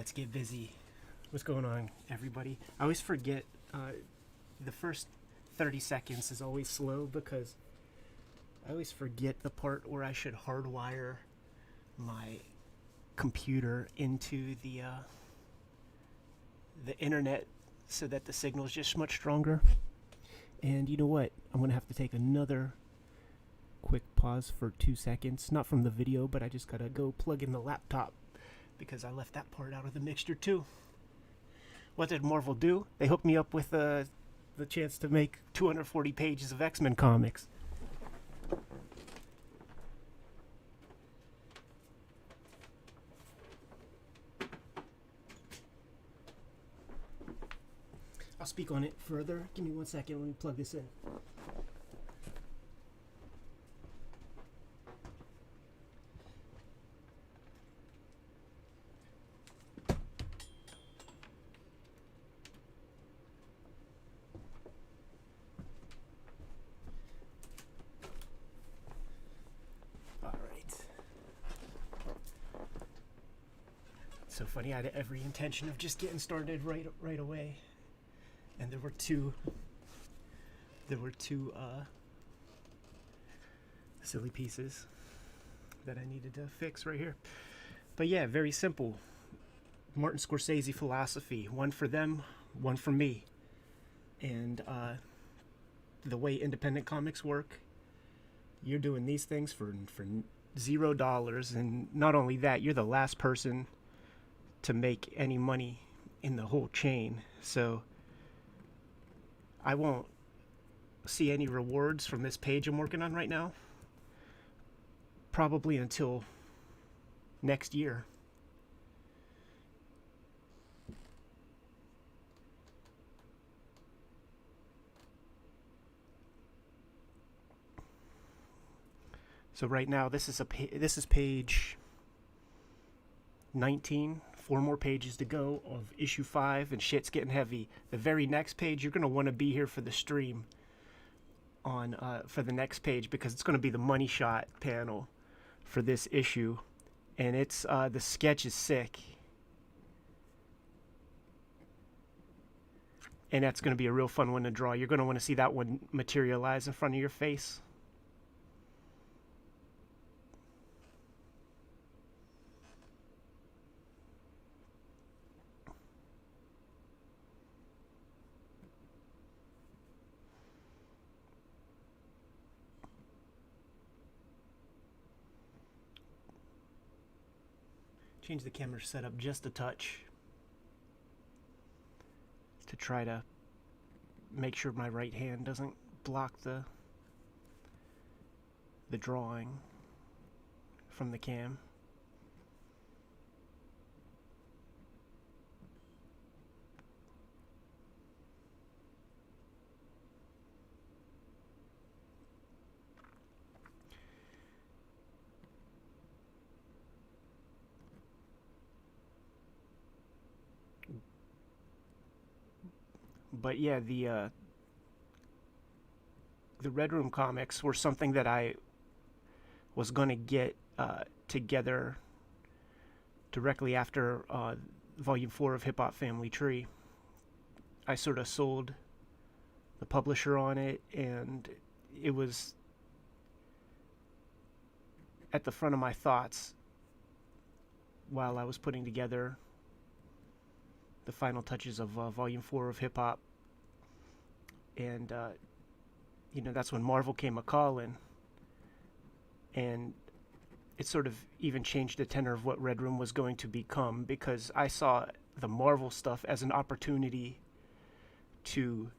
Let's get busy. What's going on, everybody? I always forget the first 30 seconds is always slow because I always forget the part where I should hardwire my computer into the internet so that the signal is just much stronger. And you know what? I'm going to have to take another quick pause for 2 seconds. Not from the video, but I just got to go plug in the laptop because I left that part out of the mixture too. What did Marvel do? They hooked me up with the chance to make 240 pages of X-Men comics. I'll speak on it further. Give me 1 second. Let me plug this in. So funny, I had every intention of just getting started right away, and there were two silly pieces that I needed to fix right here. But yeah, very simple. Martin Scorsese philosophy: one for them, one for me. And the way independent comics work, you're doing these things for $0, and not only that, you're the last person to make any money in the whole chain. So I won't see any rewards from this page I'm working on right now probably until next year. So right now this is page 19. 4 more pages to go of issue 5, and shit's getting heavy. The very next page, you're gonna want to be here for the stream on for the next page, because it's gonna be the money shot panel for this issue, and it's the sketch is sick, and that's gonna be a real fun one to draw. You're gonna want to see that one materialize in front of your face. Change the camera setup just a touch to try to make sure my right hand doesn't block the drawing from the cam. But yeah, the Red Room comics were something that I was gonna get together directly after Volume 4 of Hip Hop Family Tree. I sort of sold the publisher on it, and it was at the front of my thoughts while I was putting together the final touches of Volume 4 of Hip Hop. And you know, that's when Marvel came a-calling, and it sort of even changed the tenor of what Red Room was going to become, because I saw the Marvel stuff as an opportunity to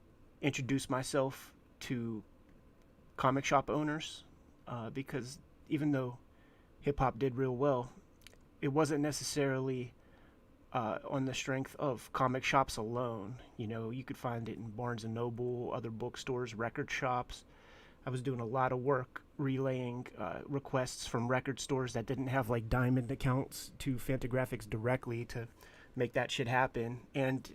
introduce myself to comic shop owners, because even though hip-hop did real well, it wasn't necessarily on the strength of comic shops alone. You know, you could find it in Barnes & Noble, other bookstores, record shops. I was doing a lot of work relaying requests from record stores that didn't have like diamond accounts to Fantagraphics directly to make that shit happen. And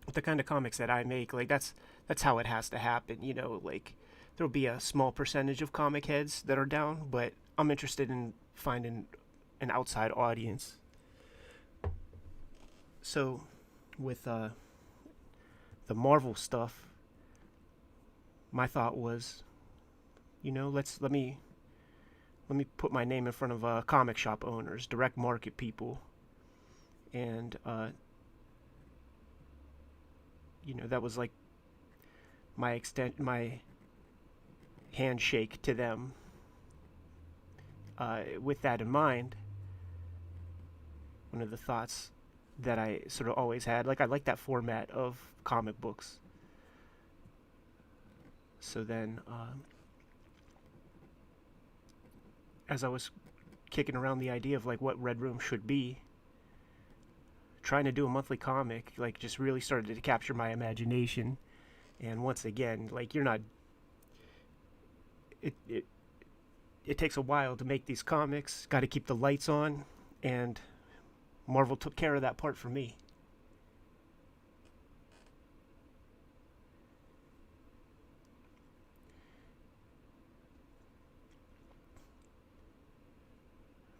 with the kind of comics that I make, like that's how it has to happen. You know, like there'll be a small percentage of comic heads that are down, but I'm interested in finding an outside audience. So, with the Marvel stuff, my thought was, let me put my name in front of comic shop owners, direct market people, and that was like my handshake to them. With that in mind, one of the thoughts that I sort of always had, like I like that format of comic books. So then, as I was kicking around the idea of like what Red Room should be, trying to do a monthly comic, like just really started to capture my imagination. And once again, like you're not, it takes a while to make these comics. Got to keep the lights on, and Marvel took care of that part for me.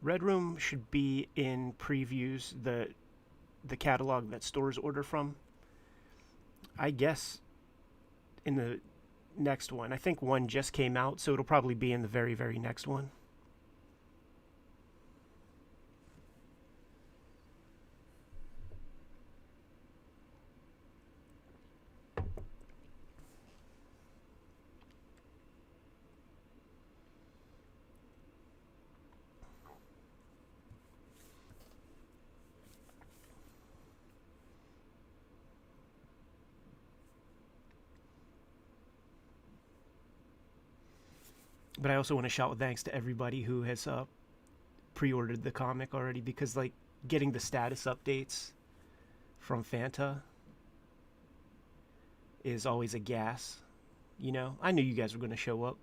Red Room should be in previews, the catalog that stores order from. I guess in the next one. I think one just came out, so it'll probably be in the very, very next one. But I also want to shout thanks to everybody who has pre-ordered the comic already, because like getting the status updates from Fanta is always a gas. I knew you guys were going to show up,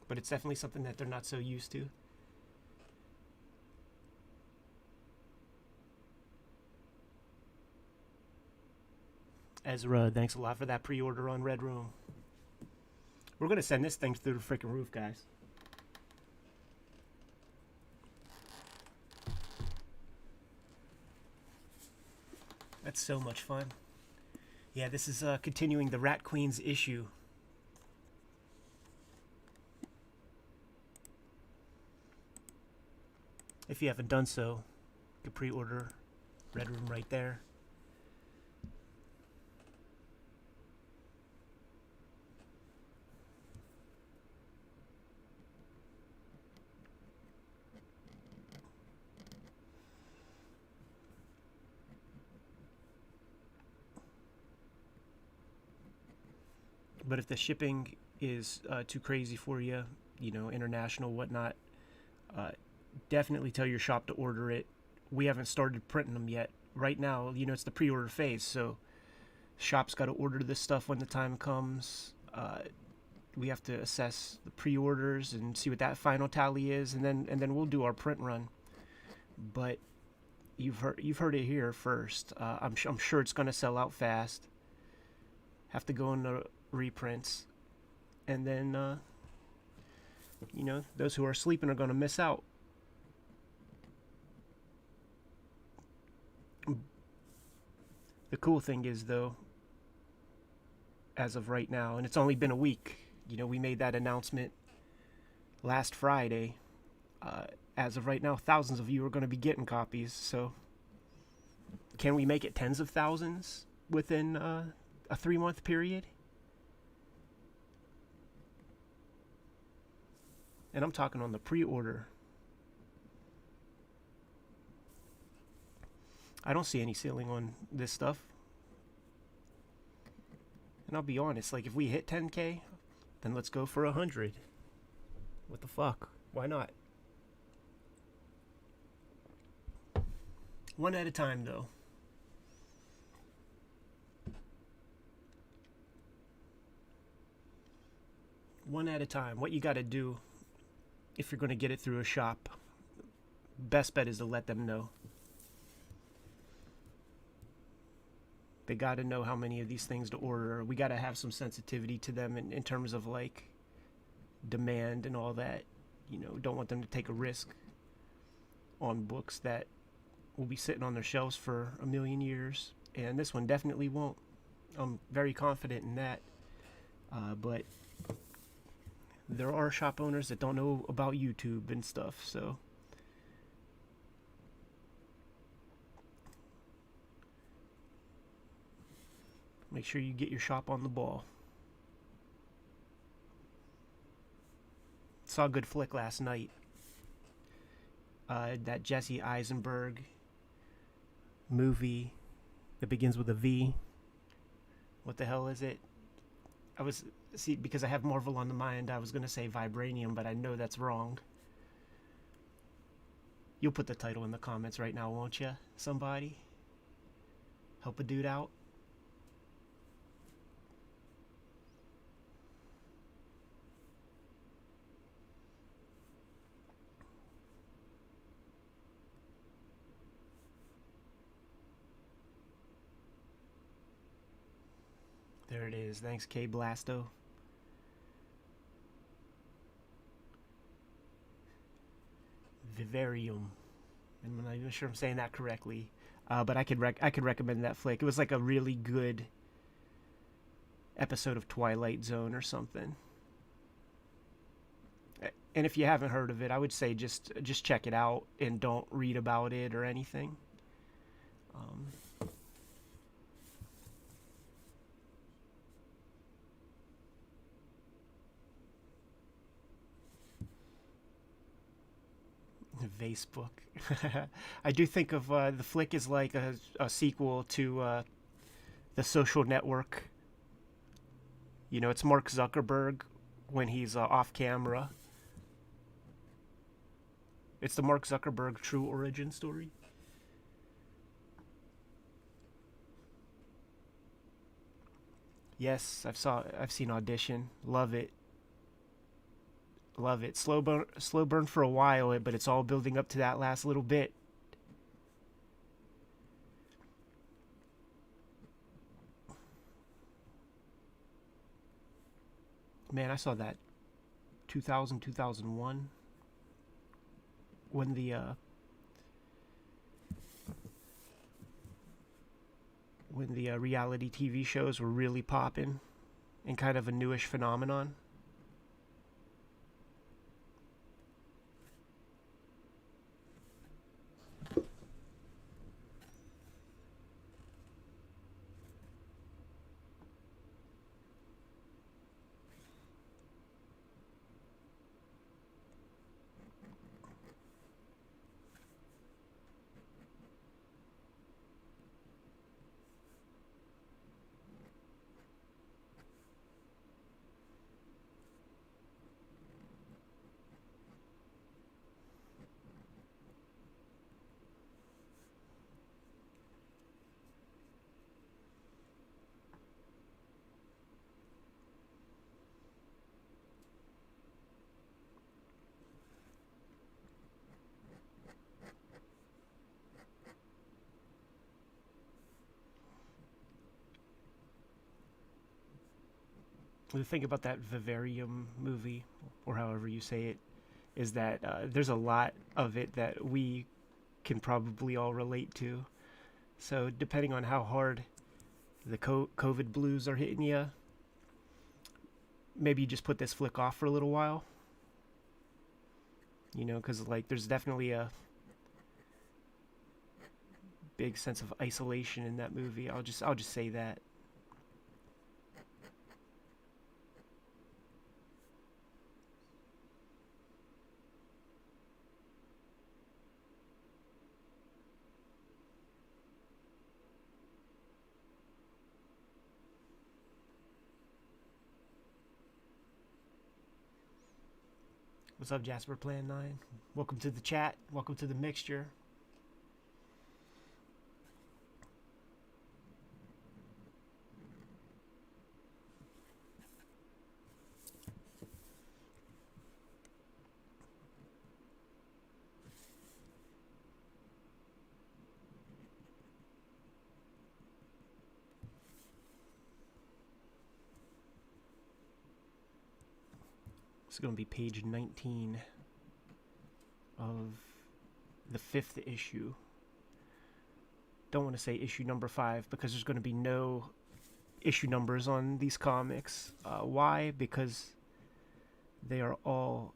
but it's definitely something that they're not so used to. Ezra, thanks a lot for that pre-order on Red Room. We're going to send this thing through the freaking roof, guys. That's so much fun. Yeah, this is continuing the Rat Queen's issue. If you haven't done so, you can pre-order Red Room right there. But if the shipping is too crazy for you, international, whatnot, definitely tell your shop to order it. We haven't started printing them yet. Right now, it's the pre-order phase, so shop's got to order this stuff when the time comes. We have to assess the pre-orders and see what that final tally is, and then we'll do our print run. But you've heard it here first. I'm sure it's going to sell out fast. Have to go into reprints, and then those who are sleeping are going to miss out. The cool thing is, though, as of right now, and it's only been a week, we made that announcement last Friday. As of right now, thousands of you are going to be getting copies, so can we make it tens of thousands within a 3-month period? And I'm talking on the pre-order. I don't see any ceiling on this stuff. And I'll be honest, like if we hit 10K, then let's go for 100. What the fuck? Why not? One at a time, though. One at a time. What you got to do if you're going to get it through a shop, best bet is to let them know. They got to know how many of these things to order. We got to have some sensitivity to them in terms of like demand and all that. Don't want them to take a risk. on books that will be sitting on their shelves for a million years, and this one definitely won't. I'm very confident in that. But there are shop owners that don't know about YouTube and stuff, so make sure you get your shop on the ball. Saw a good flick last night. That Jesse Eisenberg movie that begins with a V. What the hell is it? Because I have Marvel on the mind, I was going to say Vibranium, but I know that's wrong. You'll put the title in the comments right now, won't you? Somebody? Help a dude out? There it is. Thanks, K Blasto. Vivarium. I'm not even sure I'm saying that correctly, but I could recommend that flick. It was like a really good episode of Twilight Zone or something. And if you haven't heard of it, I would say just check it out and don't read about it or anything. Facebook. I do think of the flick is like a sequel to The Social Network. You know, it's Mark Zuckerberg when he's off camera. It's the Mark Zuckerberg true origin story. Yes, I've seen Audition. Love it. Love it. Slow burn for a while, but it's all building up to that last little bit. Man, I saw that 2001 when the reality TV shows were really popping and kind of a newish phenomenon. The thing about that Vivarium movie, or however you say it, is that there's a lot of it that we can probably all relate to. So depending on how hard the COVID blues are hitting you, maybe you just put this flick off for a little while. You know, because like there's definitely a big sense of isolation in that movie. I'll just say that. What's up, Jasper Plan 9? Welcome to the chat. Welcome to the mixture. It's going to be page 19 of the 5th issue. Don't want to say issue number 5 because there's going to be no issue numbers on these comics. Why? Because they are all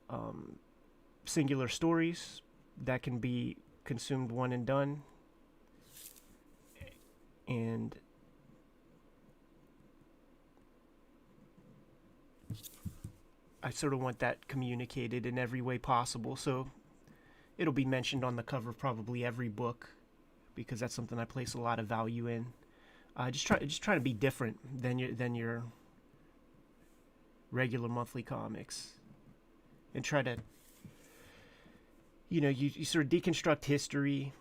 singular stories that can be consumed one and done. And I sort of want that communicated in every way possible. So it'll be mentioned on the cover of probably every book, because that's something I place a lot of value in. Just try to be different than your regular monthly comics, and try to, you sort of deconstruct history.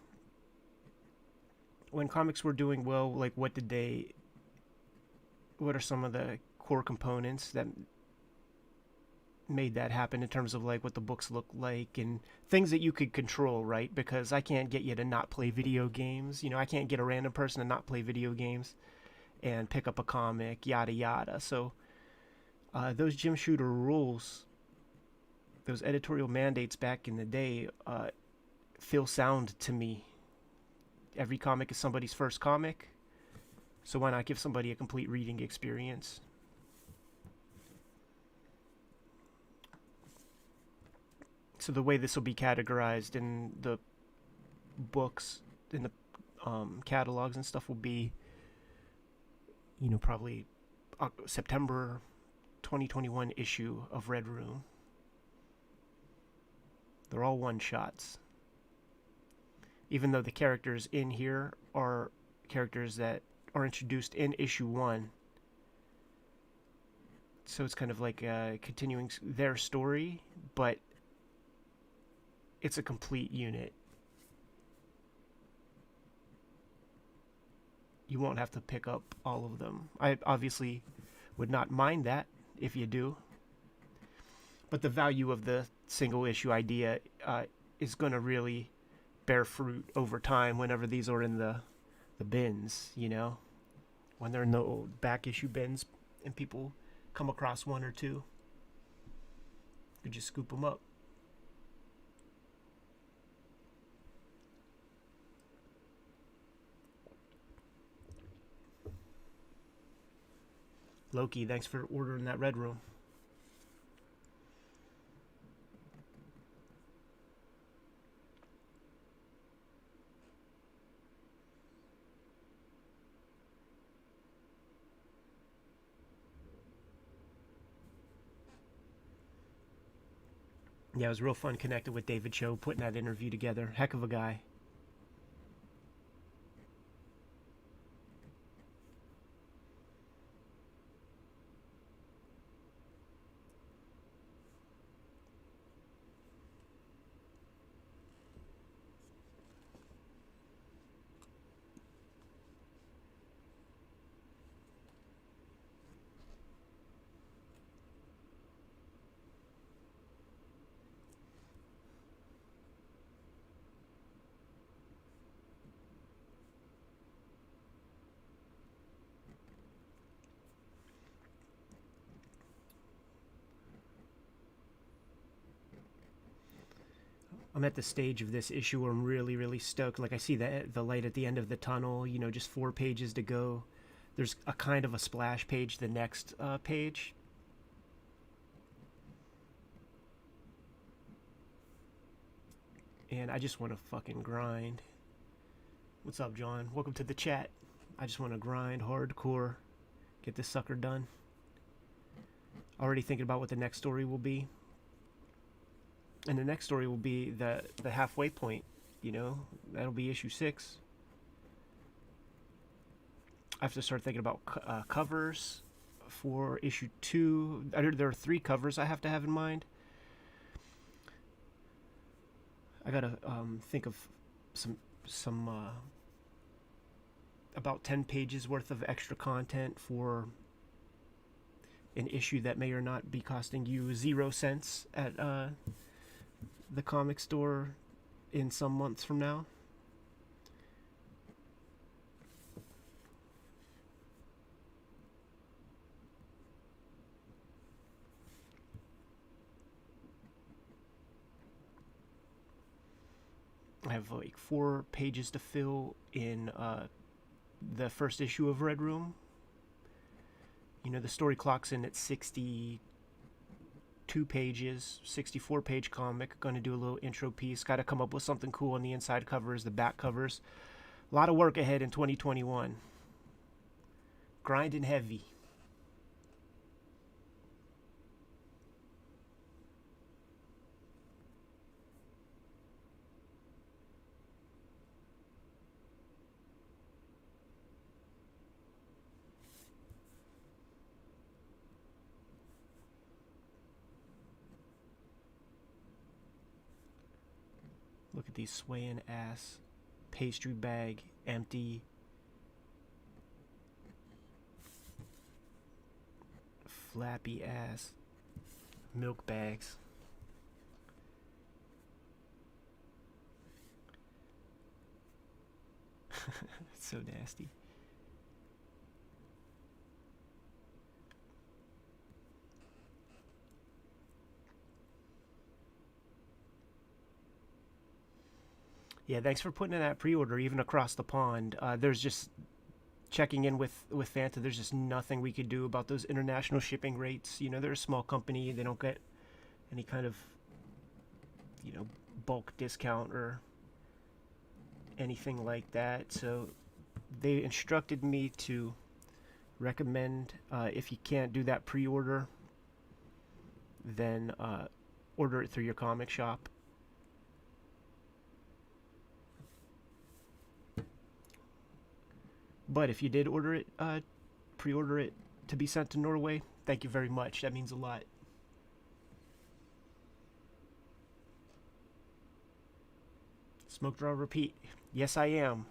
When comics were doing well, like what are some of the core components that made that happen in terms of like what the books look like and things that you could control, right? Because I can't get you to not play video games. I can't get a random person to not play video games and pick up a comic, yada yada. So those Jim Shooter rules, those editorial mandates back in the day, feel sound to me. Every comic is somebody's first comic, so why not give somebody a complete reading experience? So the way this will be categorized in the books, in the catalogs and stuff, will be, probably September 2021 issue of Red Room. They're all one-shots. Even though the characters in here are characters that are introduced in issue 1. So it's kind of like continuing their story, but it's a complete unit. You won't have to pick up all of them. I obviously would not mind that if you do. But the value of the single issue idea is going to really bear fruit over time whenever these are in the bins, when they're in the old back issue bins and people come across one or two, you just scoop them up. Loki, thanks for ordering that Red Room. Yeah, it was real fun connecting with David Cho, putting that interview together. Heck of a guy. I'm at the stage of this issue where I'm really, really stoked. Like, I see the light at the end of the tunnel, just 4 pages to go. There's a kind of a splash page, the next page. And I just want to fucking grind. What's up, John? Welcome to the chat. I just want to grind hardcore. Get this sucker done. Already thinking about what the next story will be. And the next story will be the halfway point, That'll be issue 6. I have to start thinking about covers for issue 2. There are 3 covers I have to have in mind. I gotta think of some about 10 pages worth of extra content for an issue that may or not be costing you 0 cents at the comic store in some months from now. I have like 4 pages to fill in the first issue of Red Room. You know, the story clocks in at 62 pages, 64-page comic. Going to do a little intro piece. Got to come up with something cool on the inside covers, the back covers. A lot of work ahead in 2021. Grinding heavy. Look at these swaying ass. Pastry bag, empty. Flappy ass milk bags. It's so nasty. Yeah, thanks for putting in that pre-order even across the pond. There's just checking in with Fanta. There's just nothing we could do about those international shipping rates. You know, they're a small company. They don't get any kind of, you know, bulk discount or anything like that. So they instructed me to recommend if you can't do that pre-order, then order it through your comic shop. But if you did order it, pre-order it to be sent to Norway, thank you very much. That means a lot. Smoke, draw, repeat. Yes, I am.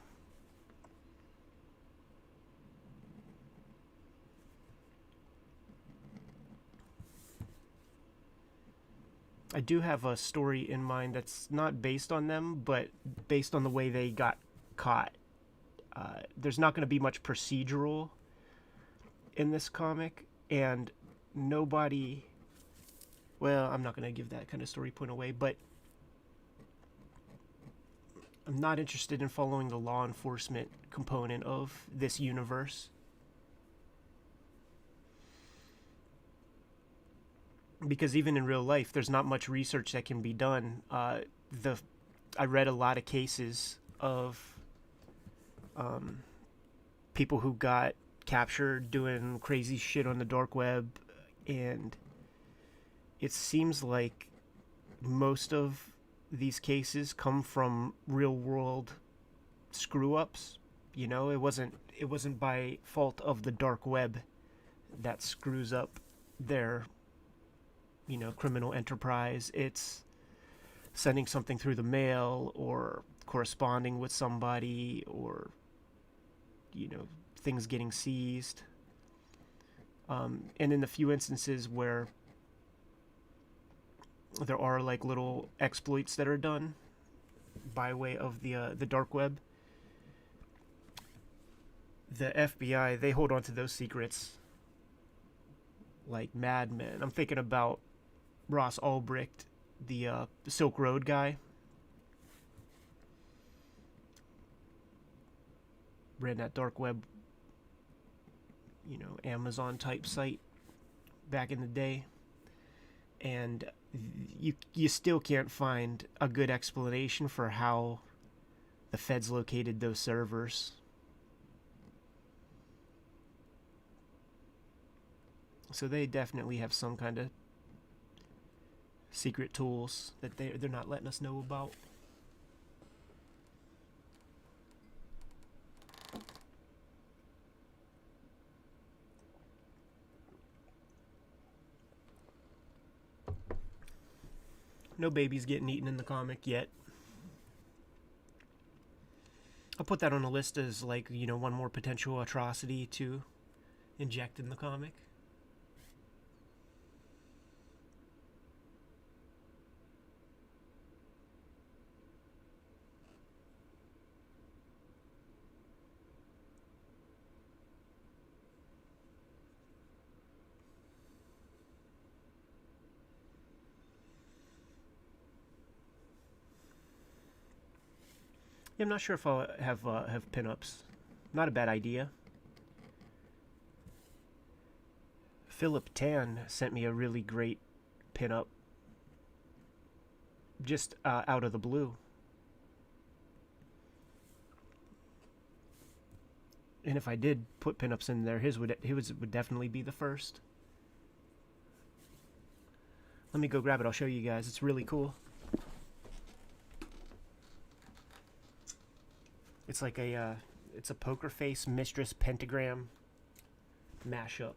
I do have a story in mind that's not based on them, but based on the way they got caught. There's not going to be much procedural in this comic, and nobody... Well, I'm not going to give that kind of story point away, but I'm not interested in following the law enforcement component of this universe. Because even in real life, there's not much research that can be done. I read a lot of cases of people who got captured doing crazy shit on the dark web, and it seems like most of these cases come from real world screw ups. You know, it wasn't by fault of the dark web that screws up their, you know, criminal enterprise. It's sending something through the mail or corresponding with somebody, or, you know, things getting seized. And in the few instances where there are like little exploits that are done by way of the dark web, the FBI, they hold on to those secrets like madmen. I'm thinking about Ross Ulbricht, the Silk Road guy. Ran that dark web, you know, Amazon type site back in the day, and you still can't find a good explanation for how the feds located those servers. So they definitely have some kind of secret tools that they're not letting us know about. No babies getting eaten in the comic yet. I'll put that on a list as, like, you know, one more potential atrocity to inject in the comic. Yeah, I'm not sure if I'll have pinups. Not a bad idea. Philip Tan sent me a really great pinup just out of the blue. And if I did put pinups in there, his would definitely be the first. Let me go grab it. I'll show you guys. It's really cool. It's like it's a poker face mistress pentagram mashup.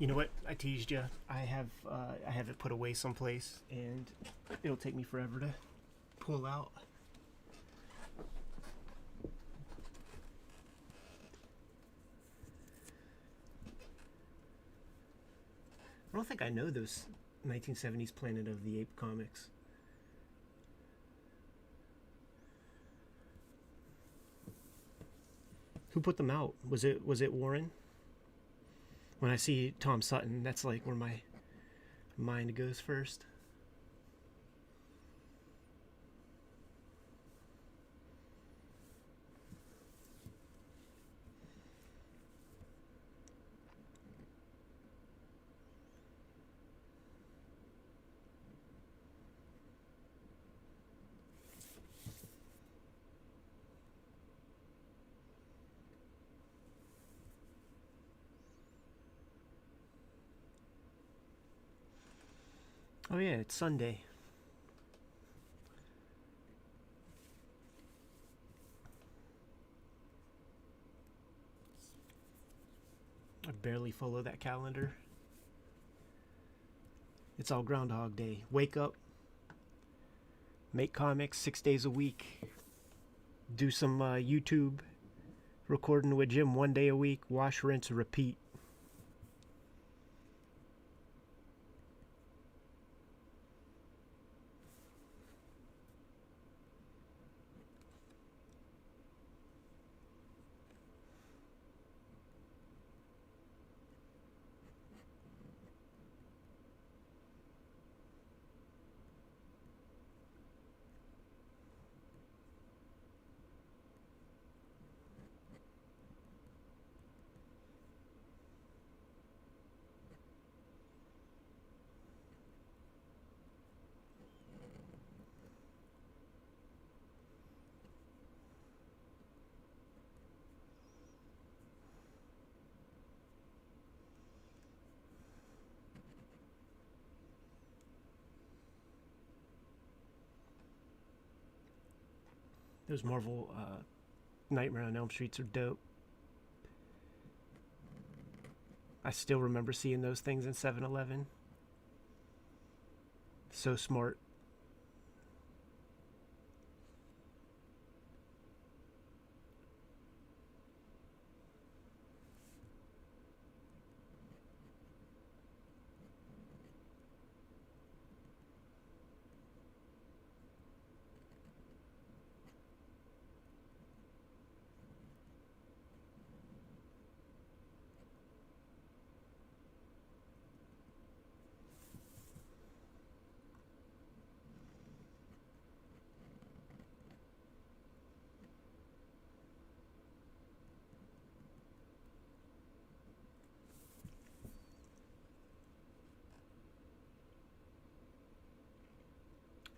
You know what? I teased you. I have it put away someplace, and it'll take me forever to pull out. I don't think I know those 1970s Planet of the Apes comics. Who put them out? Was it Warren? When I see Tom Sutton, that's like where my mind goes first. Oh yeah, it's Sunday. I barely follow that calendar. It's all Groundhog Day. Wake up, make comics 6 days a week, do some YouTube recording with Jim 1 day a week, wash, rinse, repeat. Those Marvel Nightmare on Elm Streets are dope. I still remember seeing those things in 7-Eleven. So smart.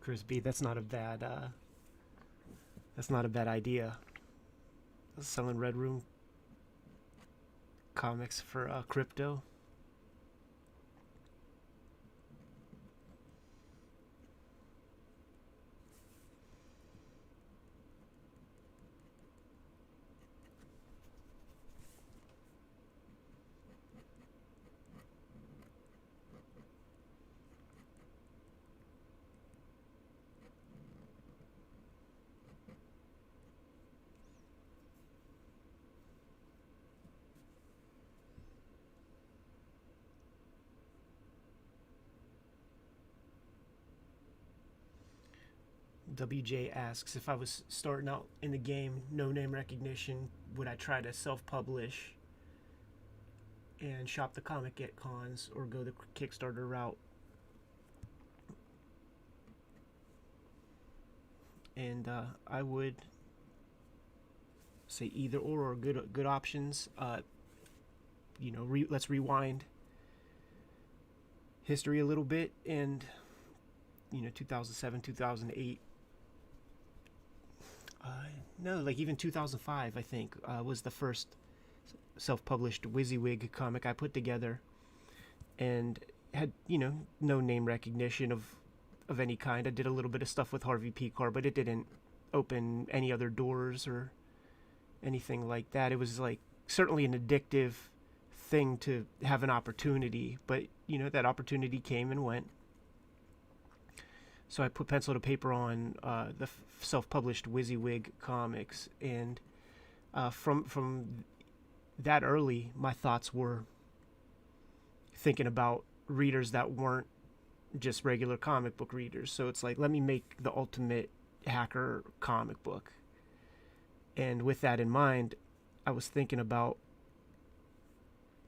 Chris B, that's not a bad idea. Selling Red Room comics for crypto. WJ asks, if I was starting out in the game, no name recognition, would I try to self-publish and shop the comic at cons or go the Kickstarter route? And I would say either or good options. Let's rewind history a little bit, and 2007, 2008. No, like even 2005, I think, was the first self-published WYSIWYG comic I put together, and had no name recognition of any kind. I did a little bit of stuff with Harvey Pekar, but it didn't open any other doors or anything like that. It was like certainly an addictive thing to have an opportunity, but that opportunity came and went. So I put pencil to paper on the self-published WYSIWYG comics, and from that early, my thoughts were thinking about readers that weren't just regular comic book readers. So it's like, let me make the ultimate hacker comic book. And with that in mind, I was thinking about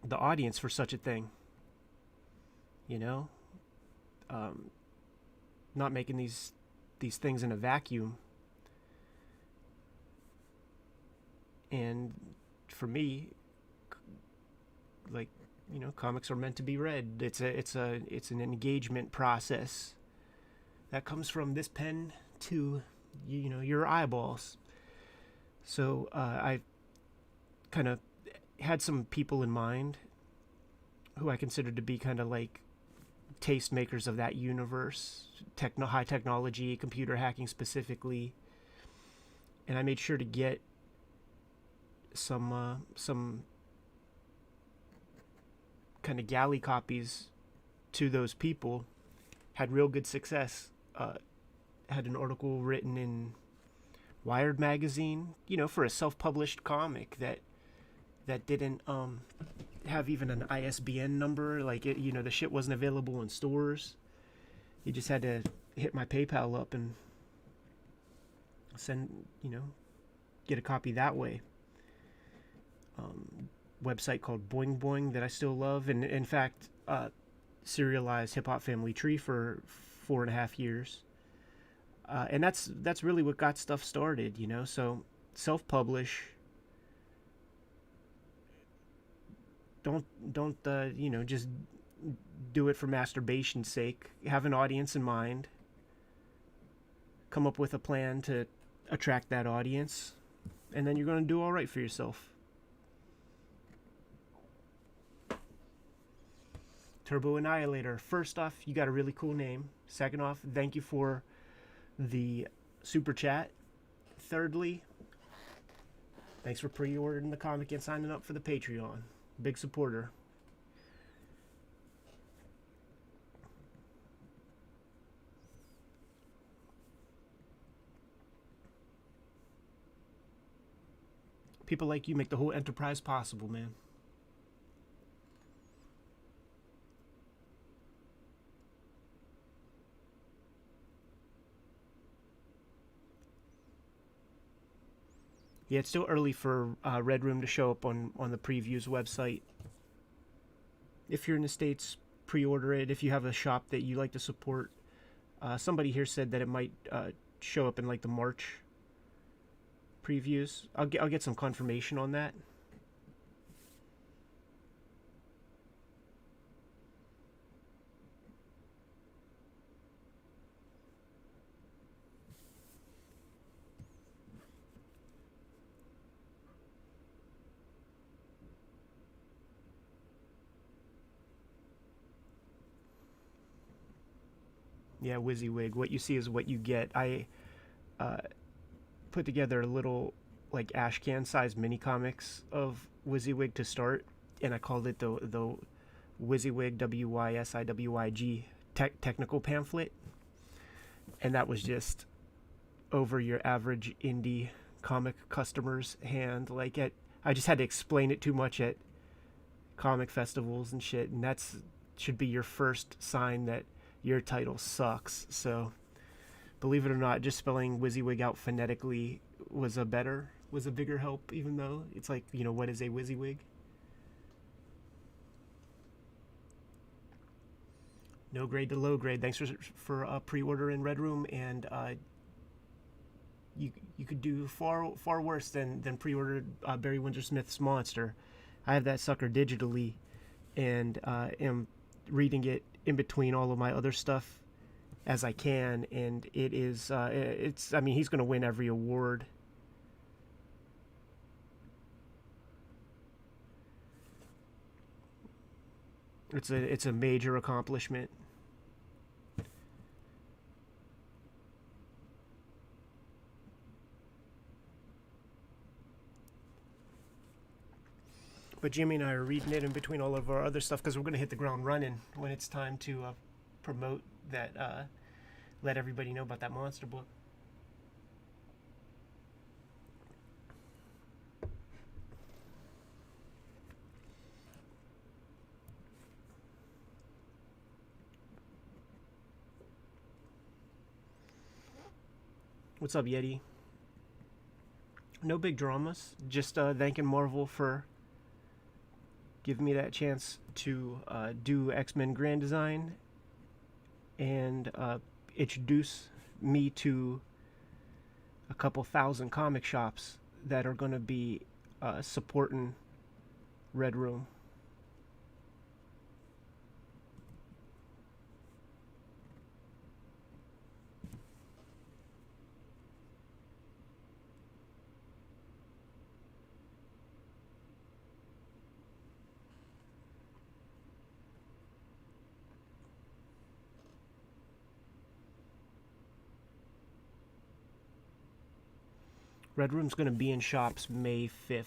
the audience for such a thing. Not making these things in a vacuum. And for me, comics are meant to be read. It's an engagement process that comes from this pen to your eyeballs. So I kind of had some people in mind who I considered to be kind of like tastemakers of that universe, high technology, computer hacking specifically, and I made sure to get some kind of galley copies to those people. Had real good success. Had an article written in Wired magazine, for a self-published comic that didn't have even an ISBN number. Like the shit wasn't available in stores. You just had to hit my PayPal up and send, get a copy that way. Website called Boing Boing that I still love, and in fact serialized Hip Hop Family Tree for 4.5 years. And that's really what got stuff started, So self-publish. Don't just do it for masturbation's sake. Have an audience in mind. Come up with a plan to attract that audience, and then you're going to do all right for yourself. Turbo Annihilator. First off, you got a really cool name. Second off, thank you for the super chat. Thirdly, thanks for pre-ordering the comic and signing up for the Patreon. Big supporter. People like you make the whole enterprise possible, man. Yeah, it's still early for Red Room to show up on the previews website. If you're in the States, pre-order it. If you have a shop that you like to support, somebody here said that it might show up in like the March previews. I'll get some confirmation on that. Yeah, WYSIWYG. What you see is what you get. I uh, put together a little like ash can size mini comics of WYSIWYG to start, and I called it the WYSIWYG WYSIWYG technical pamphlet, and that was just over your average indie comic customer's hand. I just had to explain it too much at comic festivals and shit, and that's should be your first sign that your title sucks. So believe it or not, just spelling WYSIWYG out phonetically was a bigger help, even though it's like, what is a WYSIWYG? No grade to low grade. Thanks for pre-order in Red Room, and you could do far worse than pre-ordered Barry Windsor Smith's Monster. I have that sucker digitally, and am reading it in between all of my other stuff as I can, and it is I mean, he's going to win every award. It's a major accomplishment. But Jimmy and I are reading it in between all of our other stuff because we're going to hit the ground running when it's time to promote that, let everybody know about that monster book. What's up, Yeti? No big dramas. Just thanking Marvel for giving me that chance to do X-Men Grand Design and introduce me to a couple thousand comic shops that are going to be supporting Red Room. Red Room's going to be in shops May 5th.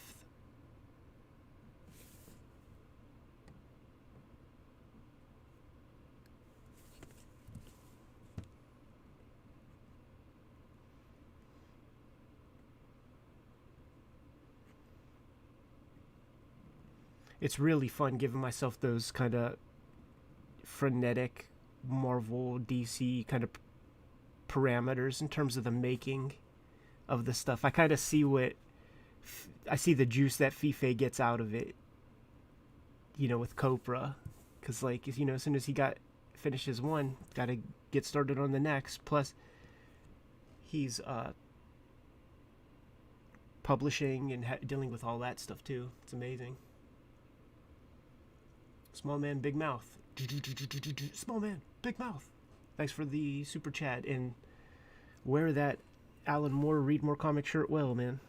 It's really fun giving myself those kind of frenetic Marvel DC kind of parameters in terms of the making of the stuff. I kind of see I see the juice that Kayfabe gets out of it, with Copra, because as soon as he finishes one, got to get started on the next. Plus, he's publishing and dealing with all that stuff too. It's amazing. Small man, big mouth. Small man, big mouth. Thanks for the super chat, and wear that Alan Moore Read More Comic shirt well, man.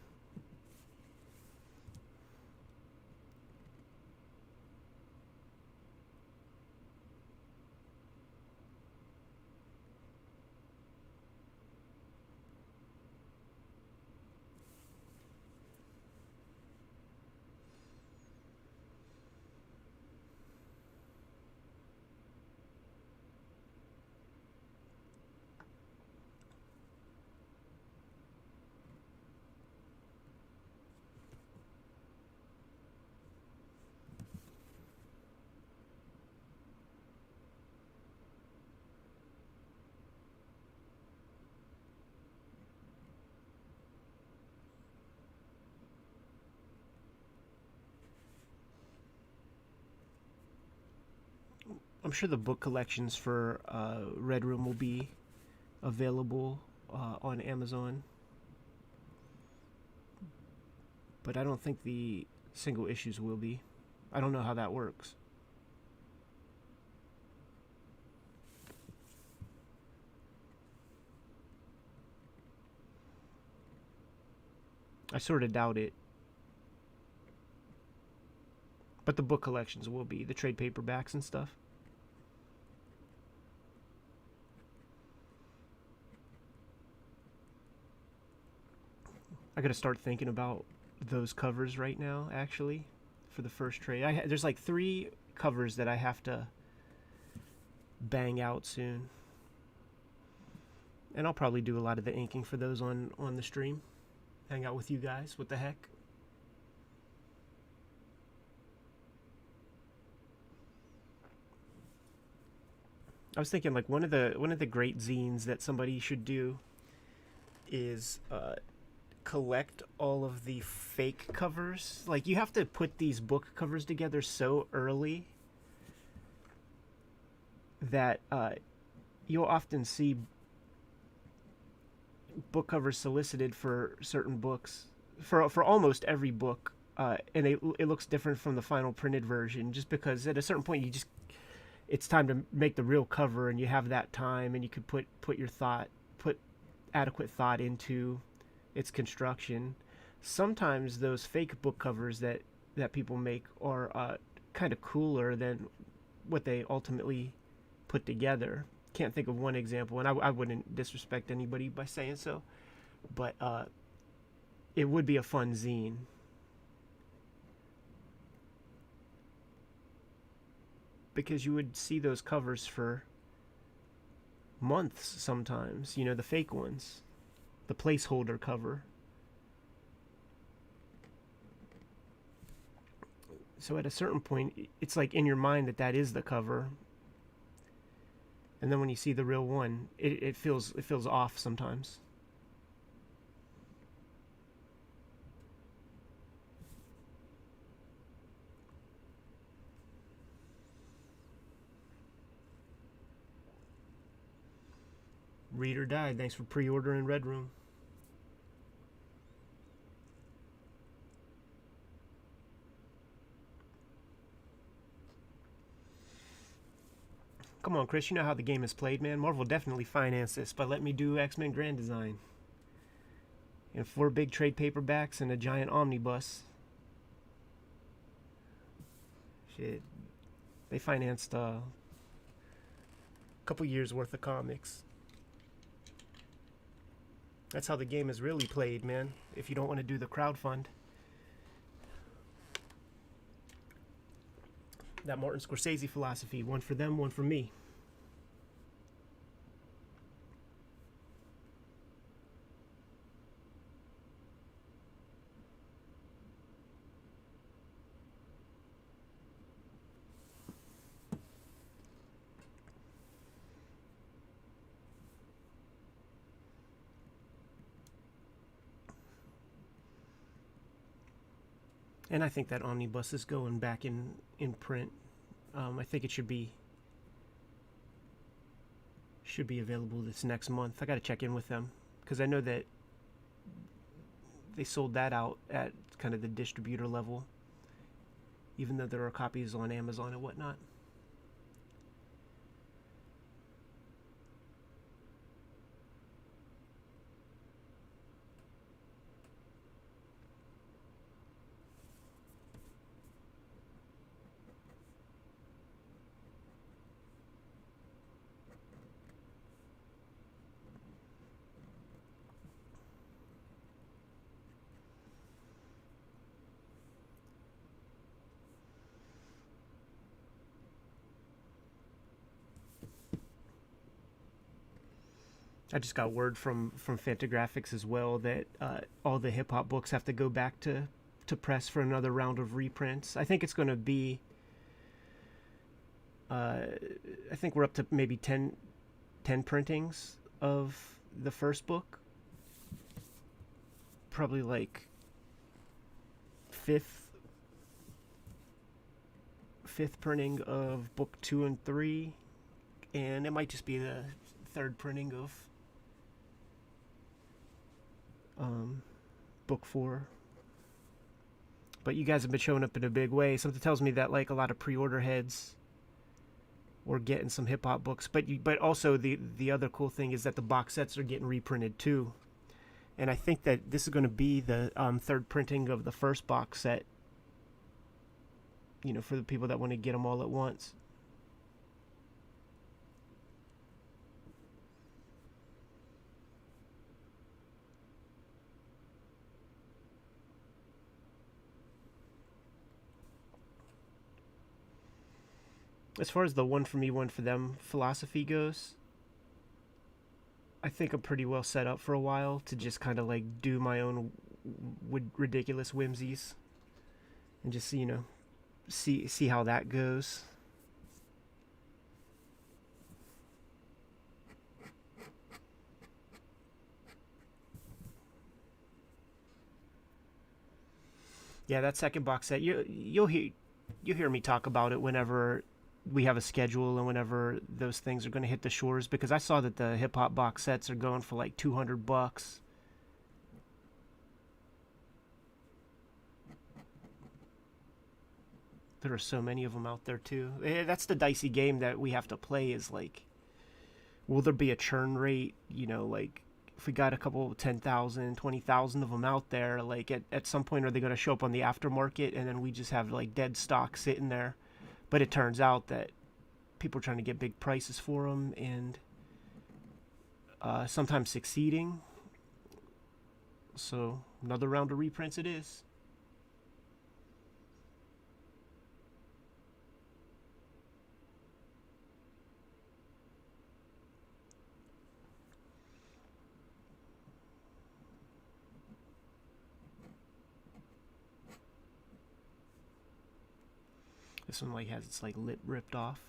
I'm sure the book collections for Red Room will be available on Amazon, but I don't think the single issues will be. I don't know how that works. I sort of doubt it. But the book collections will be, the trade paperbacks and stuff. I gotta start thinking about those covers right now, actually, for the first trade. There's like 3 covers that I have to bang out soon. And I'll probably do a lot of the inking for those on the stream. Hang out with you guys. What the heck? I was thinking like one of the great zines that somebody should do is collect all of the fake covers. Like, you have to put these book covers together so early that you'll often see book covers solicited for certain books, for almost every book, and it looks different from the final printed version, just because at a certain point it's time to make the real cover, and you have that time, and you could put adequate thought into its construction. Sometimes those fake book covers that people make are kind of cooler than what they ultimately put together. Can't think of one example, and I wouldn't disrespect anybody by saying so, but it would be a fun zine. Because you would see those covers for months sometimes, you know, the fake ones, the placeholder cover. So at a certain point, it's like in your mind that is the cover. And then when you see the real one, it feels off sometimes. Reader died. Thanks for pre-ordering Red Room. Come on, Chris. You know how the game is played, man. Marvel definitely financed this by letting me do X-Men Grand Design. And 4 big trade paperbacks and a giant omnibus. Shit. They financed a couple years worth of comics. That's how the game is really played, man. If you don't want to do the crowdfund. That Martin Scorsese philosophy. One for them, one for me. And I think that omnibus is going back in print. I think it should be available this next month. I got to check in with them because I know that they sold that out at kind of the distributor level, even though there are copies on Amazon and whatnot. I just got word from Fantagraphics as well that all the hip hop books have to go back to press for another round of reprints. I think it's going to be. I think we're up to maybe 10 printings of the first book. Probably like fifth printing of book 2 and 3, and it might just be the 3rd printing of book 4. But you guys have been showing up in a big way. Something tells me that like a lot of pre-order heads were getting some hip hop books. But also the other cool thing is that the box sets are getting reprinted too. And I think that this is going to be the 3rd printing of the first box set. You know, for the people that want to get them all at once. As far as the one for me, one for them philosophy goes, I think I'm pretty well set up for a while to just kind of like do my own ridiculous whimsies and just see how that goes. Yeah, that second box set, you'll hear me talk about it whenever we have a schedule and whenever those things are going to hit the shores, because I saw that the hip hop box sets are going for like $200. There are so many of them out there too. That's the dicey game that we have to play, is like, will there be a churn rate? Like if we got a couple 10,000, 20,000 of them out there, like at some point are they going to show up on the aftermarket and then we just have like dead stock sitting there? But it turns out that people are trying to get big prices for them and sometimes succeeding. So another round of reprints it is. This one like has its like lip ripped off.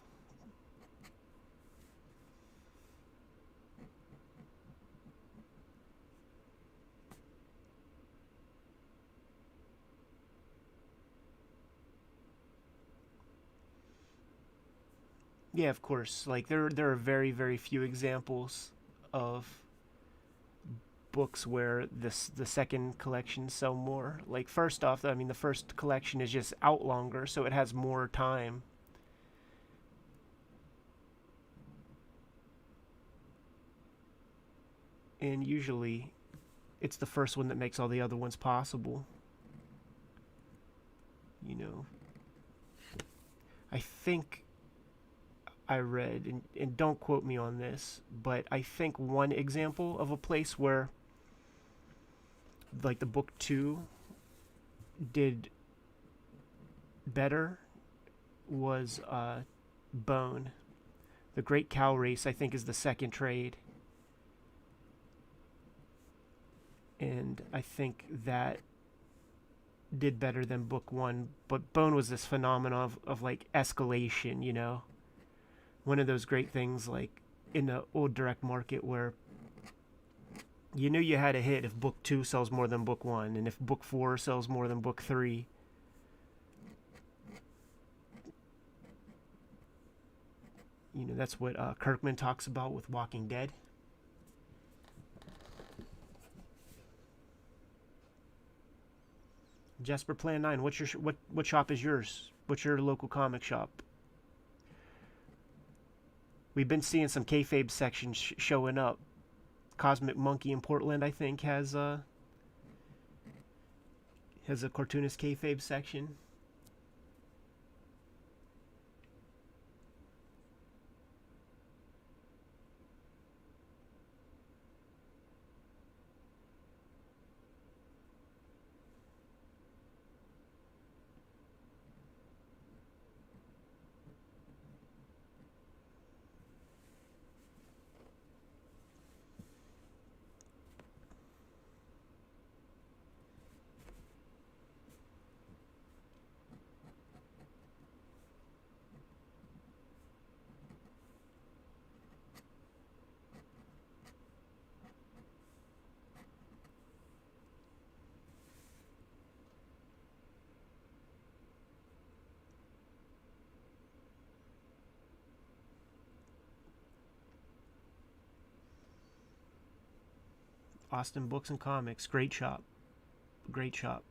Yeah, of course. Like there are very very few examples of books where the second collection sell more. Like first off, I mean the first collection is just out longer, so it has more time. And usually it's the first one that makes all the other ones possible. You know, I think I read, and don't quote me on this, but I think one example of a place where like the book 2 did better was Bone. The Great Cow Race, I think, is the second trade. And I think that did better than book 1. But Bone was this phenomenon of like escalation. One of those great things like in the old direct market where you knew you had a hit if book 2 sells more than book 1, and if book 4 sells more than book 3. That's what Kirkman talks about with Walking Dead. Jasper Plan 9, what shop is yours? What's your local comic shop? We've been seeing some Kayfabe sections showing up. Cosmic Monkey in Portland, I think, has a Cartoonist Kayfabe section. Austin Books and Comics, great shop. Great shop.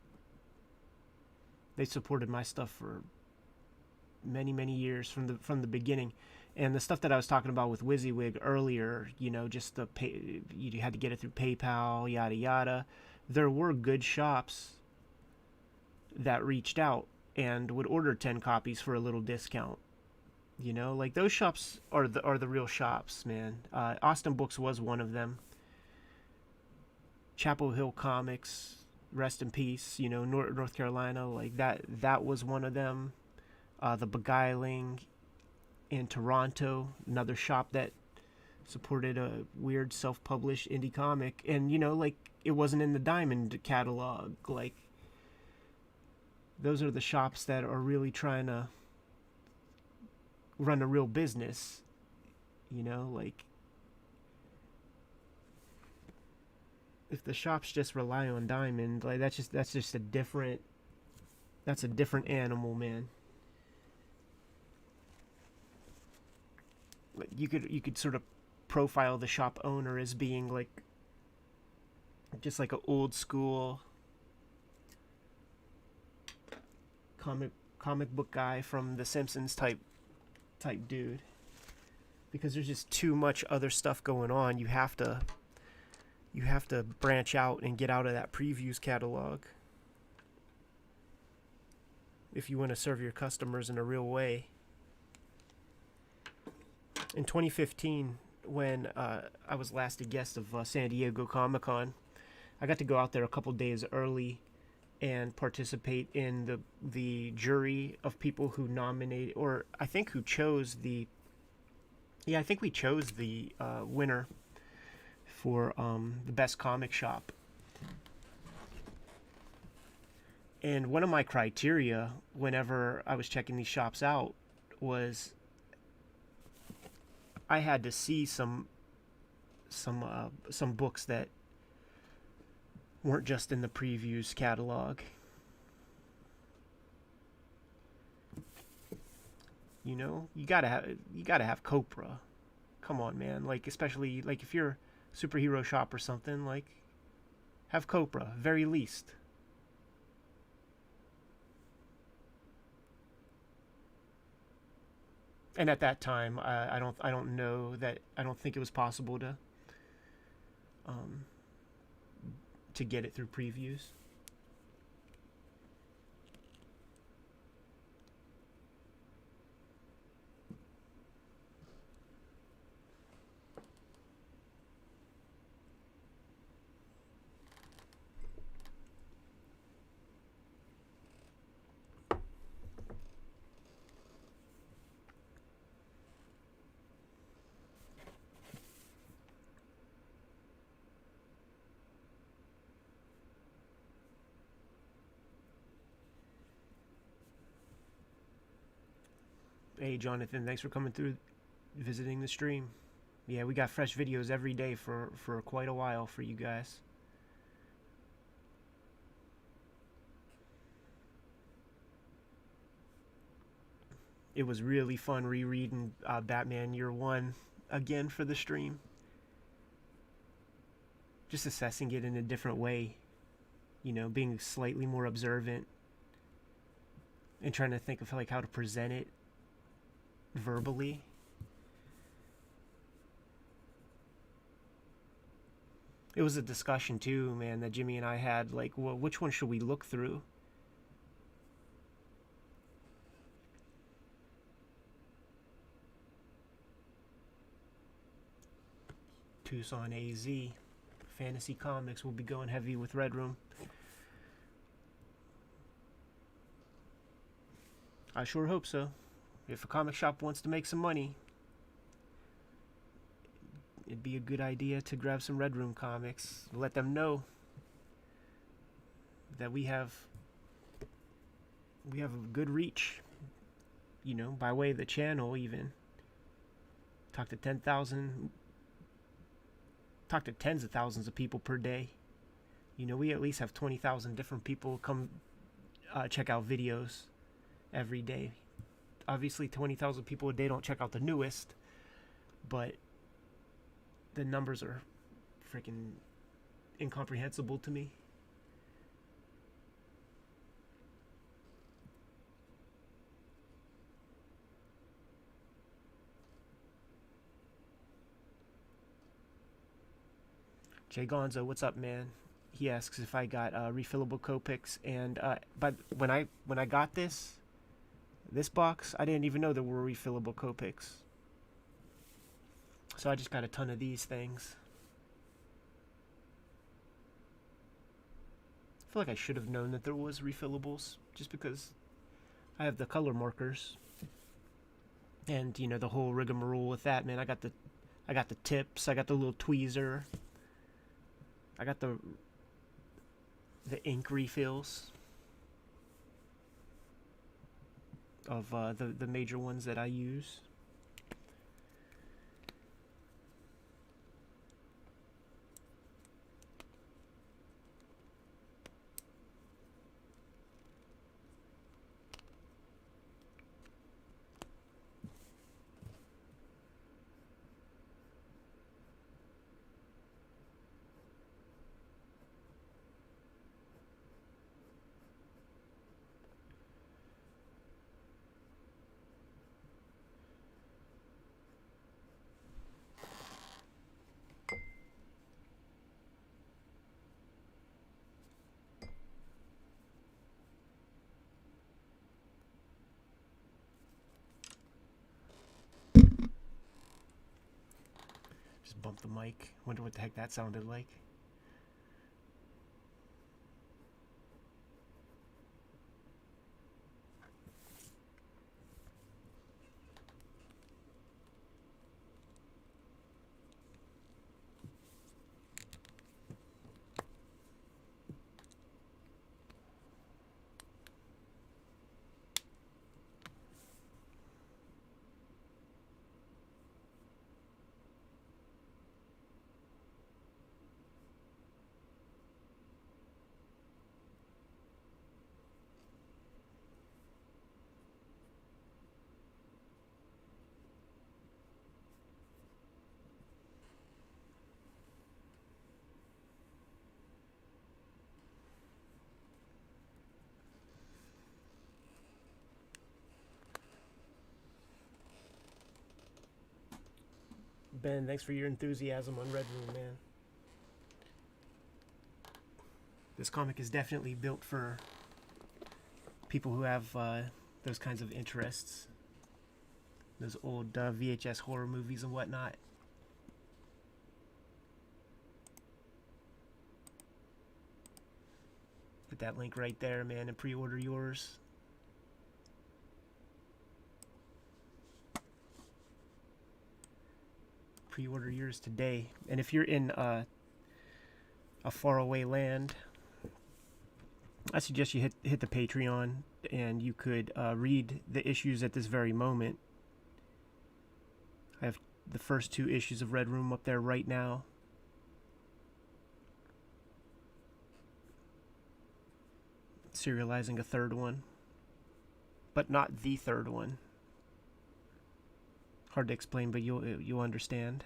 They supported my stuff for many years from the beginning. And the stuff that I was talking about with WYSIWYG earlier, just you had to get it through PayPal, yada yada. There were good shops that reached out and would order 10 copies for a little discount. Like those shops are the real shops, man. Austin Books was one of them. Chapel Hill Comics, rest in peace. North Carolina, like that was one of them. The Beguiling, in Toronto, another shop that supported a weird self-published indie comic. And like, it wasn't in the Diamond catalog. Like, those are the shops that are really trying to run a real business. Like, if the shops just rely on Diamond, like, that's just a different animal, man. Like, you could sort of profile the shop owner as being like just like an old school comic book guy from The Simpsons type dude, because there's just too much other stuff going on. You have to branch out and get out of that previews catalog if you want to serve your customers in a real way. In 2015, when I was last a guest of San Diego Comic-Con, I got to go out there a couple days early and participate in the jury of people who nominated, or I think who chose the, I think we chose the winner for the best comic shop. And one of my criteria whenever I was checking these shops out was I had to see some books that weren't just in the previews catalog. You gotta have Copra. Come on, man. Like, especially like if you're a superhero shop or something, like, have Copra, very least. And at that time, I don't know that, I don't think it was possible to get it through previews. Hey, Jonathan, thanks for coming through, visiting the stream. Yeah, we got fresh videos every day for quite a while for you guys. It was really fun rereading Batman Year One again for the stream. Just assessing it in a different way, being slightly more observant and trying to think of like how to present it verbally. It was a discussion too, man, that Jimmy and I had, like, well, which one should we look through? Tucson AZ Fantasy Comics will be going heavy with Red Room. I sure hope so. If a comic shop wants to make some money, it'd be a good idea to grab some Red Room comics. Let them know that we have a good reach, by way of the channel even. Talk to tens of thousands of people per day. We at least have 20,000 different people come check out videos every day. Obviously 20,000 people a day don't check out the newest, but the numbers are freaking incomprehensible to me. Jay Gonzo, what's up, man? He asks if I got refillable Copics, and but when I got this box, I didn't even know there were refillable Copics. So I just got a ton of these things. I feel like I should have known that there was refillables, just because I have the color markers. And you know, the whole rigmarole with that, man. I got the tips, I got the little tweezer, I got the ink refills of the major ones that I use. Just bump the mic. Wonder what the heck that sounded like. Ben, thanks for your enthusiasm on Red Room, man. This comic is definitely built for people who have those kinds of interests. Those old VHS horror movies and whatnot. Put that link right there, man, and pre-order yours. Pre-order yours today. And if you're in a faraway land, I suggest you hit the Patreon, and you could read the issues at this very moment. I have the first 2 issues of Red Room up there right now. Serializing a 3rd one, but not the 3rd one. Hard to explain, but you'll understand.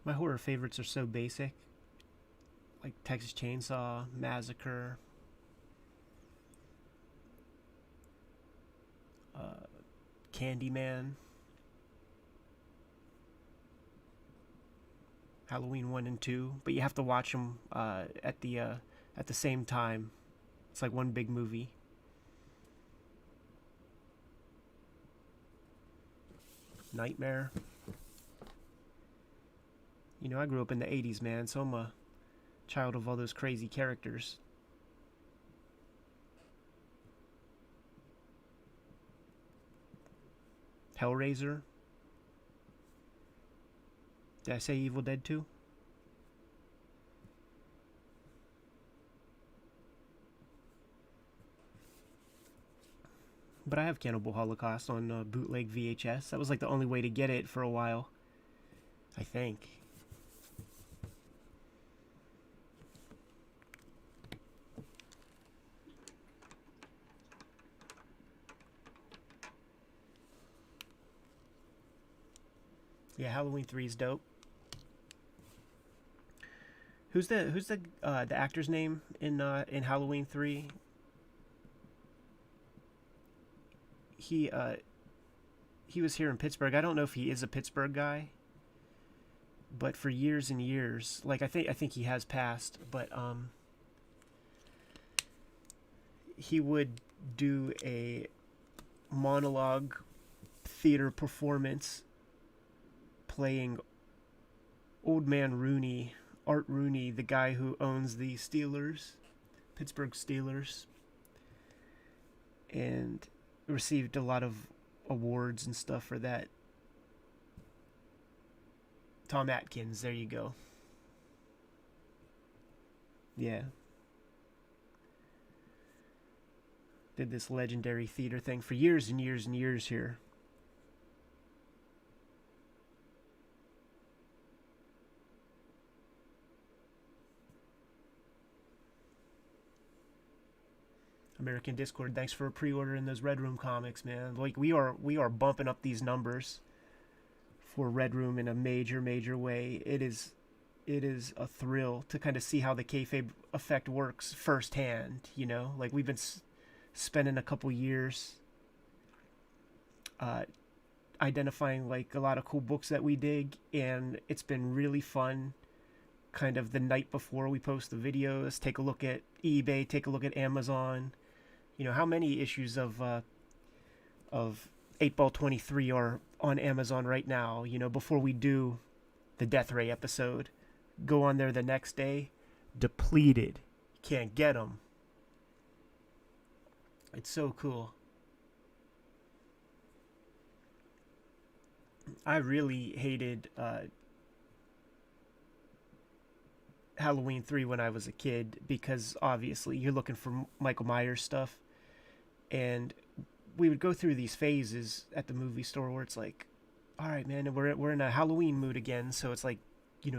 My horror favorites are so basic, like Texas Chainsaw, Massacre, Candyman, Halloween 1 and 2, but you have to watch them at the same time. It's like one big movie. Nightmare. You know, I grew up in the 80s, man, so I'm a child of all those crazy characters. Hellraiser. Did I say Evil Dead 2? But I have Cannibal Holocaust on bootleg VHS. That was like the only way to get it for a while, I think. Yeah, Halloween 3 is dope. Who's the actor's name in Halloween 3? He he was here in Pittsburgh. I don't know if he is a Pittsburgh guy, but for years and years, like I think he has passed, but he would do a monologue theater performance playing Old Man Rooney, Art Rooney, the guy who owns the Steelers, Pittsburgh Steelers, and received a lot of awards and stuff for that. Tom Atkins, there you go. Yeah. Did this legendary theater thing for years and years and years here. American Discord, thanks for pre-ordering those Red Room comics, man. Like we are bumping up these numbers for Red Room in a major way. It is a thrill to kind of see how the kayfabe effect works firsthand. Like we've been spending a couple years identifying like a lot of cool books that we dig, and it's been really fun. Kind of the night before we post the videos, take a look at eBay, take a look at Amazon. How many issues of 8 Ball 23 are on Amazon right now, before we do the Death Ray episode. Go on there the next day, depleted. Can't get them. It's so cool. I really hated Halloween 3 when I was a kid, because obviously you're looking for Michael Myers stuff, and we would go through these phases at the movie store where it's like, all right, man, we're in a Halloween mood again, so it's like,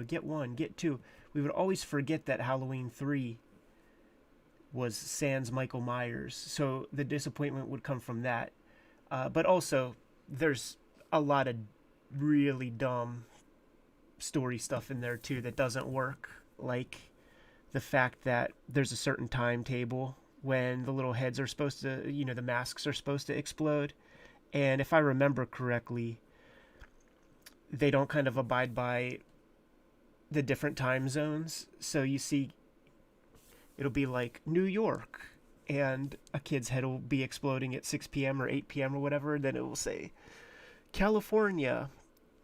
get one, get two. We would always forget that Halloween 3 was sans Michael Myers, so the disappointment would come from that. But also, there's a lot of really dumb story stuff in there too that doesn't work, like the fact that there's a certain timetable when the little heads are supposed to, the masks are supposed to explode, and if I remember correctly, they don't kind of abide by the different time zones. So you see, it'll be like New York, and a kid's head will be exploding at 6 p.m. or 8 p.m. or whatever, and then it will say California,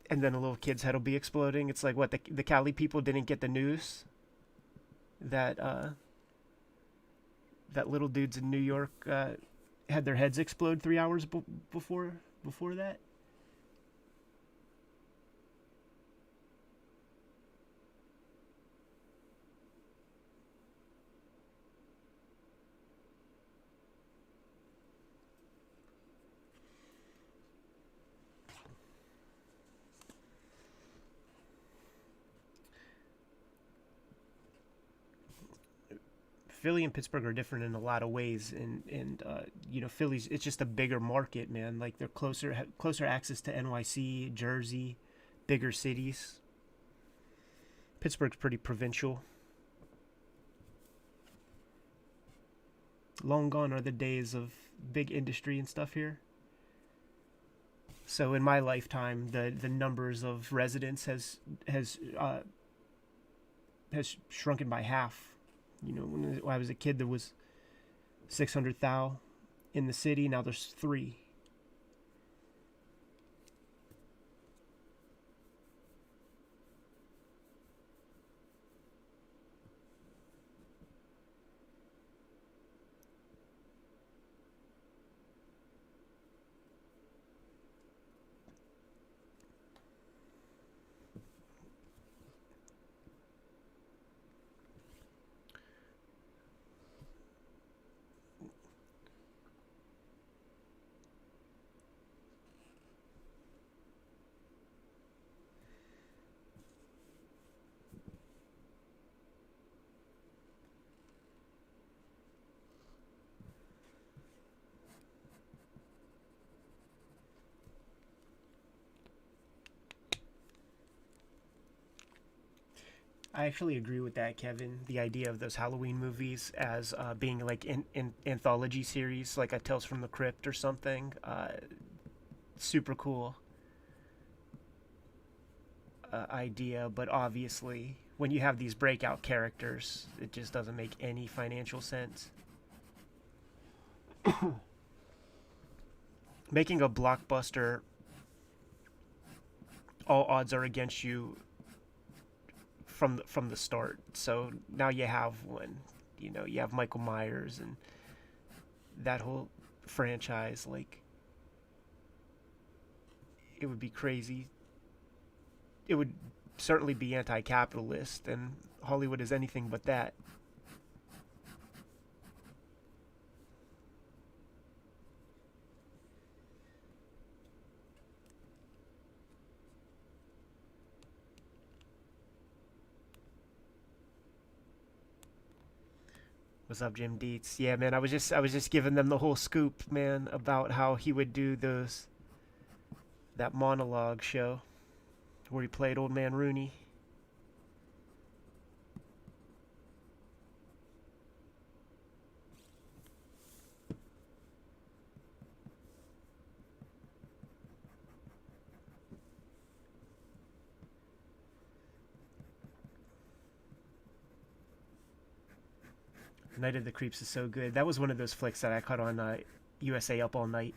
and then a little kid's head will be exploding. It's like, what, the Cali people didn't get the news that that little dudes in New York had their heads explode 3 hours before that. Philly and Pittsburgh are different in a lot of ways, and Philly's, it's just a bigger market, man. Like they're closer access to NYC, Jersey, bigger cities. Pittsburgh's pretty provincial. Long gone are the days of big industry and stuff here. So in my lifetime, the numbers of residents has shrunken by half. When I was a kid, there was 600,000 in the city. Now there's 3. I actually agree with that, Kevin. The idea of those Halloween movies as being like in anthology series, like a Tales from the Crypt or something, super cool idea. But obviously, when you have these breakout characters, it just doesn't make any financial sense. Making a blockbuster, all odds are against you from the start. So now you have one. You know, you have Michael Myers and that whole franchise. Like, it would be crazy. It would certainly be anti-capitalist, and Hollywood is anything but that. What's up, Jim Dietz? Yeah, man, I was just giving them the whole scoop, man, about how he would do that monologue show where he played Old Man Rooney. Night of the Creeps is so good. That was one of those flicks that I caught on USA Up All Night.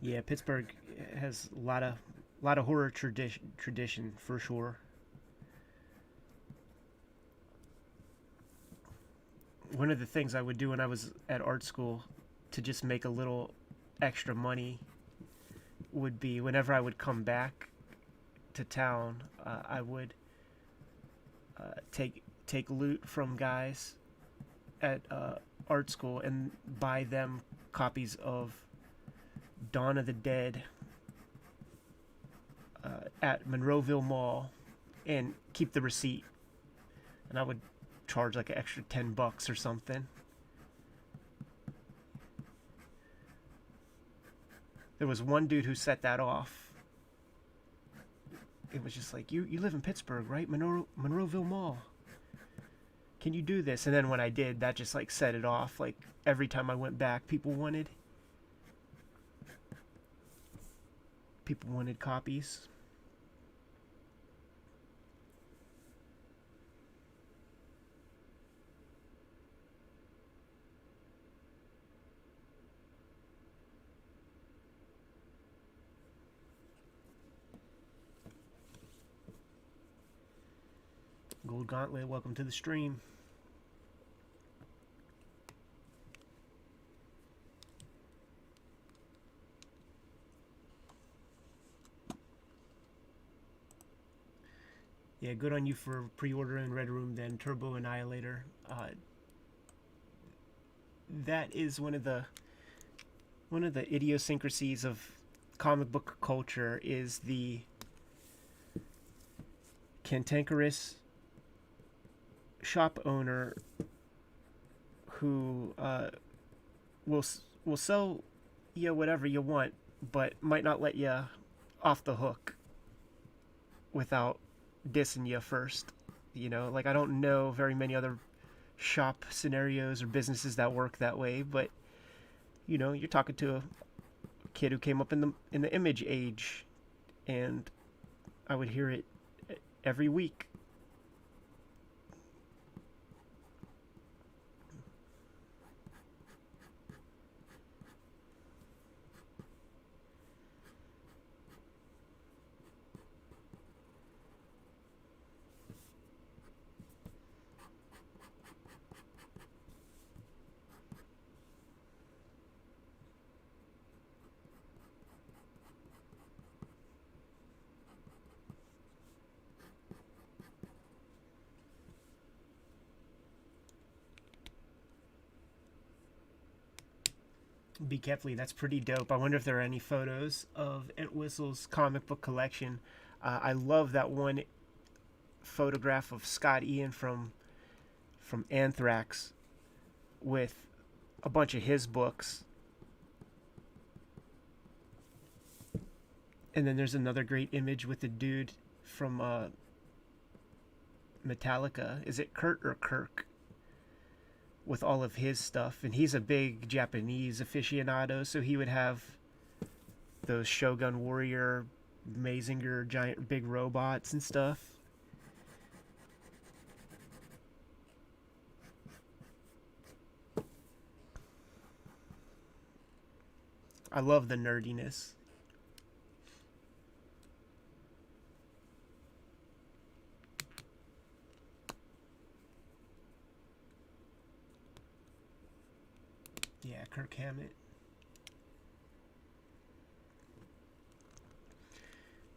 Yeah, Pittsburgh has a lot of horror tradition for sure. One of the things I would do when I was at art school to just make a little extra money would be whenever I would come back to town, I would take loot from guys at art school and buy them copies of Dawn of the Dead at Monroeville Mall and keep the receipt. And I would charge like an extra $10 or something. There was one dude who set that off. It was just like, you live in Pittsburgh, right? Monroeville Mall. Can you do this? And then when I did, that just like set it off. Like every time I went back, people wanted copies. Gold Gauntlet, welcome to the stream. Yeah, good on you for pre-ordering Red Room, then Turbo Annihilator. That is one of the idiosyncrasies of comic book culture is the cantankerous shop owner who will sell you whatever you want, but might not let you off the hook without dissing you first. You know, like I don't know very many other shop scenarios or businesses that work that way, but you know, you're talking to a kid who came up in the image age, and I would hear it every week. B. Kepley, that's pretty dope. I wonder if there are any photos of Entwistle's comic book collection. I love that one photograph of Scott Ian from Anthrax with a bunch of his books. And then there's another great image with the dude from Metallica. Is it Kurt or Kirk? With all of his stuff. And he's a big Japanese aficionado, so he would have those Shogun Warrior, Mazinger, giant big robots and stuff. I love the nerdiness. Yeah, Kirk Hammett.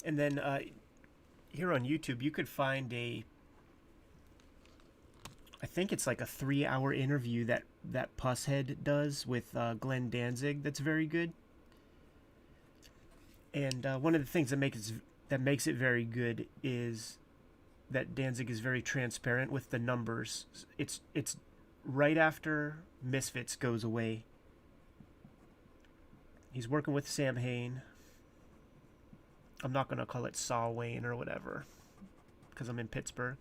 And then here on YouTube, you could find I think it's like a 3-hour interview that Pusshead does with Glenn Danzig. That's very good. And one of the things that makes it very good is that Danzig is very transparent with the numbers. It's right after Misfits goes away. He's working with Sam Hain. I'm not going to call it Saw Wayne or whatever, because I'm in Pittsburgh.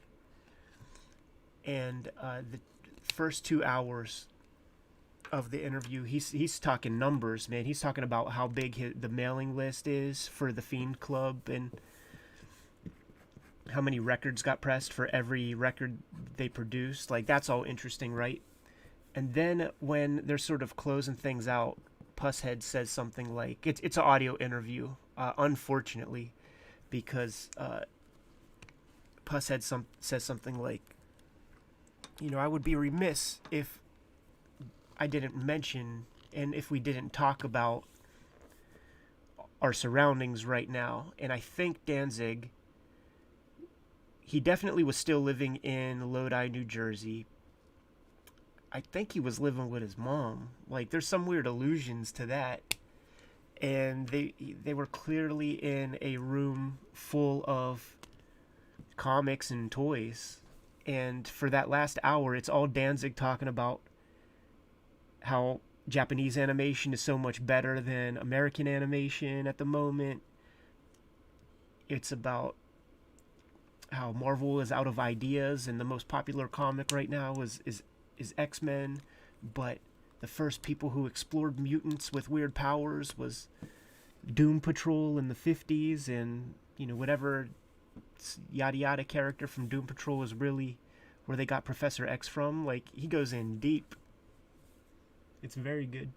And the first 2 hours of the interview, he's talking numbers, man. He's talking about how big the mailing list is for the Fiend Club and how many records got pressed for every record they produced. Like, that's all interesting, right? And then when they're sort of closing things out, Pusshead says something like, it's an audio interview, unfortunately, because Pusshead says something like, I would be remiss if I didn't mention and if we didn't talk about our surroundings right now. And I think Danzig, he definitely was still living in Lodi, New Jersey. I think he was living with his mom. Like, there's some weird allusions to that. And they were clearly in a room full of comics and toys. And for that last hour, it's all Danzig talking about how Japanese animation is so much better than American animation at the moment. It's about how Marvel is out of ideas, and the most popular comic right now is X-Men, but the first people who explored mutants with weird powers was Doom Patrol in the 50s, and whatever yada yada character from Doom Patrol is really where they got Professor X from. Like, he goes in deep. It's very good.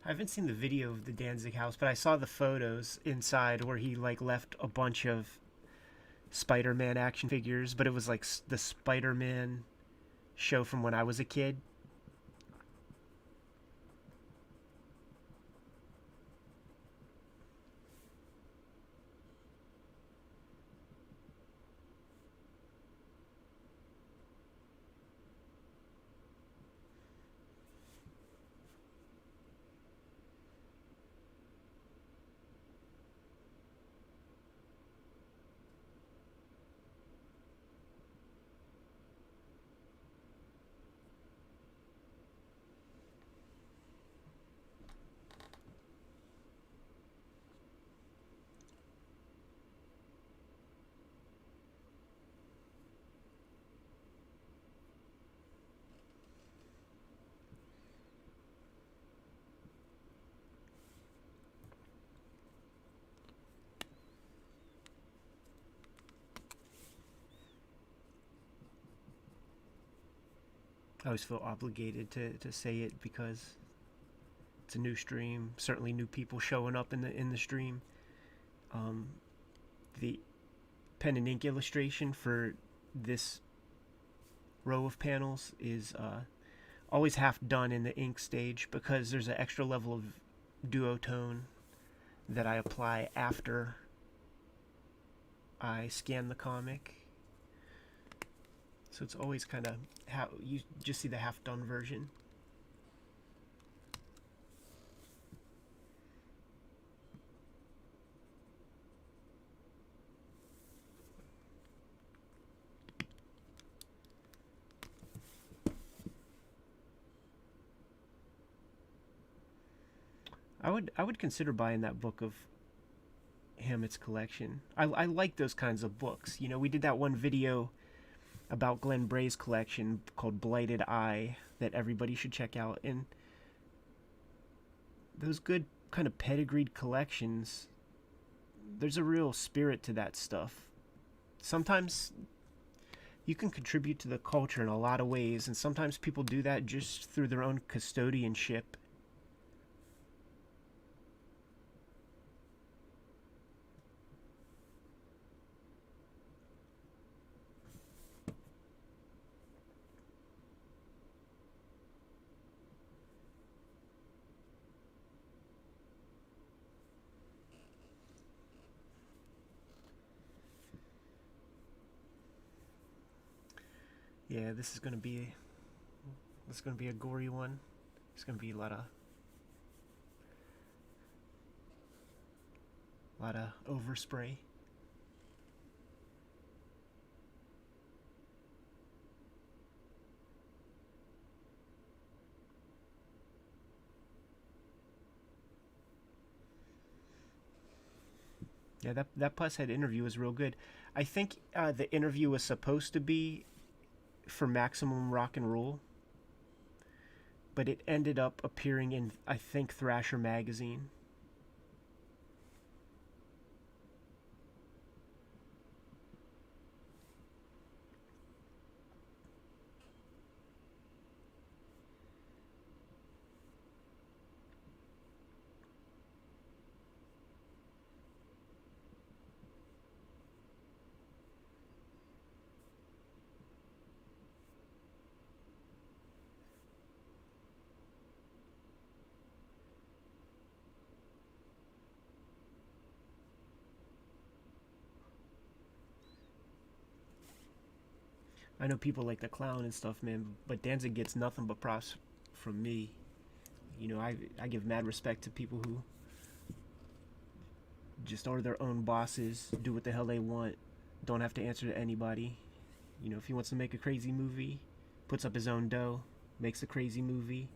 I haven't seen the video of the Danzig house, but I saw the photos inside where he left a bunch of Spider-Man action figures, but it was like the Spider-Man show from when I was a kid. I always feel obligated to say it because it's a new stream. Certainly, new people showing up in the stream. The pen and ink illustration for this row of panels is always half done in the ink stage because there's an extra level of duotone that I apply after I scan the comic. So it's always kind of how you just see the half done version. I would consider buying that book of Hammett's collection. I like those kinds of books. You know, we did that one video about Glenn Bray's collection called Blighted Eye that everybody should check out. And those good kind of pedigreed collections, there's a real spirit to that stuff. Sometimes you can contribute to the culture in a lot of ways, and sometimes people do that just through their own custodianship. Yeah, this is gonna be a gory one. It's gonna be a lot of overspray. Yeah, that Pusshead interview was real good. I think the interview was supposed to be for Maximum Rock and Roll, but it ended up appearing in, I think, Thrasher magazine. I know people like the clown and stuff, man, but Danzig gets nothing but props from me. You know, I give mad respect to people who just are their own bosses, do what the hell they want, don't have to answer to anybody. You know, if he wants to make a crazy movie, puts up his own dough, makes a crazy movie.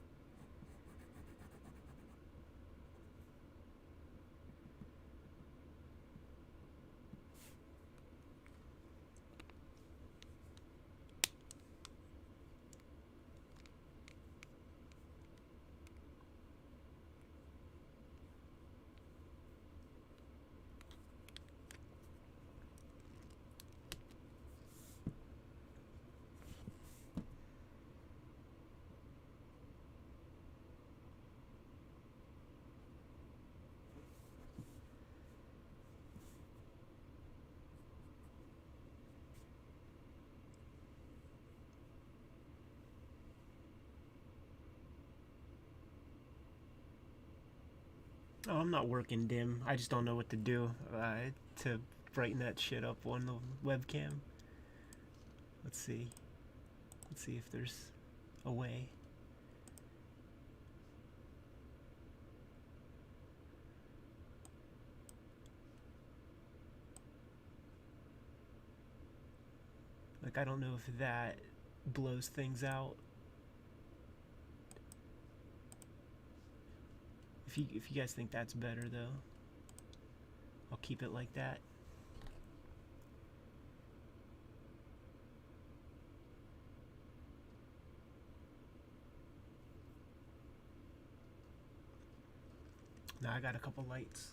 Oh, I'm not working dim. I just don't know what to do to brighten that shit up on the webcam. Let's see. Let's see if there's a way. Like, I don't know if that blows things out. If you guys think that's better, though, I'll keep it like that. Now I got a couple lights.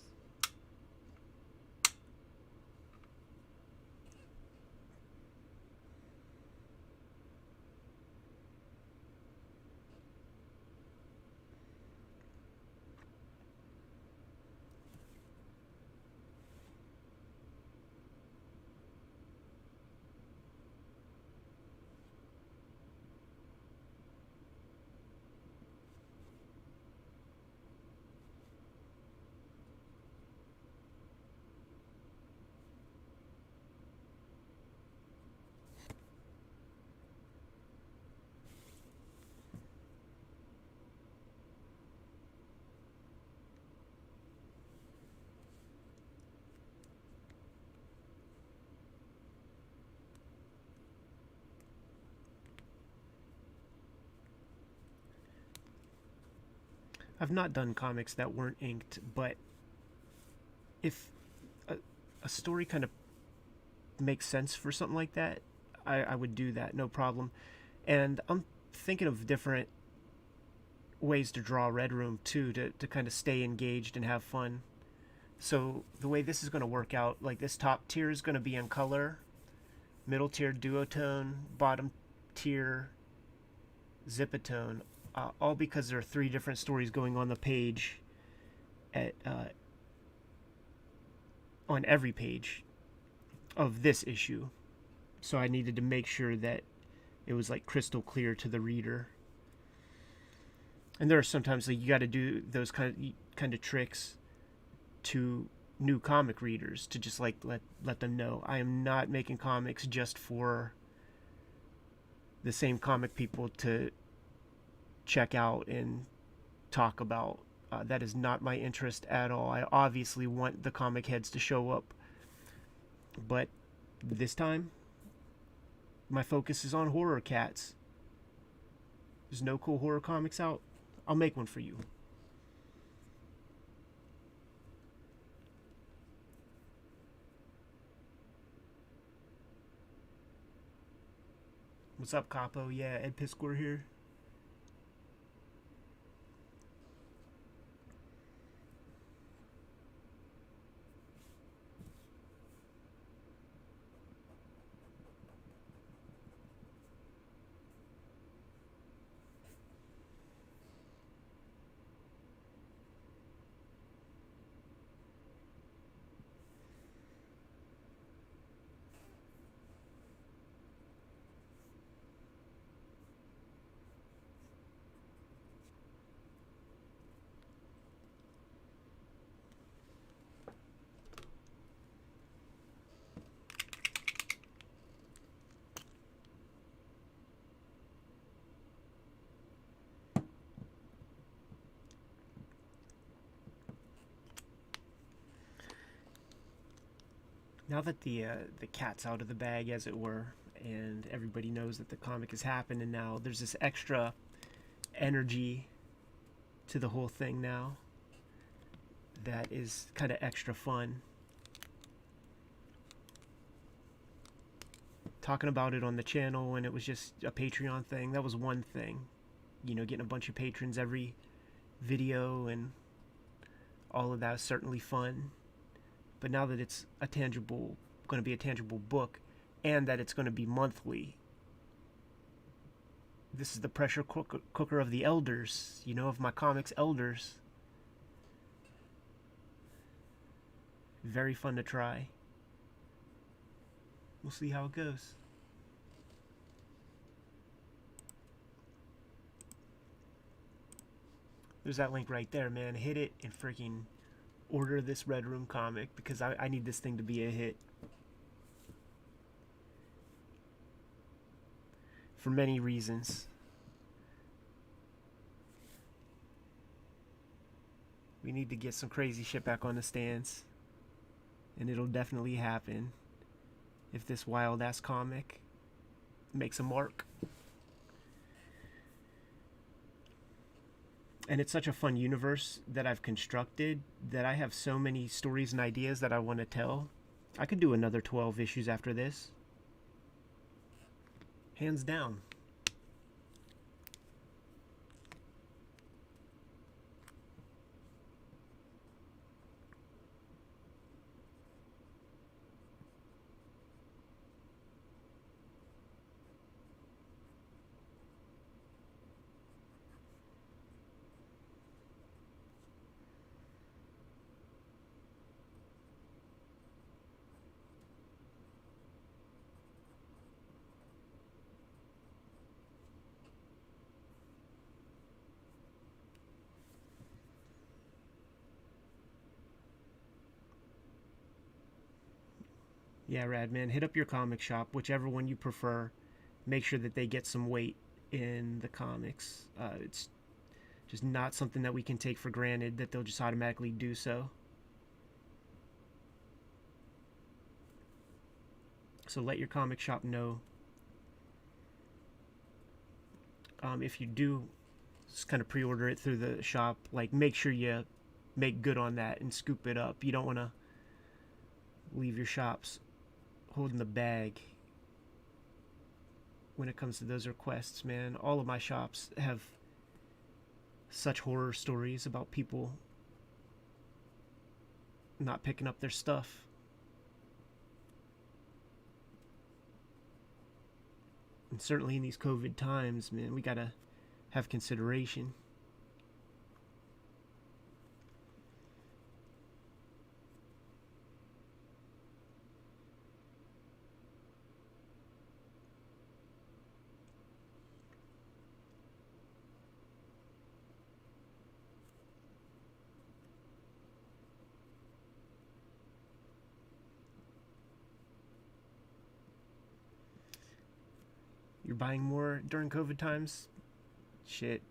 I've not done comics that weren't inked, but if a story kind of makes sense for something like that, I would do that, no problem. And I'm thinking of different ways to draw Red Room too, to kind of stay engaged and have fun. So the way this is going to work out, like this top tier is going to be in color, middle tier duotone, bottom tier zipatone, all because there are 3 different stories going on the page at on every page of this issue. So I needed to make sure that it was like crystal clear to the reader. And there are sometimes like you got to do those kind of tricks to new comic readers to just like let them know I am not making comics just for the same comic people to check out and talk about. That is not my interest at all. I obviously want the comic heads to show up, but this time my focus is on horror cats. There's no cool horror comics out. I'll make one for you. What's up, Capo? Yeah, Ed Piscor here. Now that the cat's out of the bag, as it were, and everybody knows that the comic is happening now, there's this extra energy to the whole thing now that is kind of extra fun. Talking about it on the channel when it was just a Patreon thing, that was one thing. You know, getting a bunch of patrons every video and all of that is certainly fun. But now that it's going to be a tangible book, and that it's going to be monthly, this is the pressure cooker of the elders, you know, of my comics elders. Very fun to try. We'll see how it goes. There's that link right there, man. Hit it and freaking order this Red Room comic, because I need this thing to be a hit. For many reasons. We need to get some crazy shit back on the stands. And it'll definitely happen if this wild ass comic makes a mark. And it's such a fun universe that I've constructed that I have so many stories and ideas that I want to tell. I could do another 12 issues after this. Hands down. Yeah, Rad, man. Hit up your comic shop, whichever one you prefer. Make sure that they get some weight in the comics. It's just not something that we can take for granted that they'll just automatically do so. So let your comic shop know. If you do just kind of pre-order it through the shop. Like, make sure you make good on that and scoop it up. You don't want to leave your shops holding the bag when it comes to those requests, man. All of my shops have such horror stories about people not picking up their stuff. And certainly in these COVID times, man, we gotta have consideration. You're buying more during COVID times? Shit.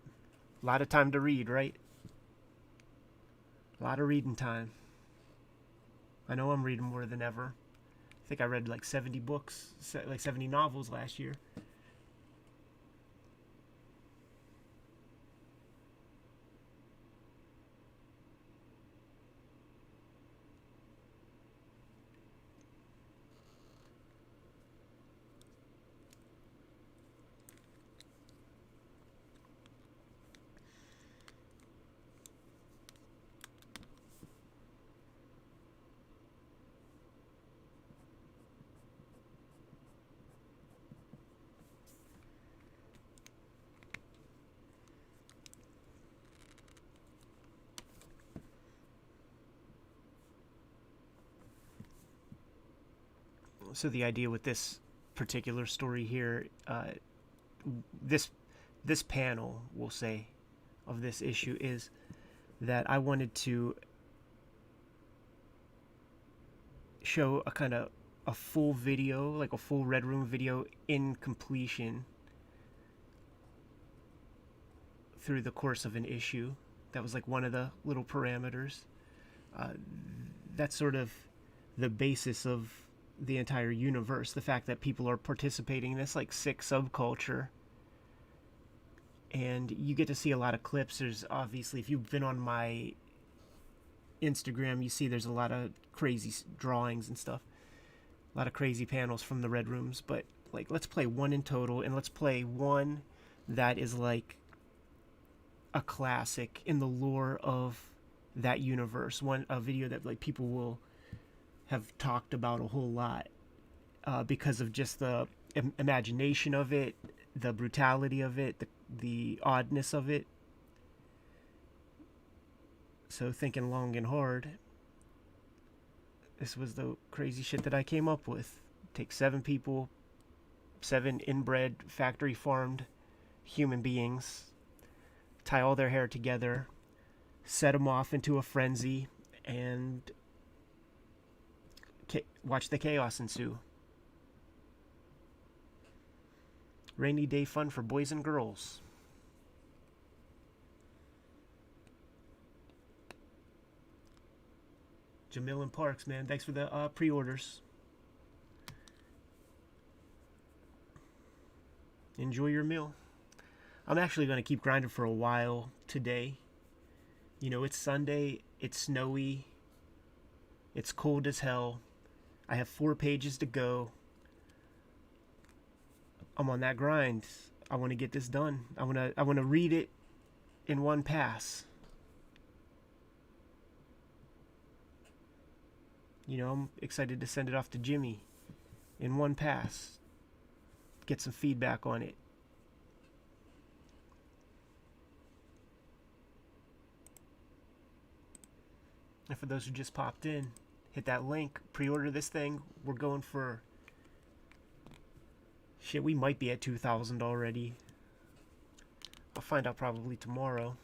A lot of time to read, right? A lot of reading time. I know I'm reading more than ever. I think I read like 70 books, like 70 novels last year. So the idea with this particular story here, this panel, we'll say, of this issue is that I wanted to show a kind of a full video, like a full Red Room video in completion through the course of an issue. That was like one of the little parameters. That's sort of the basis of the entire universe, the fact that people are participating in this like sick subculture. And you get to see a lot of clips. There's obviously, if you've been on my Instagram, you see there's a lot of crazy drawings and stuff, a lot of crazy panels from the Red Rooms. But like, let's play one in total, and let's play one that is like a classic in the lore of that universe, a video that like people will have talked about a whole lot because of just the imagination of it, the brutality of it, the oddness of it. So thinking long and hard, this was the crazy shit that I came up with. Take 7 people, 7 inbred, factory farmed human beings, tie all their hair together, set them off into a frenzy, and watch the chaos ensue. Rainy day fun for boys and girls. Jamil and Parks, man, thanks for the pre-orders. Enjoy your meal. I'm actually going to keep grinding for a while today. You know, it's Sunday, it's snowy, it's cold as hell. I have 4 pages to go. I'm on that grind. I want to get this done. I want to read it in one pass. You know, I'm excited to send it off to Jimmy in one pass. Get some feedback on it. And for those who just popped in, hit that link, pre-order this thing. We're going for... Shit, we might be at 2,000 already. I'll find out probably tomorrow.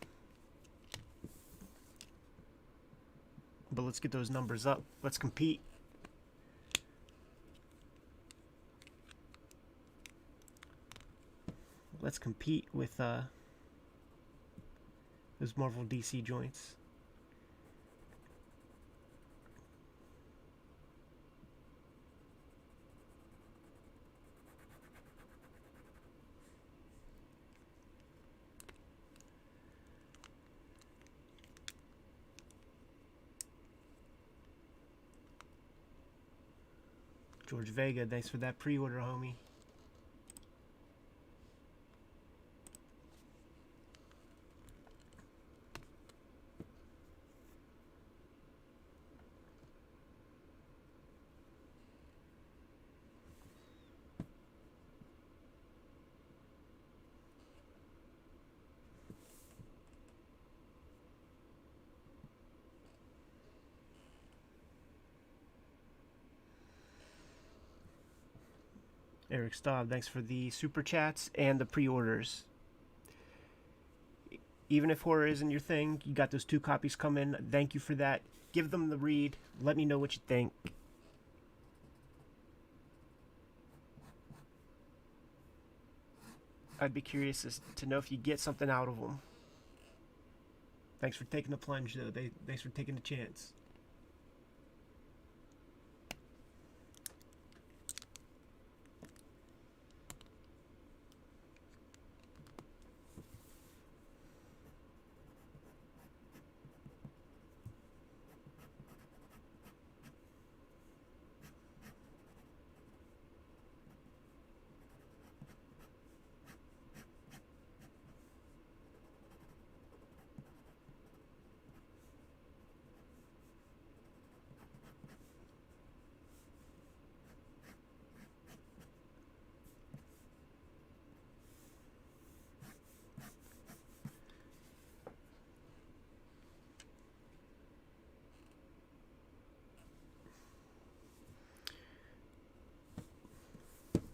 But let's get those numbers up. Let's compete. Let's compete with those Marvel DC joints. George Vega, thanks for that pre-order, homie. Eric Staub, thanks for the super chats and the pre-orders. Even if horror isn't your thing, you got those 2 copies coming. Thank you for that. Give them the read. Let me know what you think. I'd be curious as to know if you get something out of them. Thanks for taking the plunge, though. Thanks for taking the chance.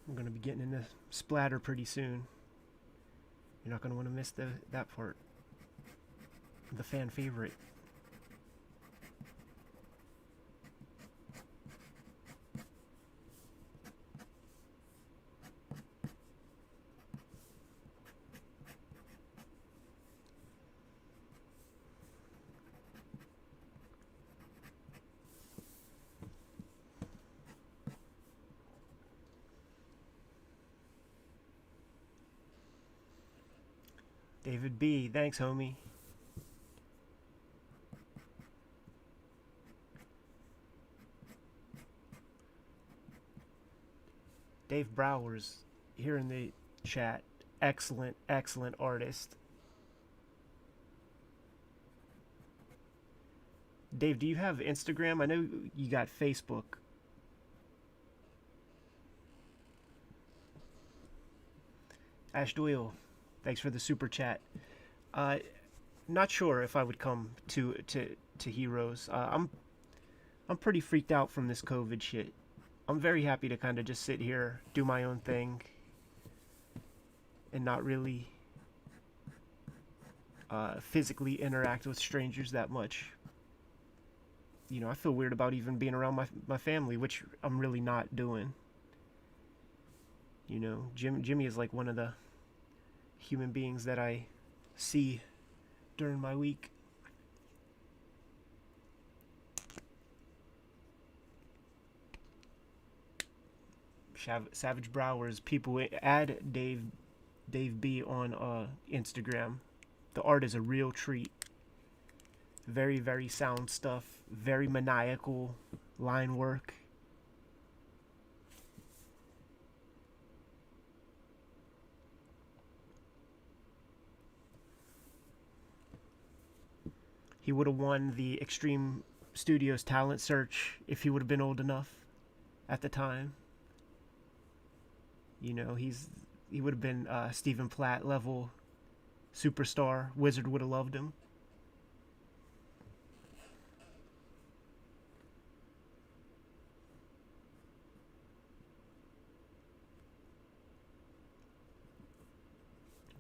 I'm going to be getting into splatter pretty soon. You're not going to want to miss that part. The fan favorite. David B, thanks, homie. Dave Browers here in the chat. Excellent, excellent artist. Dave, do you have Instagram? I know you got Facebook. Ash Doyle, thanks for the super chat. Not sure if I would come to Heroes. I'm pretty freaked out from this COVID shit. I'm very happy to kind of just sit here, do my own thing, and not really physically interact with strangers that much. You know, I feel weird about even being around my family, which I'm really not doing. You know, Jimmy is like one of the human beings that I see during my week. Savage Browers, people add Dave B on Instagram. The art is a real treat. Very, very sound stuff. Very maniacal line work. He would have won the Extreme Studios Talent Search if he would have been old enough at the time. You know, he would have been Stephen Platt level superstar. Wizard would have loved him.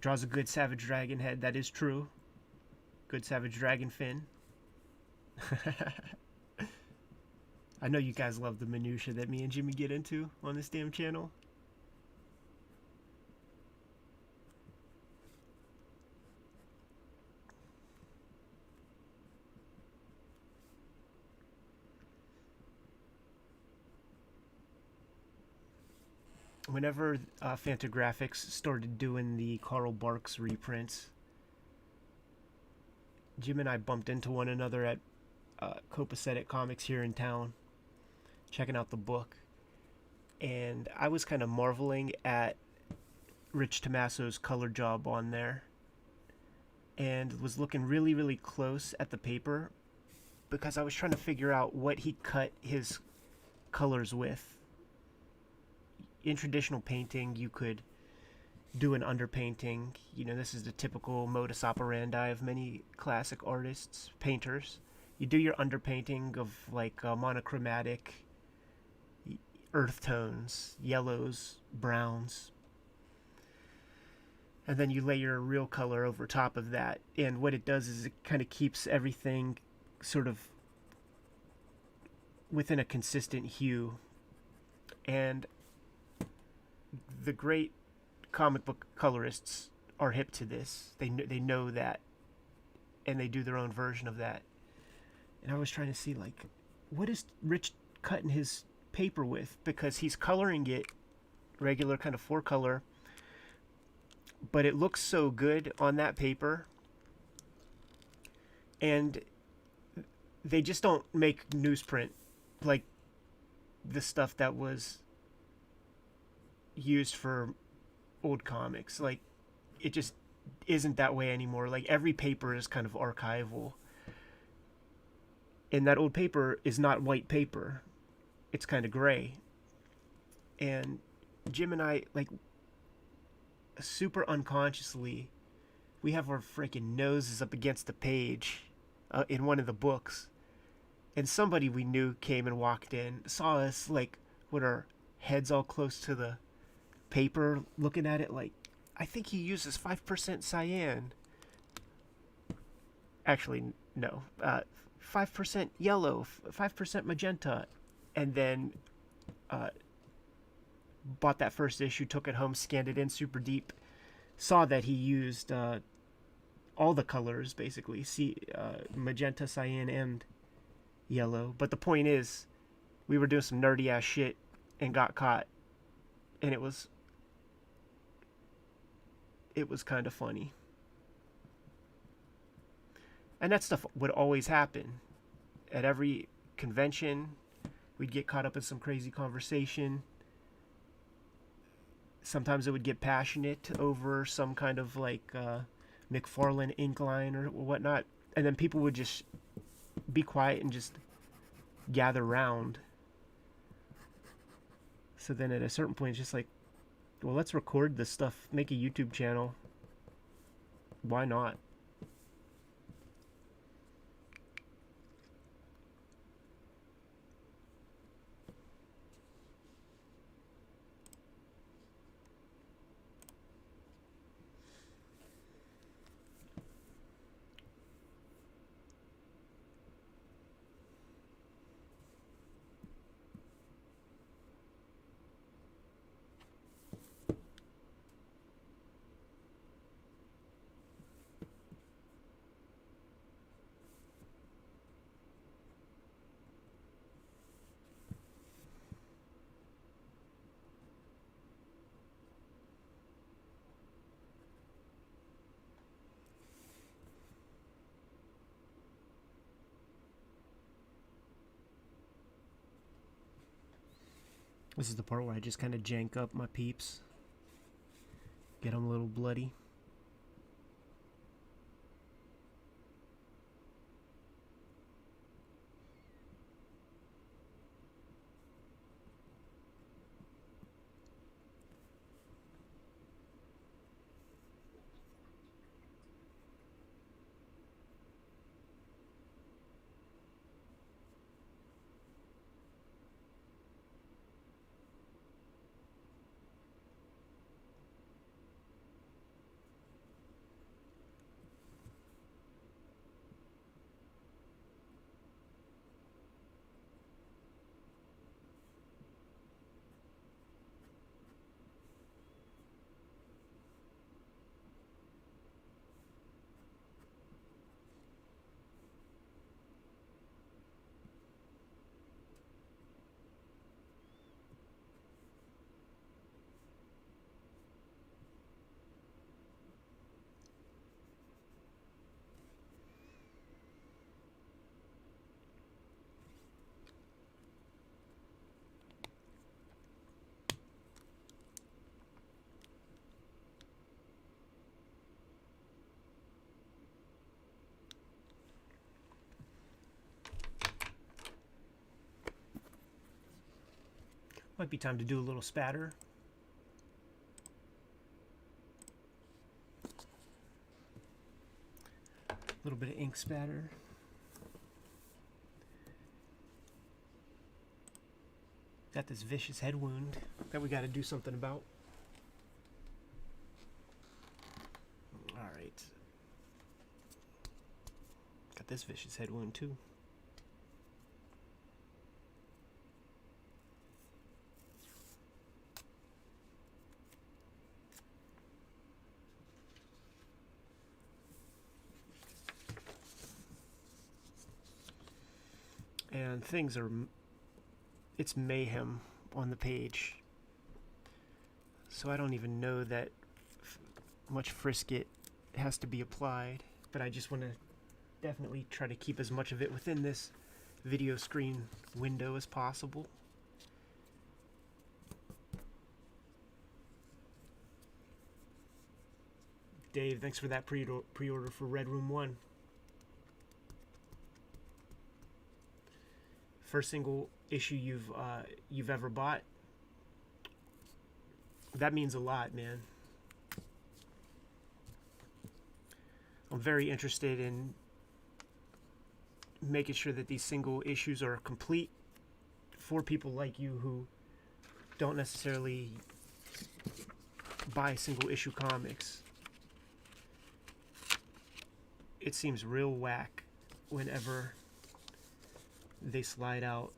Draws a good Savage Dragon head, that is true. Good Savage Dragon fin. I know you guys love the minutia that me and Jimmy get into on this damn channel. Whenever Fantagraphics started doing the Carl Barks reprints, Jim and I bumped into one another at Copacetic Comics here in town, checking out the book. and I was kind of marveling at Rich Tomasso's color job on there, and was looking really, really close at the paper because I was trying to figure out what he cut his colors with. In traditional painting, you could do an underpainting. You know, this is the typical modus operandi of many classic artists, painters. You do your underpainting of like monochromatic earth tones, yellows, browns, and then you lay your real color over top of that. And what it does is it kind of keeps everything sort of within a consistent hue. And the great comic book colorists are hip to this. They know that, and they do their own version of that. And I was trying to see, like, what is Rich cutting his paper with? Because he's coloring it regular kind of 4-color, but it looks so good on that paper. And they just don't make newsprint like the stuff that was used for old comics. Like, it just isn't that way anymore. Like, every paper is kind of archival, and that old paper is not white paper, it's kind of gray. And Jim and I, like, super unconsciously, we have our freaking noses up against the page in one of the books, and somebody we knew came and walked in, saw us, like, with our heads all close to the paper, looking at it like, I think he uses 5% cyan. Actually, no. 5% yellow, 5% magenta. And then bought that first issue, took it home, scanned it in super deep, saw that he used all the colors, basically. Magenta, cyan, and yellow. But the point is, we were doing some nerdy ass shit and got caught. And it was kind of funny. And that stuff would always happen. At every convention, we'd get caught up in some crazy conversation. Sometimes it would get passionate over some kind of like McFarlane ink line or whatnot. And then people would just be quiet and just gather round. So then at a certain point, it's just like, well, let's record this stuff, make a YouTube channel. Why not? This is the part where I just kind of jank up my peeps. Get them a little bloody. Might be time to do a little spatter. A little bit of ink spatter. Got this vicious head wound that we got to do something about. Alright. Got this vicious head wound too. And things are, it's mayhem on the page. So I don't even know that much frisket has to be applied, but I just want to definitely try to keep as much of it within this video screen window as possible. Dave, thanks for that pre-order for Red Room 1. First single issue you've ever bought. That means a lot, man. I'm very interested in making sure that these single issues are complete for people like you who don't necessarily buy single issue comics. It seems real whack whenever they slide out,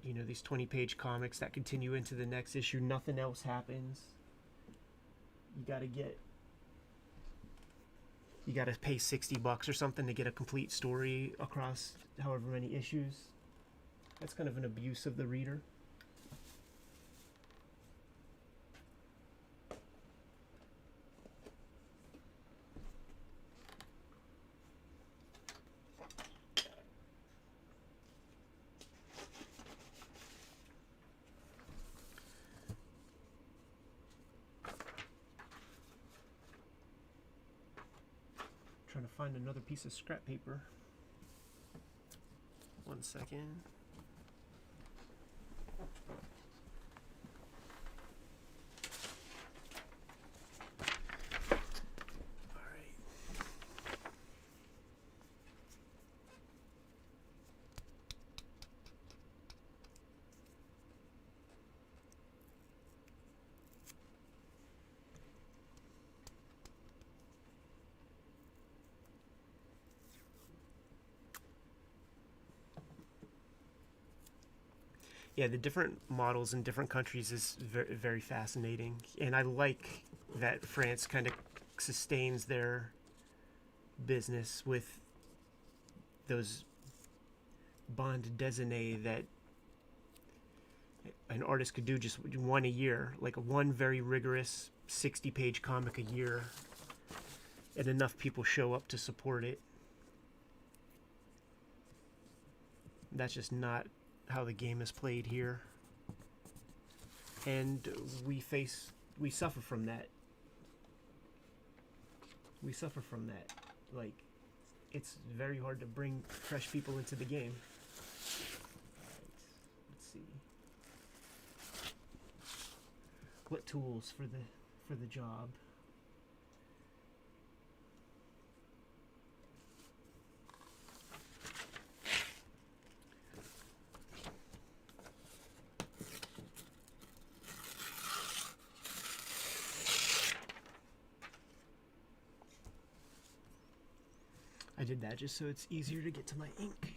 you know, these 20-page comics that continue into the next issue. Nothing else happens. You gotta pay $60 or something to get a complete story across however many issues. That's kind of an abuse of the reader. Trying to find another piece of scrap paper. 1 second. Yeah, the different models in different countries is very, very fascinating. And I like that France kind of sustains their business with those bande dessinée that an artist could do just one a year, like one very rigorous 60-page comic a year, and enough people show up to support it. That's just not how the game is played here, and we suffer from that. Like, it's very hard to bring fresh people into the game. Right, let's see what tools for the job. I did that just so it's easier to get to my ink.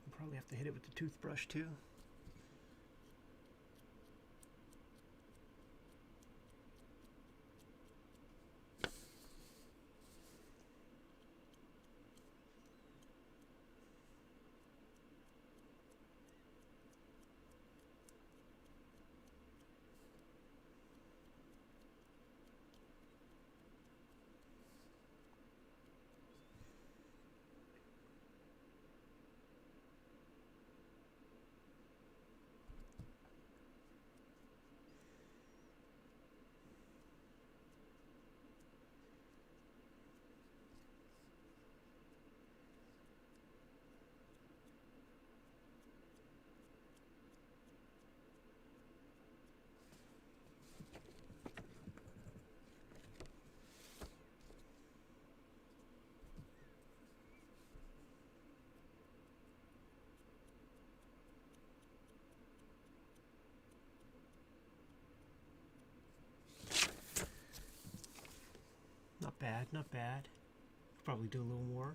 I'll probably have to hit it with the toothbrush too. Not bad, not bad. Probably do a little more.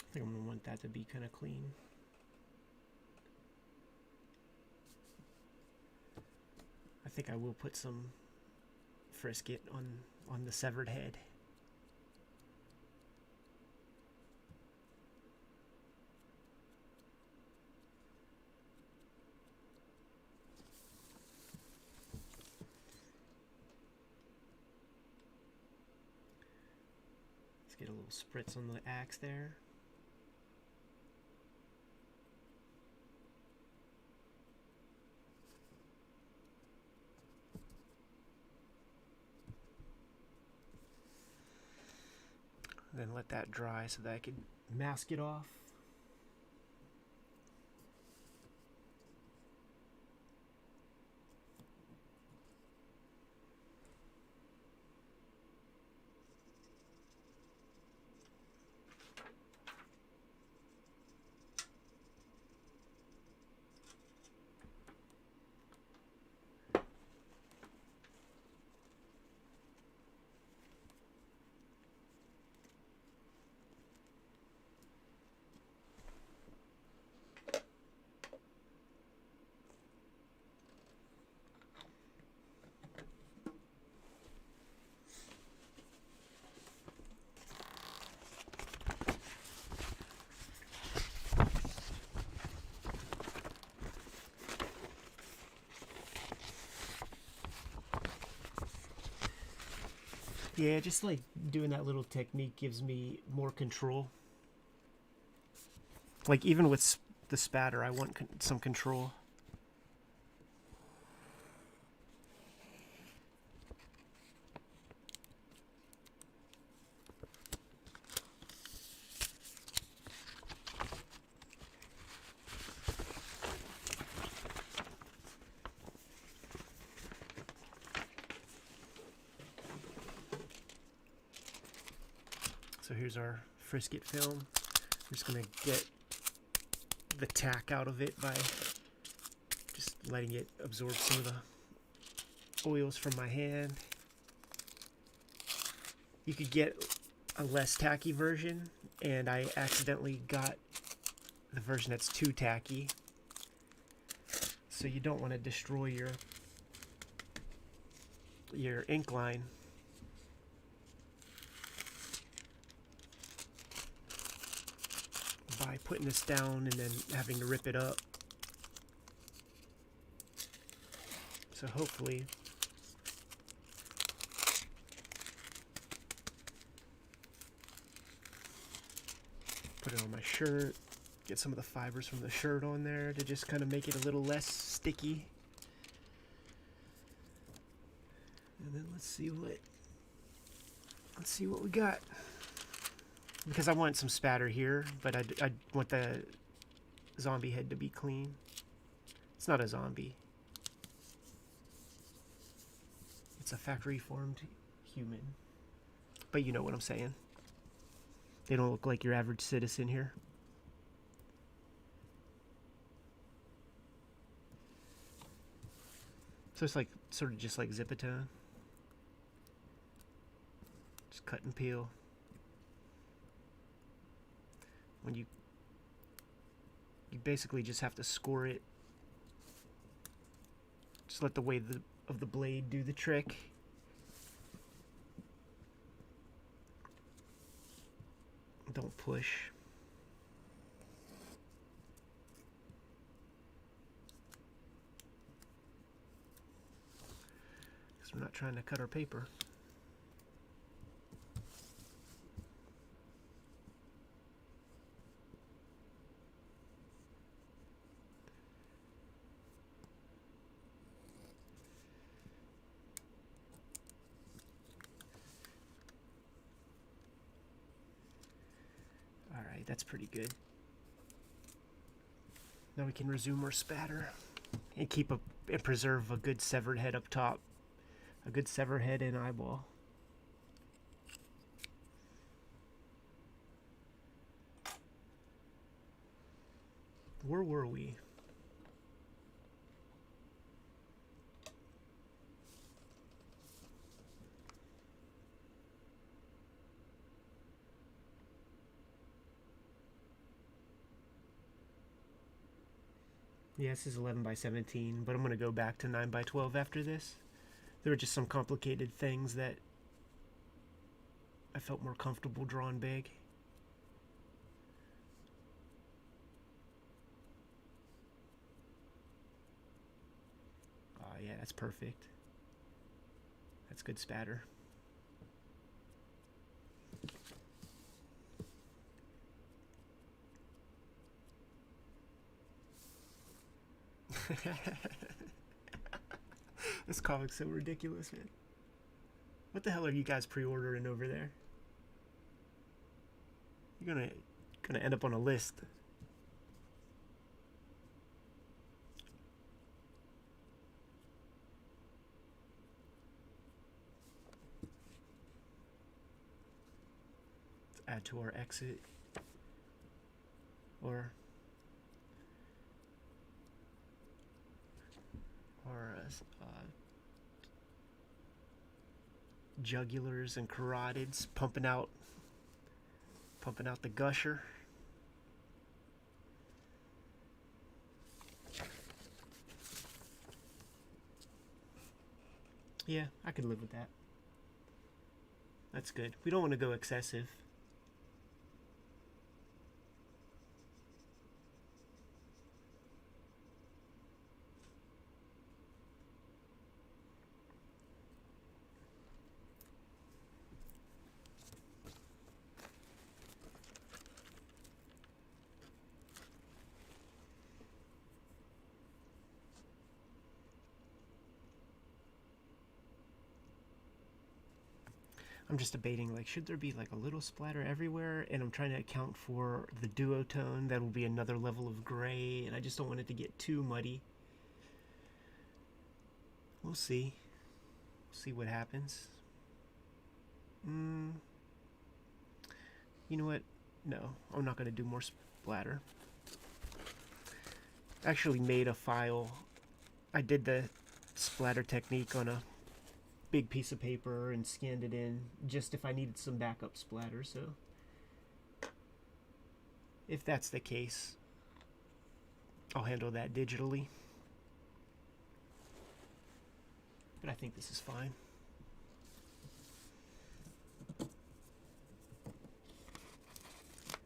I think I'm going to want that to be kind of clean. I think I will put some frisket on the severed head. Let's get a little spritz on the axe there. Then let that dry so that I can mask it off. Yeah, just like doing that little technique gives me more control. Like even with the spatter, I want some control. So here's our frisket film. I'm just gonna get the tack out of it by just letting it absorb some of the oils from my hand. You could get a less tacky version, and I accidentally got the version that's too tacky. So you don't want to destroy your ink line. By putting this down and then having to rip it up. So hopefully put it on my shirt, get some of the fibers from the shirt on there to just kind of make it a little less sticky. And then let's see what we got. Because I want some spatter here, but I want the zombie head to be clean. It's not a zombie. It's a factory-formed human. But you know what I'm saying. They don't look like your average citizen here. So it's like sort of just like Zip-A-Tone. Just cut and peel. When you basically just have to score it. Just let the weight of the blade do the trick. Don't push. Because we're not trying to cut our paper. Alright, that's pretty good. Now we can resume our spatter and and preserve a good severed head up top. A good severed head and eyeball. Where were we? Yeah, this is 11 by 17, but I'm going to go back to 9 by 12 after this. There were just some complicated things that I felt more comfortable drawing big. Oh yeah, that's perfect. That's good spatter. This comic's so ridiculous, man. What the hell are you guys pre-ordering over there? You're gonna end up on a list. Let's add to our exit. Or jugulars and carotids pumping out the gusher. Yeah, I could live with that. That's good. We don't want to go excessive. I'm just debating, like, should there be like a little splatter everywhere? And I'm trying to account for the duotone. That will be another level of gray, and I just don't want it to get too muddy. We'll see. See what happens. You know what? No, I'm not going to do more splatter. I actually made a file. I did the splatter technique on a big piece of paper and scanned it in just if I needed some backup splatter. So if that's the case, I'll handle that digitally. But I think this is fine.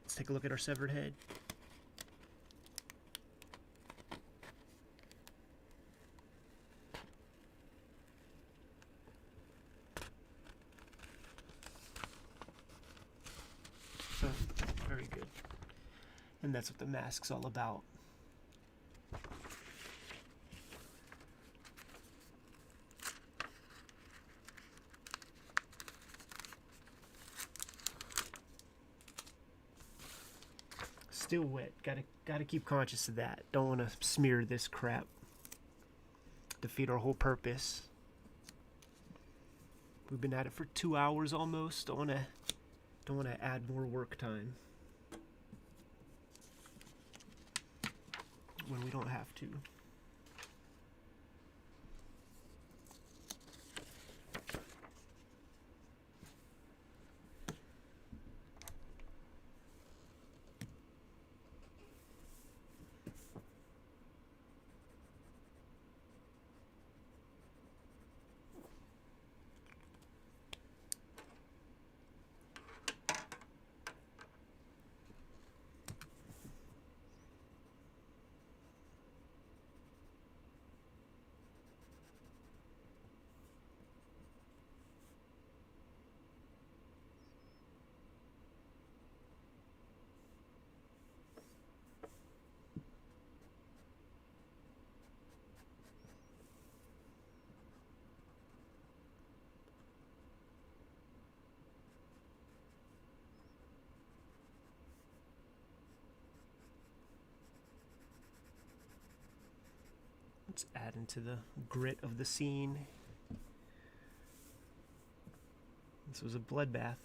Let's take a look at our severed head. So, very good. And that's what the mask's all about. Still wet. Gotta keep conscious of that. Don't want to smear this crap. Defeat our whole purpose. We've been at it for 2 hours almost. Don't want to add more work time when we don't have to. Let's add into the grit of the scene. This was a bloodbath.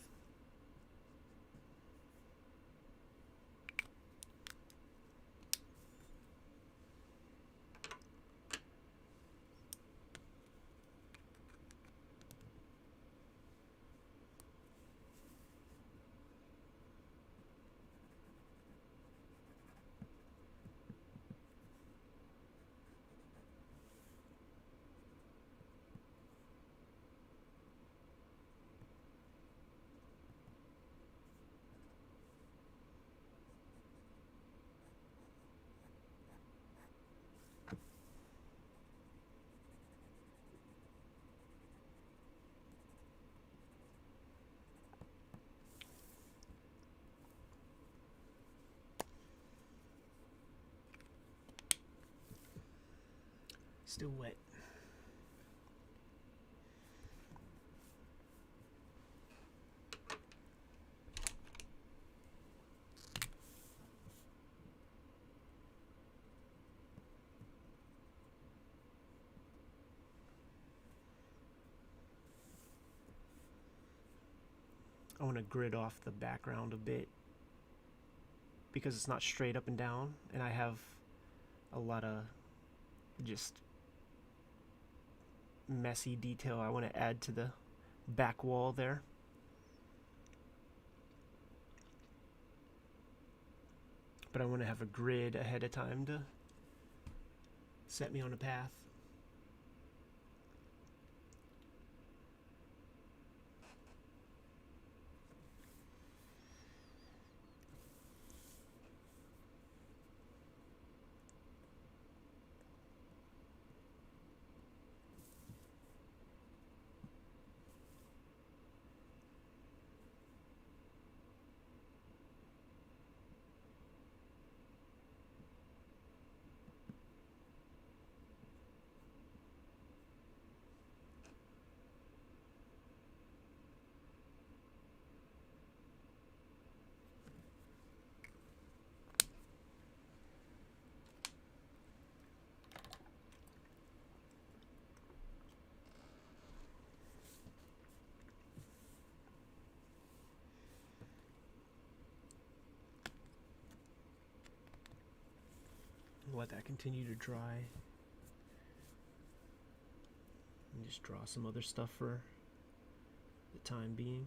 Still wet. I want to grid off the background a bit because it's not straight up and down, and I have a lot of just messy detail I want to add to the back wall there. But I want to have a grid ahead of time to set me on a path. Let that continue to dry. And just draw some other stuff for the time being.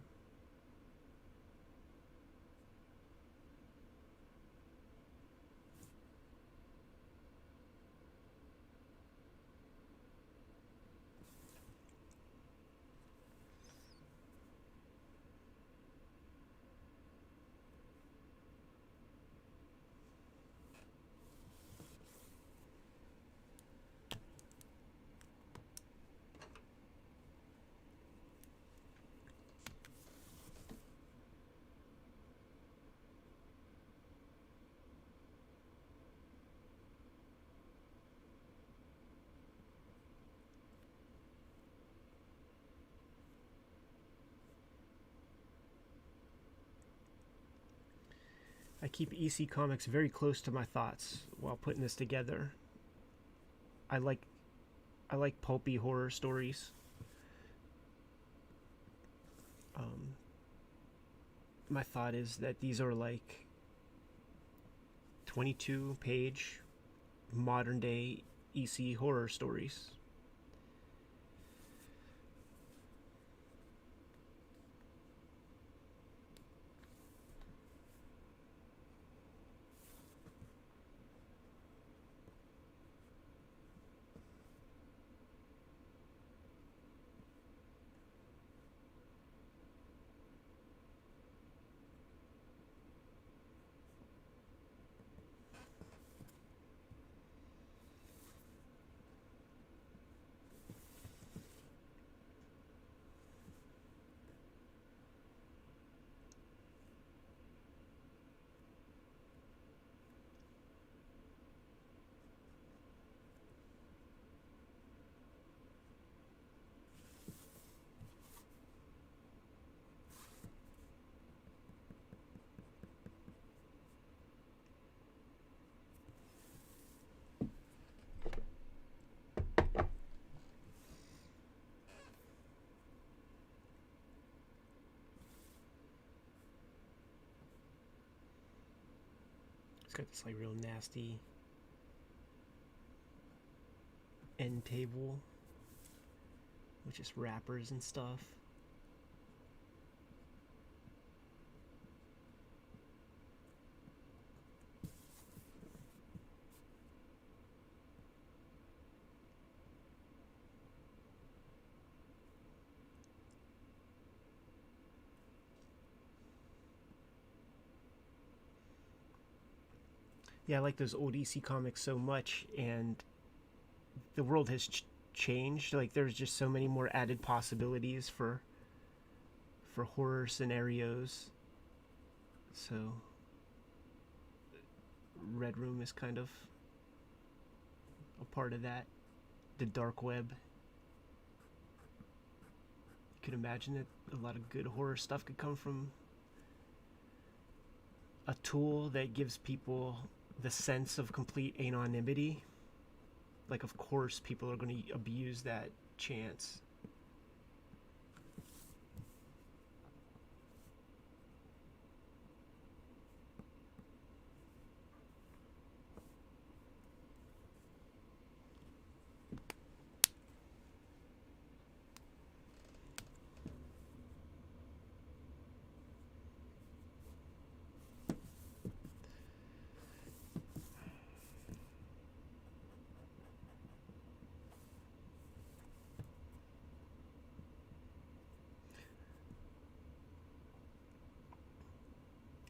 I keep EC Comics very close to my thoughts while putting this together. I like pulpy horror stories. My thought is that these are like 22-page modern day EC horror stories. Got this like real nasty end table with just wrappers and stuff. Yeah, I like those old EC comics so much, and the world has changed. Like, there's just so many more added possibilities for horror scenarios. So, Red Room is kind of a part of that. The dark web. You could imagine that a lot of good horror stuff could come from a tool that gives people the sense of complete anonymity. Like, of course people are going to abuse that chance.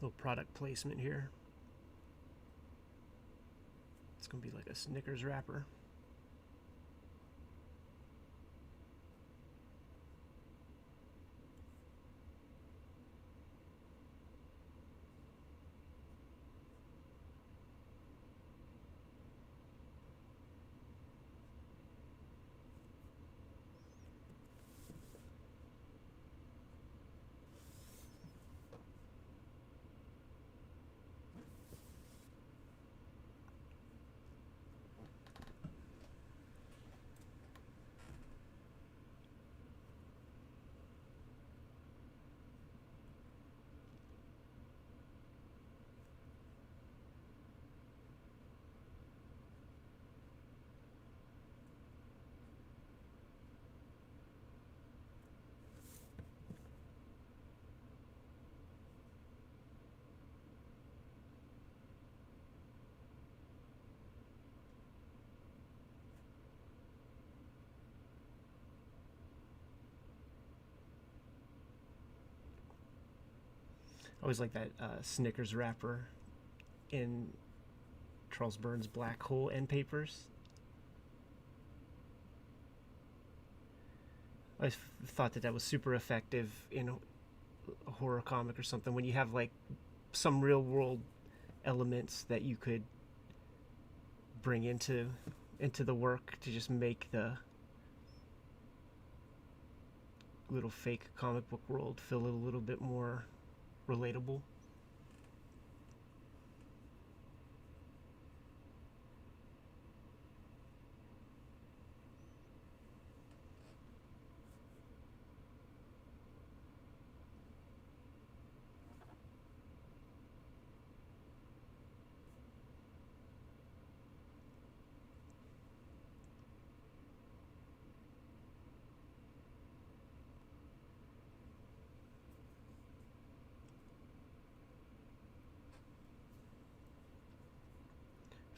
Little product placement here. It's gonna be like a Snickers wrapper. I always like that Snickers wrapper in Charles Burns' Black Hole end papers. I always thought that was super effective in a horror comic or something, when you have like some real world elements that you could bring into the work to just make the little fake comic book world feel a little bit more relatable.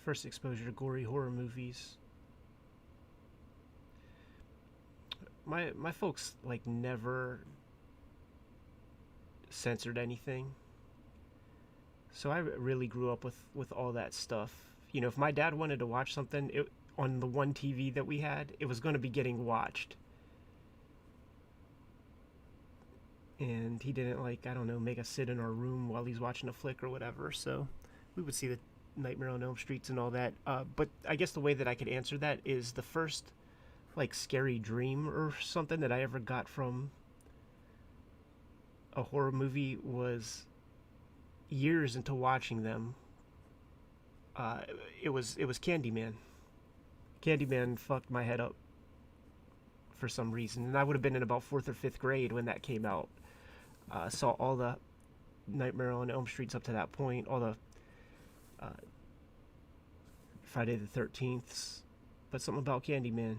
First exposure to gory horror movies. My folks like never censored anything, so I really grew up with all that stuff. You know, if my dad wanted to watch something, on the one TV that we had, it was going to be getting watched. And he didn't, like, I don't know, make us sit in our room while he's watching a flick or whatever, so we would see the Nightmare on Elm Streets and all that. But I guess the way that I could answer that is the first, like, scary dream or something that I ever got from a horror movie was years into watching them. It was Candyman. Candyman fucked my head up for some reason, and I would have been in about 4th or 5th grade when that came out. Saw all the Nightmare on Elm Streets up to that point, all the Friday the 13th, but something about Candyman.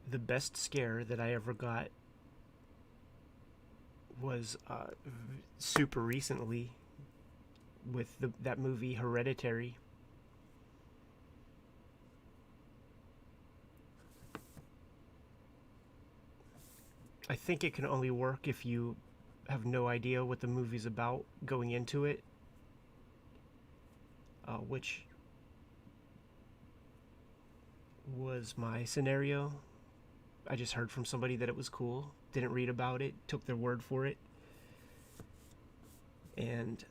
The best scare that I ever got was super recently with that movie Hereditary. I think it can only work if you have no idea what the movie's about going into it, which was my scenario. I just heard from somebody that it was cool, didn't read about it, took their word for it, and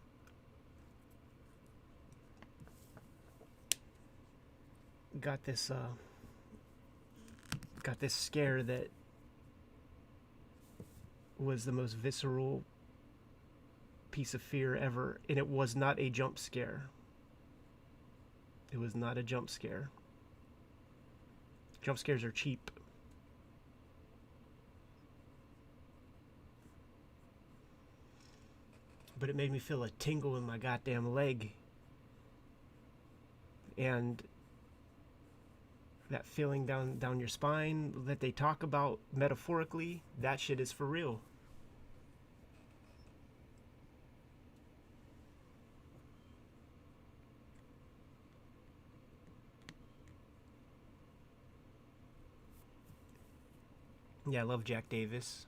got this scare that was the most visceral piece of fear ever, and it was not a jump scare. It was not a jump scare. Jump scares are cheap. But it made me feel a tingle in my goddamn leg. And that feeling down your spine that they talk about metaphorically, that shit is for real. Yeah, I love Jack Davis.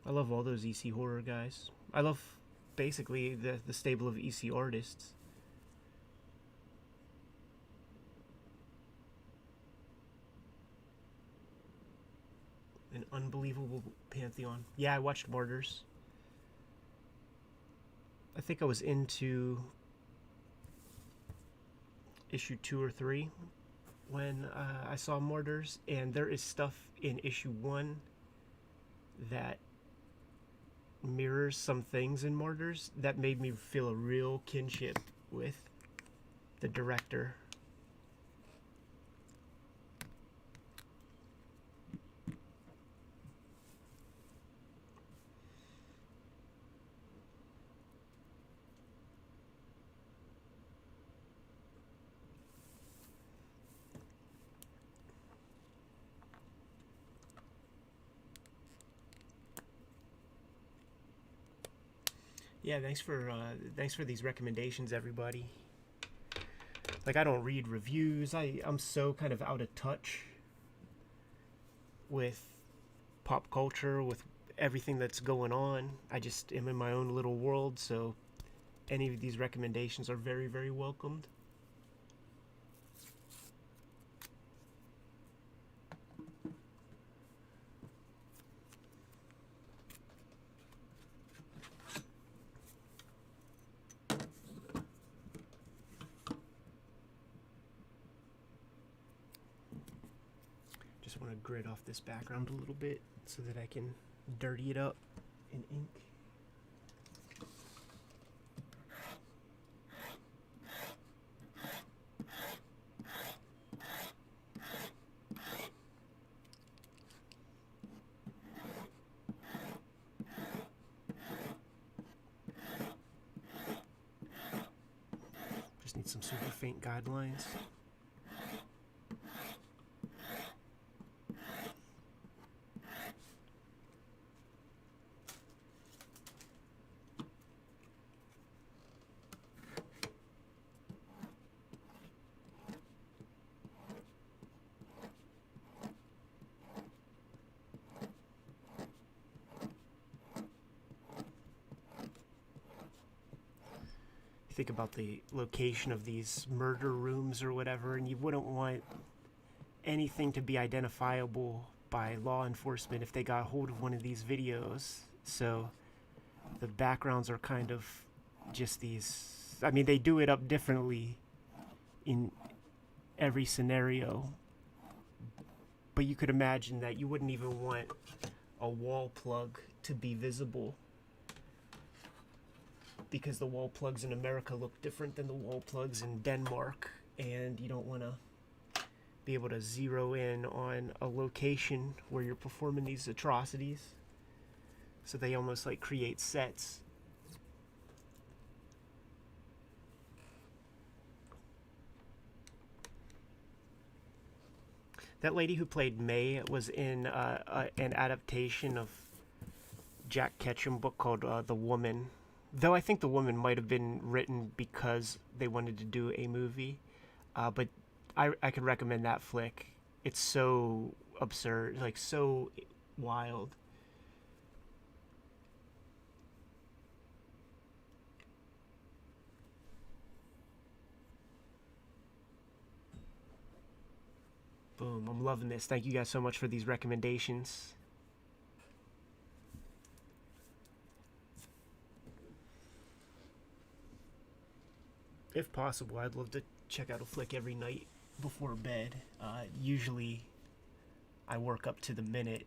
I love all those EC horror guys. I love basically the stable of EC artists. An unbelievable pantheon. Yeah, I watched Martyrs. I think I was into issue 2 or 3 when I saw Martyrs, and there is stuff in issue 1 that mirrors some things in Martyrs that made me feel a real kinship with the director. Yeah, thanks for these recommendations, everybody. Like, I don't read reviews. I'm so kind of out of touch with pop culture, with everything that's going on. I just am in my own little world, so any of these recommendations are very, very welcomed. Just want to grit off this background a little bit so that I can dirty it up in ink. Just need some super faint guidelines. Think about the location of these murder rooms or whatever, and you wouldn't want anything to be identifiable by law enforcement if they got hold of one of these videos. So the backgrounds are kind of just these, I mean, they do it up differently in every scenario, but you could imagine that you wouldn't even want a wall plug to be visible, because the wall plugs in America look different than the wall plugs in Denmark, and you don't want to be able to zero in on a location where you're performing these atrocities. So they almost like create sets. That lady who played May was in an adaptation of Jack Ketchum book called The Woman. Though I think The Woman might have been written because they wanted to do a movie. But I could recommend that flick. It's so absurd, like so wild. Boom, I'm loving this. Thank you guys so much for these recommendations. If possible, I'd love to check out a flick every night before bed. Usually I work up to the minute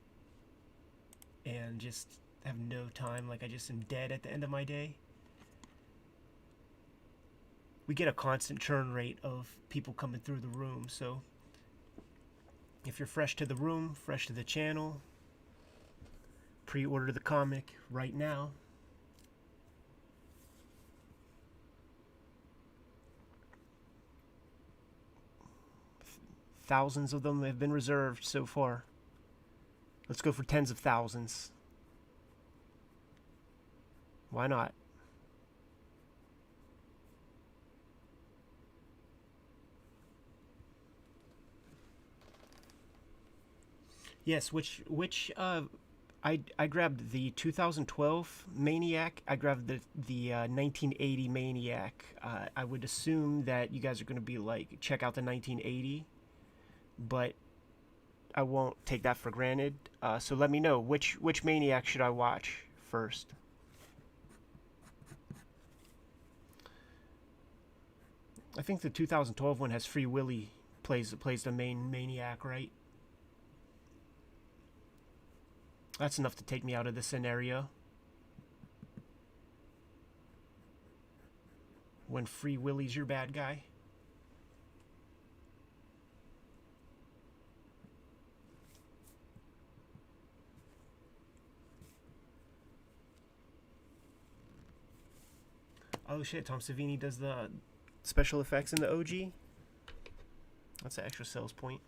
and just have no time, like I just am dead at the end of my day. We get a constant churn rate of people coming through the room, so if you're fresh to the room, fresh to the channel, pre-order the comic right now. Thousands of them have been reserved so far. Let's go for tens of thousands. Why not? Yes, I grabbed the 2012 Maniac. I grabbed the 1980 Maniac. I would assume that you guys are going to be like, check out the 1980. But I won't take that for granted. So let me know, which Maniac should I watch first? I think the 2012 one has Free Willy plays the main Maniac, right? That's enough to take me out of the scenario. When Free Willy's your bad guy. Oh shit, Tom Savini does the special effects in the OG. That's an extra sales point.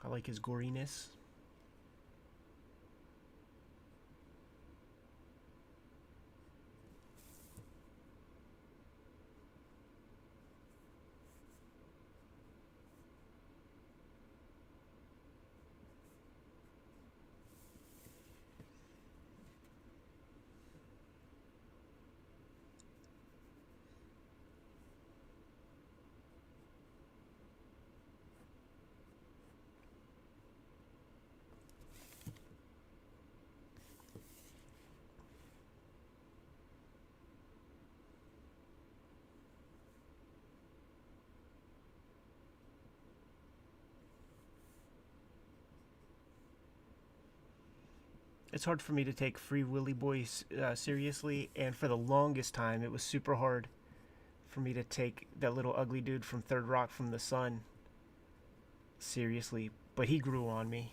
I like his goriness. It's hard for me to take Free Willy Boy seriously, and for the longest time it was super hard for me to take that little ugly dude from Third Rock from the Sun seriously, but he grew on me.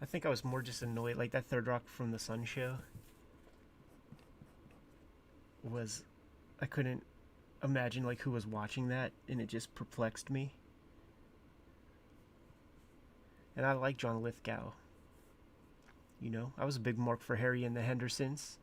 I think I was more just annoyed. Like that Third Rock from the Sun show was, I couldn't imagine like who was watching that, and it just perplexed me. And I like John Lithgow. You know, I was a big mark for Harry and the Hendersons.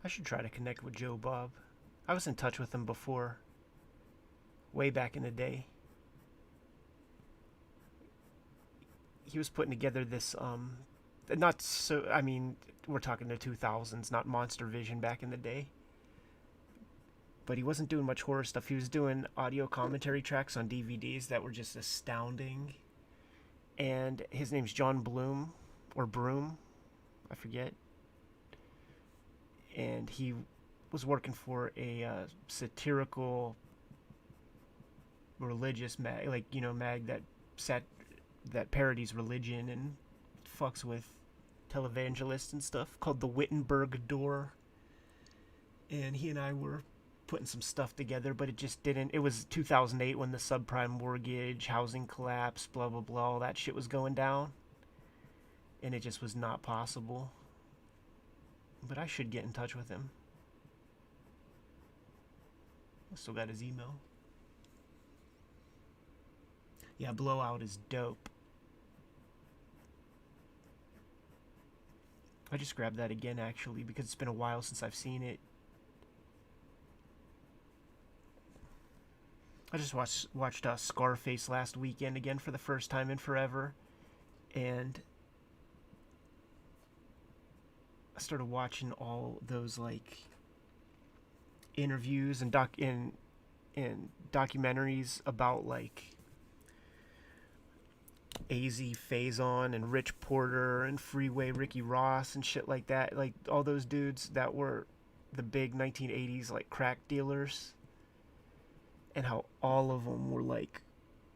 I should try to connect with Joe Bob. I was in touch with him before, way back in the day. He was putting together this, not so, I mean, we're talking the 2000s, not Monster Vision back in the day. But he wasn't doing much horror stuff. He was doing audio commentary tracks on DVDs that were just astounding. And his name's John Bloom, or Broom, I forget. And he was working for a satirical religious mag, like, you know, mag that parodies religion and fucks with televangelists and stuff, called the Wittenberg Door. And he and I were putting some stuff together, but it just didn't. It was 2008 when the subprime mortgage, housing collapse, blah blah blah, all that shit was going down, and it just was not possible. But I should get in touch with him. I still got his email. Yeah, Blowout is dope. I just grabbed that again, actually, because it's been a while since I've seen it. I just watched Scarface last weekend again for the first time in forever, and I started watching all those like interviews and documentaries about like AZ Faison and Rich Porter and Freeway Ricky Ross and shit like that, like all those dudes that were the big 1980s like crack dealers, and how all of them were like,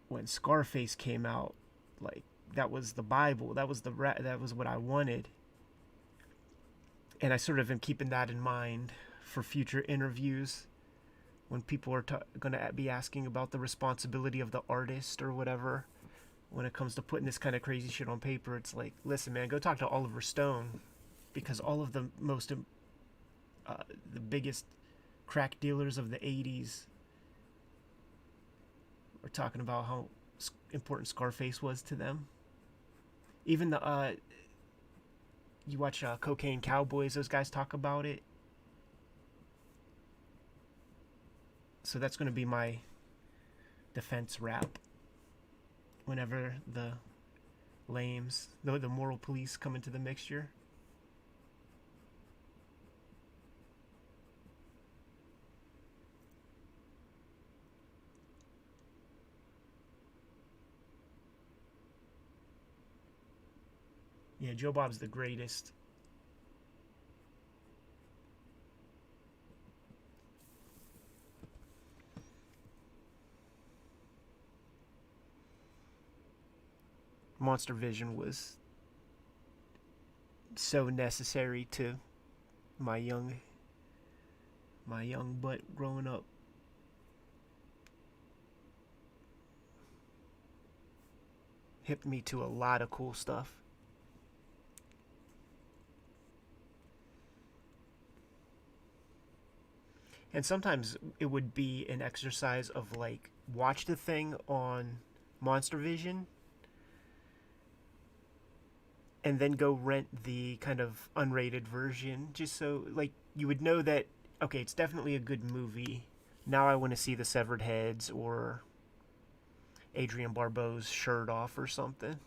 when Scarface came out, like that was the Bible, that was that was what I wanted. And I sort of am keeping that in mind for future interviews when people are going to be asking about the responsibility of the artist or whatever. When it comes to putting this kind of crazy shit on paper, it's like, listen, man, go talk to Oliver Stone, because all of the the biggest crack dealers of the 80s are talking about how important Scarface was to them. Even the you watch Cocaine Cowboys, those guys talk about it. So that's going to be my defense rap whenever the lames, the moral police come into the mixture. Yeah, Joe Bob's the greatest. Monster Vision was so necessary to my young butt growing up. Hipped me to a lot of cool stuff. And sometimes it would be an exercise of like, watch the thing on Monster Vision and then go rent the kind of unrated version, just so like you would know that, okay, it's definitely a good movie. Now I want to see the severed heads or Adrienne Barbeau's shirt off or something.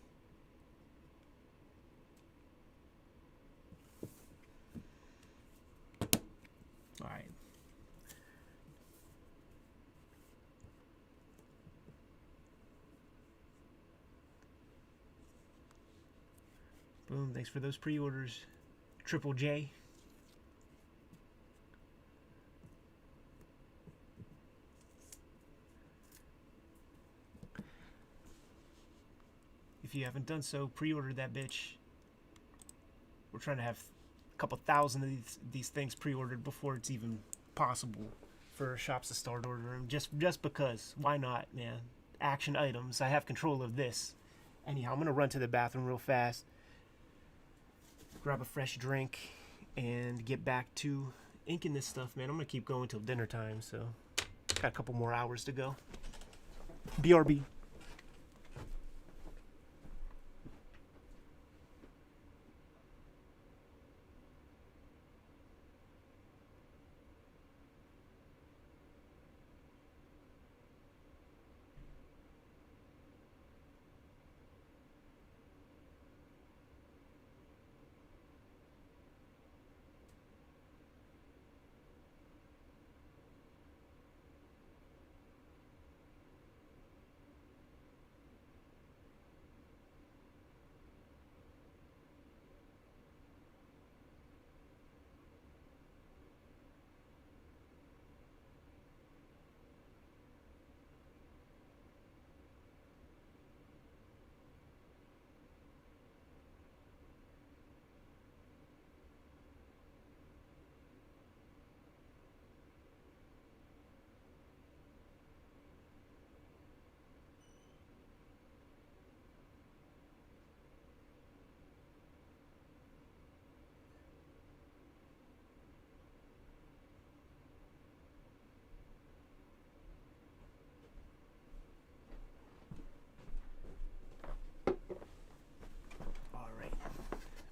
All right. Boom, thanks for those pre-orders, Triple J. If you haven't done so, pre-order that bitch. We're trying to have a couple thousand of these things pre-ordered before it's even possible for shops to start ordering. Just because. Why not, man? Action items. I have control of this. Anyhow, I'm going to run to the bathroom real fast, grab a fresh drink, and get back to inking this stuff, man. I'm going to keep going till dinner time, so got a couple more hours to go. BRB.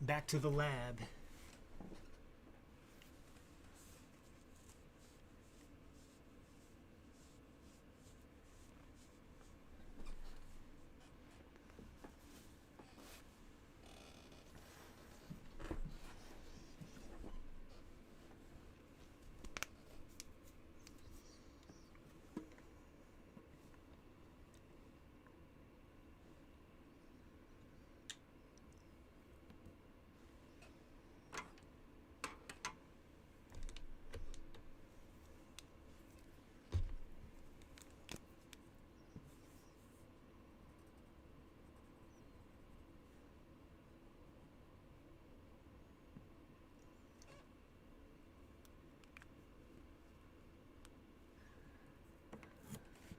Back to the lab.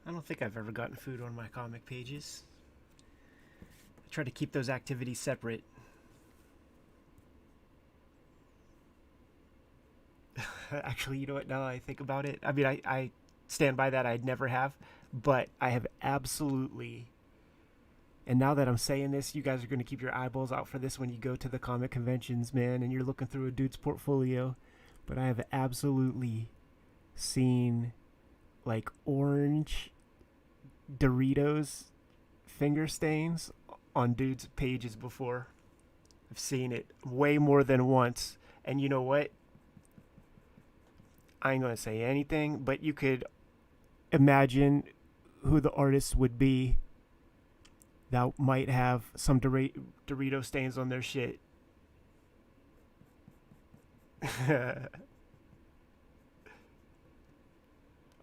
I don't think I've ever gotten food on my comic pages. I try to keep those activities separate. Actually, you know what, now I think about it, I mean, I stand by that. I'd never have, but I have absolutely, and now that I'm saying this, you guys are going to keep your eyeballs out for this when you go to the comic conventions, man, and you're looking through a dude's portfolio, but I have absolutely seen like orange Doritos finger stains on dudes' pages before. I've seen it way more than once, and you know what? I ain't gonna say anything, but you could imagine who the artist would be that might have some Dorito stains on their shit.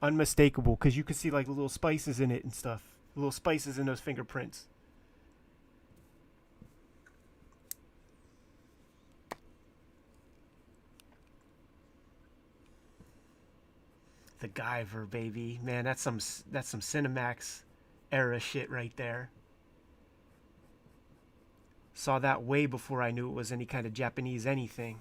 Unmistakable, because you could see like little spices in it and stuff. Little spices in those fingerprints. The Guyver, baby. Man, that's some Cinemax era shit right there. Saw that way before I knew it was any kind of Japanese anything.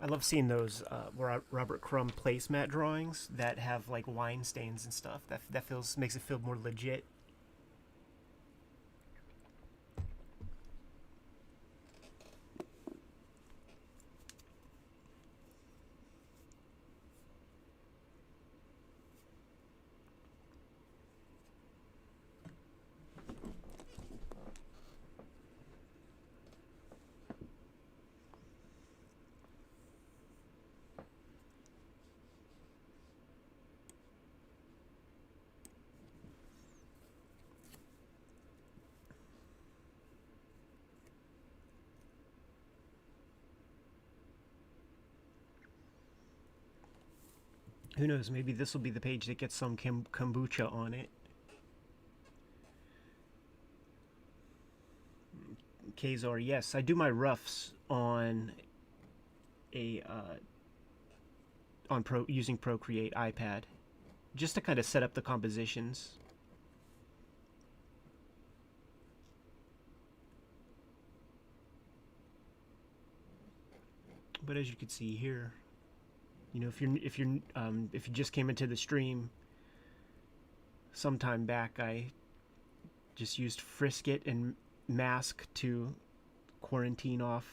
I love seeing those Robert Crumb placemat drawings that have like wine stains and stuff. That feels makes it feel more legit. Who knows? Maybe this will be the page that gets some kombucha on it. Kazor, yes, I do my roughs on a using Procreate iPad, just to kind of set up the compositions. But as you can see here, you know, if you just came into the stream sometime back, I just used Frisket and Mask to quarantine off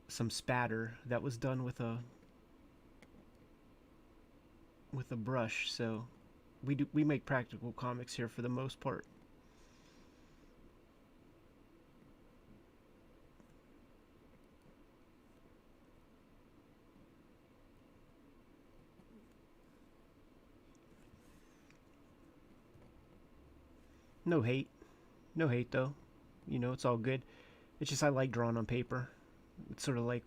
some spatter that was done with a brush. So we make practical comics here for the most part. No hate. No hate, though. You know, it's all good. It's just I like drawing on paper. It's sort of like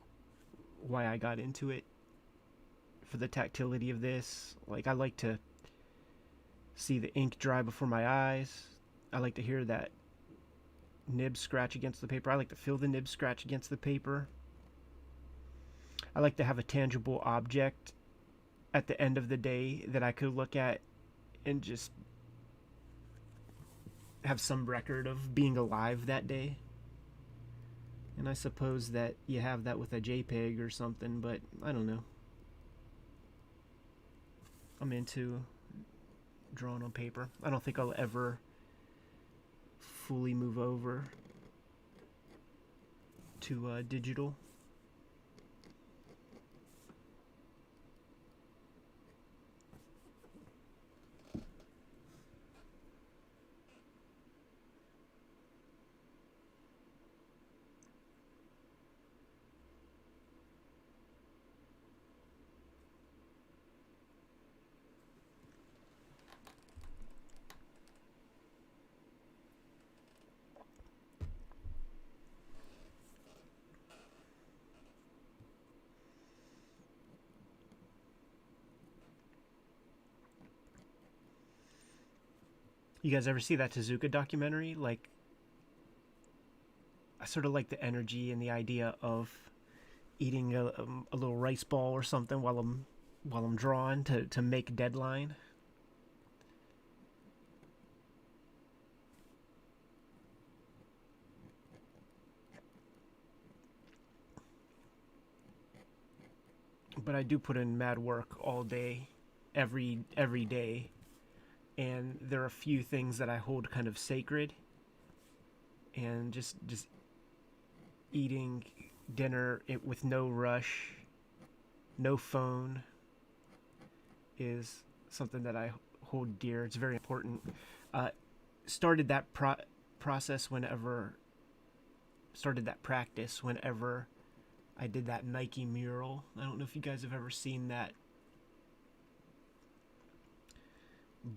why I got into it. For the tactility of this. Like, I like to see the ink dry before my eyes. I like to hear that nib scratch against the paper. I like to feel the nib scratch against the paper. I like to have a tangible object at the end of the day that I could look at and just have some record of being alive that day. And I suppose that you have that with a JPEG or something, but I don't know. I'm into drawing on paper. I don't think I'll ever fully move over to digital. You guys ever see that Tezuka documentary? Like, I sort of like the energy and the idea of eating a little rice ball or something while I'm drawing to make deadline. But I do put in mad work all day, every day. And there are a few things that I hold kind of sacred, and just eating dinner with no rush, no phone, is something that I hold dear. It's very important. Started that practice whenever I did that Nike mural. I don't know if you guys have ever seen that.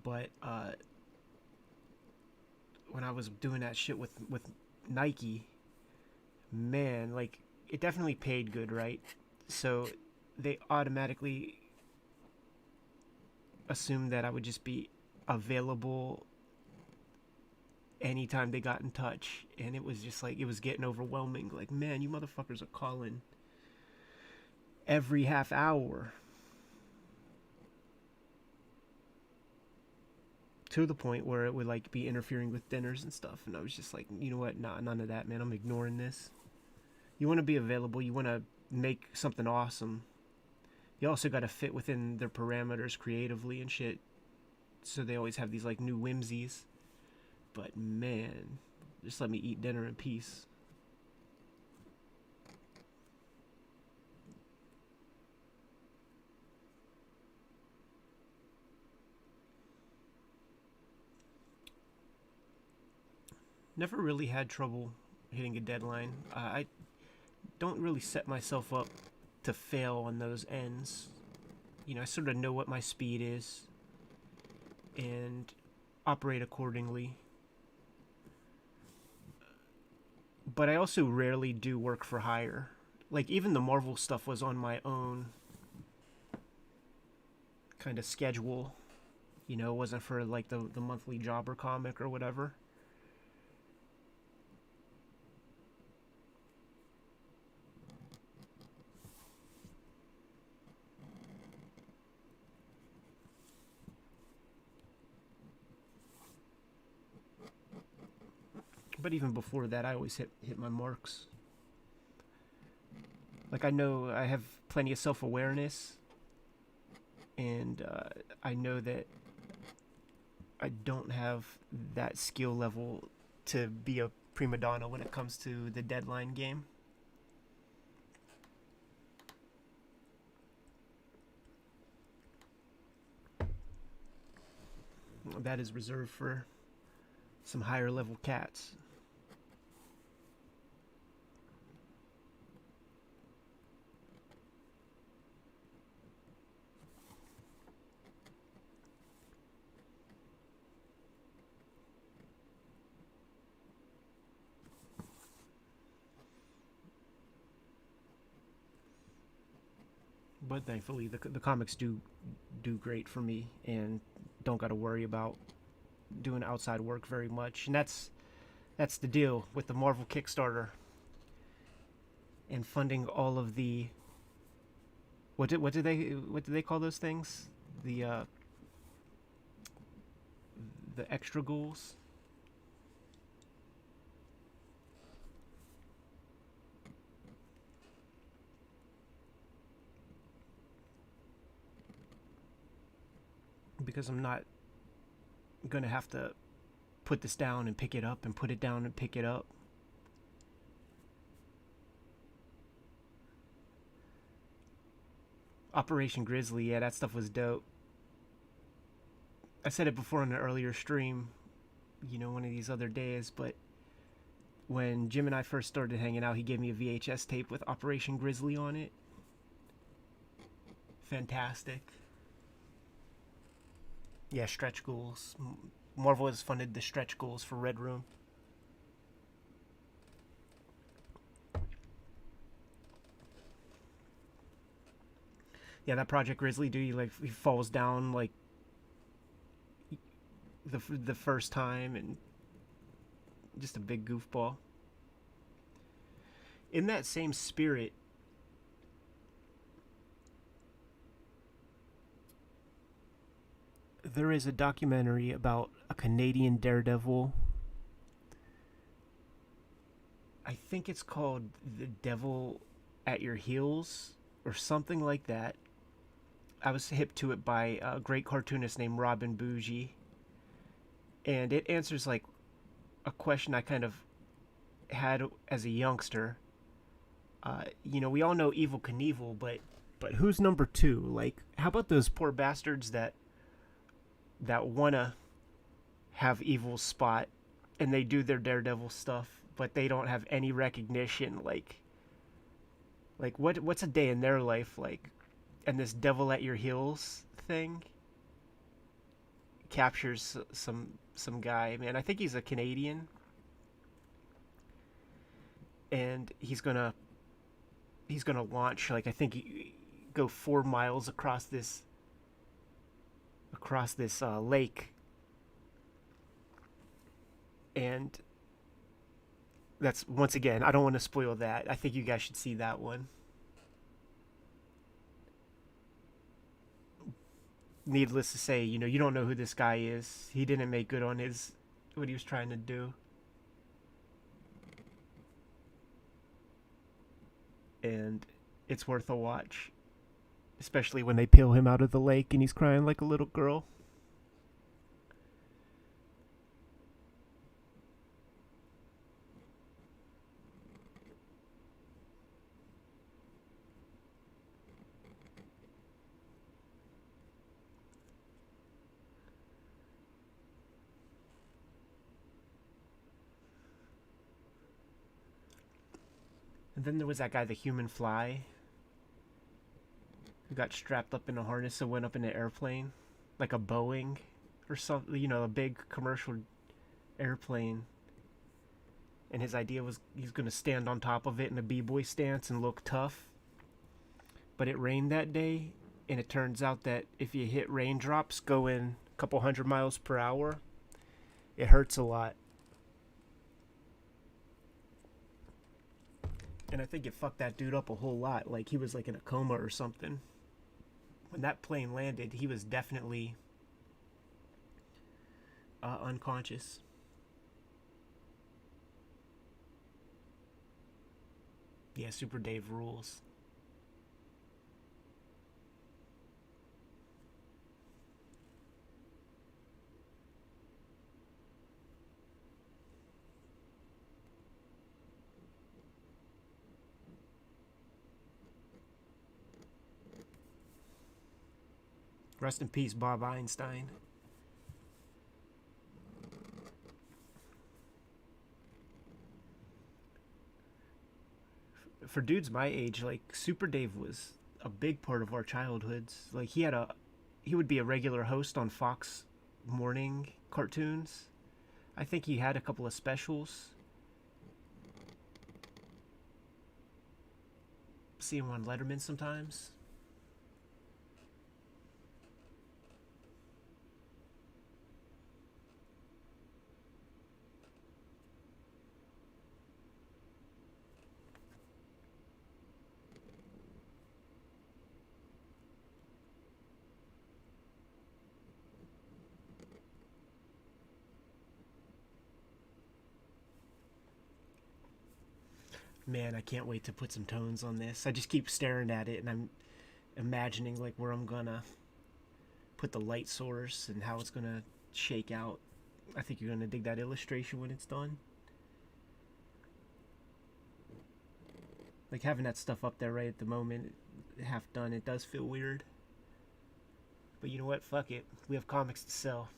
But when I was doing that shit with Nike, man, like, it definitely paid good, right? So they automatically assumed that I would just be available anytime they got in touch. And it was just like, it was getting overwhelming. Like, man, you motherfuckers are calling every half hour. To the point where it would like be interfering with dinners and stuff. And I was just like, you know what? Nah, none of that, man. I'm ignoring this. You want to be available. You want to make something awesome. You also got to fit within their parameters creatively and shit. So they always have these like new whimsies. But man, just let me eat dinner in peace. Never really had trouble hitting a deadline. I don't really set myself up to fail on those ends. You know, I sort of know what my speed is and operate accordingly. But I also rarely do work for hire. Like, even the Marvel stuff was on my own kind of schedule. You know, it wasn't for like the monthly jobber comic or whatever. But even before that, I always hit my marks. Like, I know I have plenty of self-awareness, and I know that I don't have that skill level to be a prima donna when it comes to the deadline game. That is reserved for some higher level cats. But thankfully, the comics do great for me, and don't got to worry about doing outside work very much. And that's the deal with the Marvel Kickstarter and funding all of the what do they call those things? The the extra goals. Because I'm not gonna have to put this down and pick it up and put it down and pick it up. Operation Grizzly, yeah, that stuff was dope. I said it before on an earlier stream, you know, one of these other days, but when Jim and I first started hanging out, he gave me a VHS tape with Operation Grizzly on it. Fantastic. Yeah, stretch goals. Marvel has funded the stretch goals for Red Room. Yeah, that Project Grizzly dude, he falls down like the first time, and just a big goofball. In that same spirit, there is a documentary about a Canadian daredevil. I think it's called The Devil at Your Heels or something like that. I was hip to it by a great cartoonist named Robin Bougie. And it answers like a question I kind of had as a youngster. You know, we all know Evil Knievel, but who's number two? Like, how about those poor bastards that wanna have Evil's spot and they do their Daredevil stuff, but they don't have any recognition? Like what's a day in their life like? And this Devil at Your Heels thing captures some guy, man. I think he's a Canadian. and he's gonna launch, like, I think go 4 miles across this lake, and that's, once again, I don't want to spoil that. I think you guys should see that one. Needless to say, you don't know who this guy is. He didn't make good on what he was trying to do. And it's worth a watch. Especially when they peel him out of the lake and he's crying like a little girl. And then there was that guy, the human fly, who got strapped up in a harness and went up in an airplane, like a Boeing or something, a big commercial airplane. And his idea was he's going to stand on top of it in a b-boy stance and look tough. But it rained that day, and it turns out that if you hit raindrops going a couple 100 miles per hour, it hurts a lot. And I think it fucked that dude up a whole lot. Like, he was like in a coma or something. When that plane landed, he was definitely unconscious. Yeah, Super Dave rules. Rest in peace, Bob Einstein. For dudes my age, like, Super Dave was a big part of our childhoods. Like, he would be a regular host on Fox morning cartoons. I think he had a couple of specials. See him on Letterman sometimes. Man, I can't wait to put some tones on this. I just keep staring at it and I'm imagining like where I'm gonna put the light source and how it's gonna shake out. I think you're gonna dig that illustration when it's done. Like, having that stuff up there right at the moment, half done, it does feel weird. But you know what? Fuck it. We have comics to sell.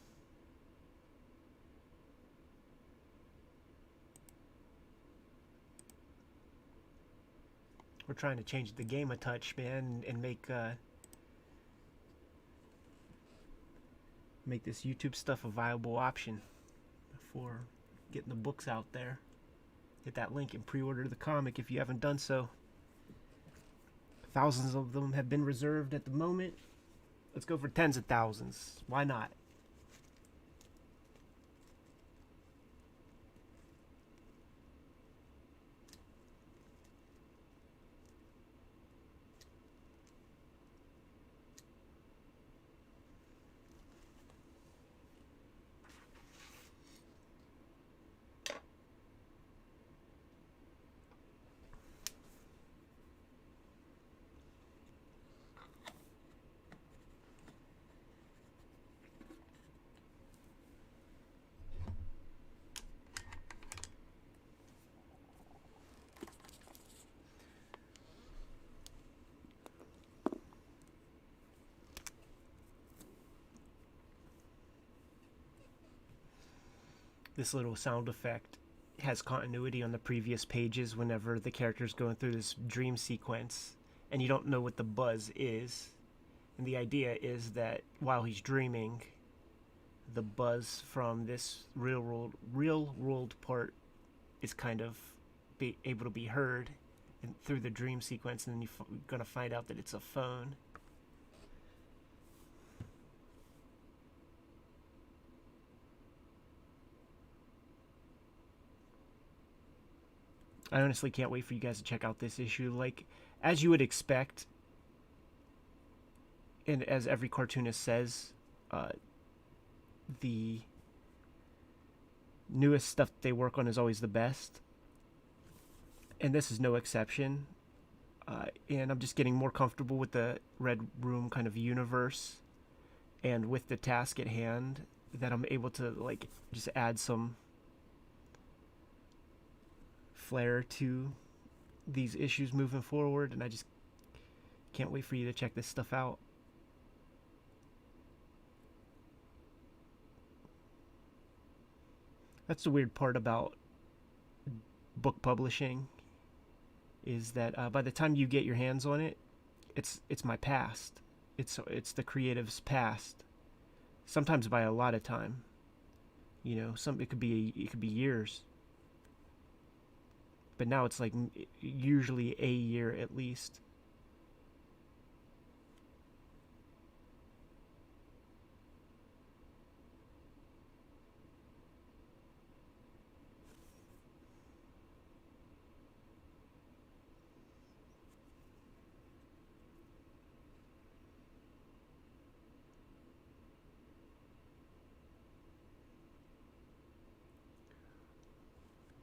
We're trying to change the game a touch, man, and make this YouTube stuff a viable option before getting the books out there. Hit that link and pre-order the comic if you haven't done so. Thousands of them have been reserved at the moment. Let's go for tens of thousands. Why not? This little sound effect has continuity on the previous pages whenever the character's going through this dream sequence and you don't know what the buzz is. And the idea is that while he's dreaming, the buzz from this real world part is kind of be able to be heard through the dream sequence, and then you're gonna find out that it's a phone. I honestly can't wait for you guys to check out this issue. Like, as you would expect, and as every cartoonist says, the newest stuff they work on is always the best. And this is no exception. And I'm just getting more comfortable with the Red Room kind of universe, and with the task at hand, that I'm able to like just add some flair to these issues moving forward, and I just can't wait for you to check this stuff out. That's the weird part about book publishing, is that by the time you get your hands on it, it's my past. It's the creative's past. Sometimes by a lot of time. You know, it could be years. But now it's like usually a year at least.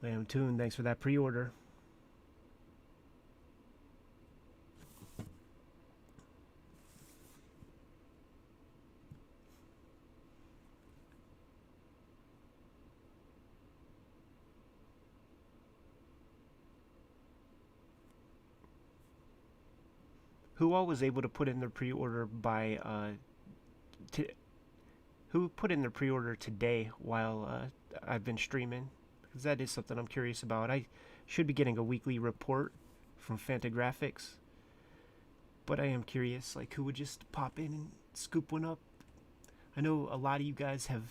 Lamb Tune, thanks for that pre-order. Who all was able to put in their pre-order by who put in their pre-order today while I've been streaming? Because that is something I'm curious about. I should be getting a weekly report from Fantagraphics, but I am curious, like, who would just pop in and scoop one up. I know a lot of you guys have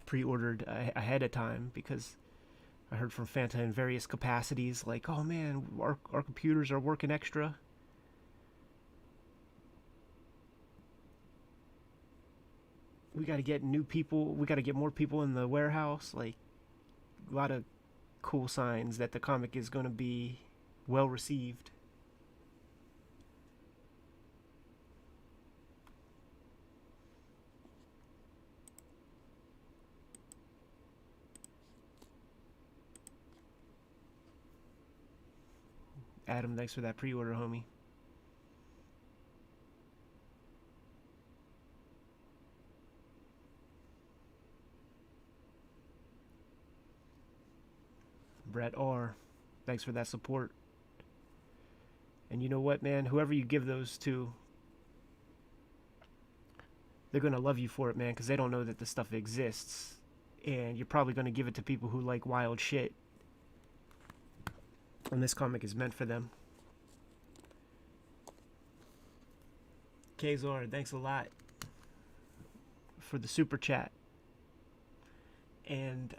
pre-ordered ahead of time, because I heard from Fanta in various capacities, like, oh man, our computers are working extra. We got to get new people. We got to get more people in the warehouse. Like, a lot of cool signs that the comic is going to be well received. Adam, thanks for that pre-order, homie. Brett R., thanks for that support. And you know what, man? Whoever you give those to, they're going to love you for it, man, because they don't know that this stuff exists. And you're probably going to give it to people who like wild shit. And this comic is meant for them. Kazor, thanks a lot for the super chat. And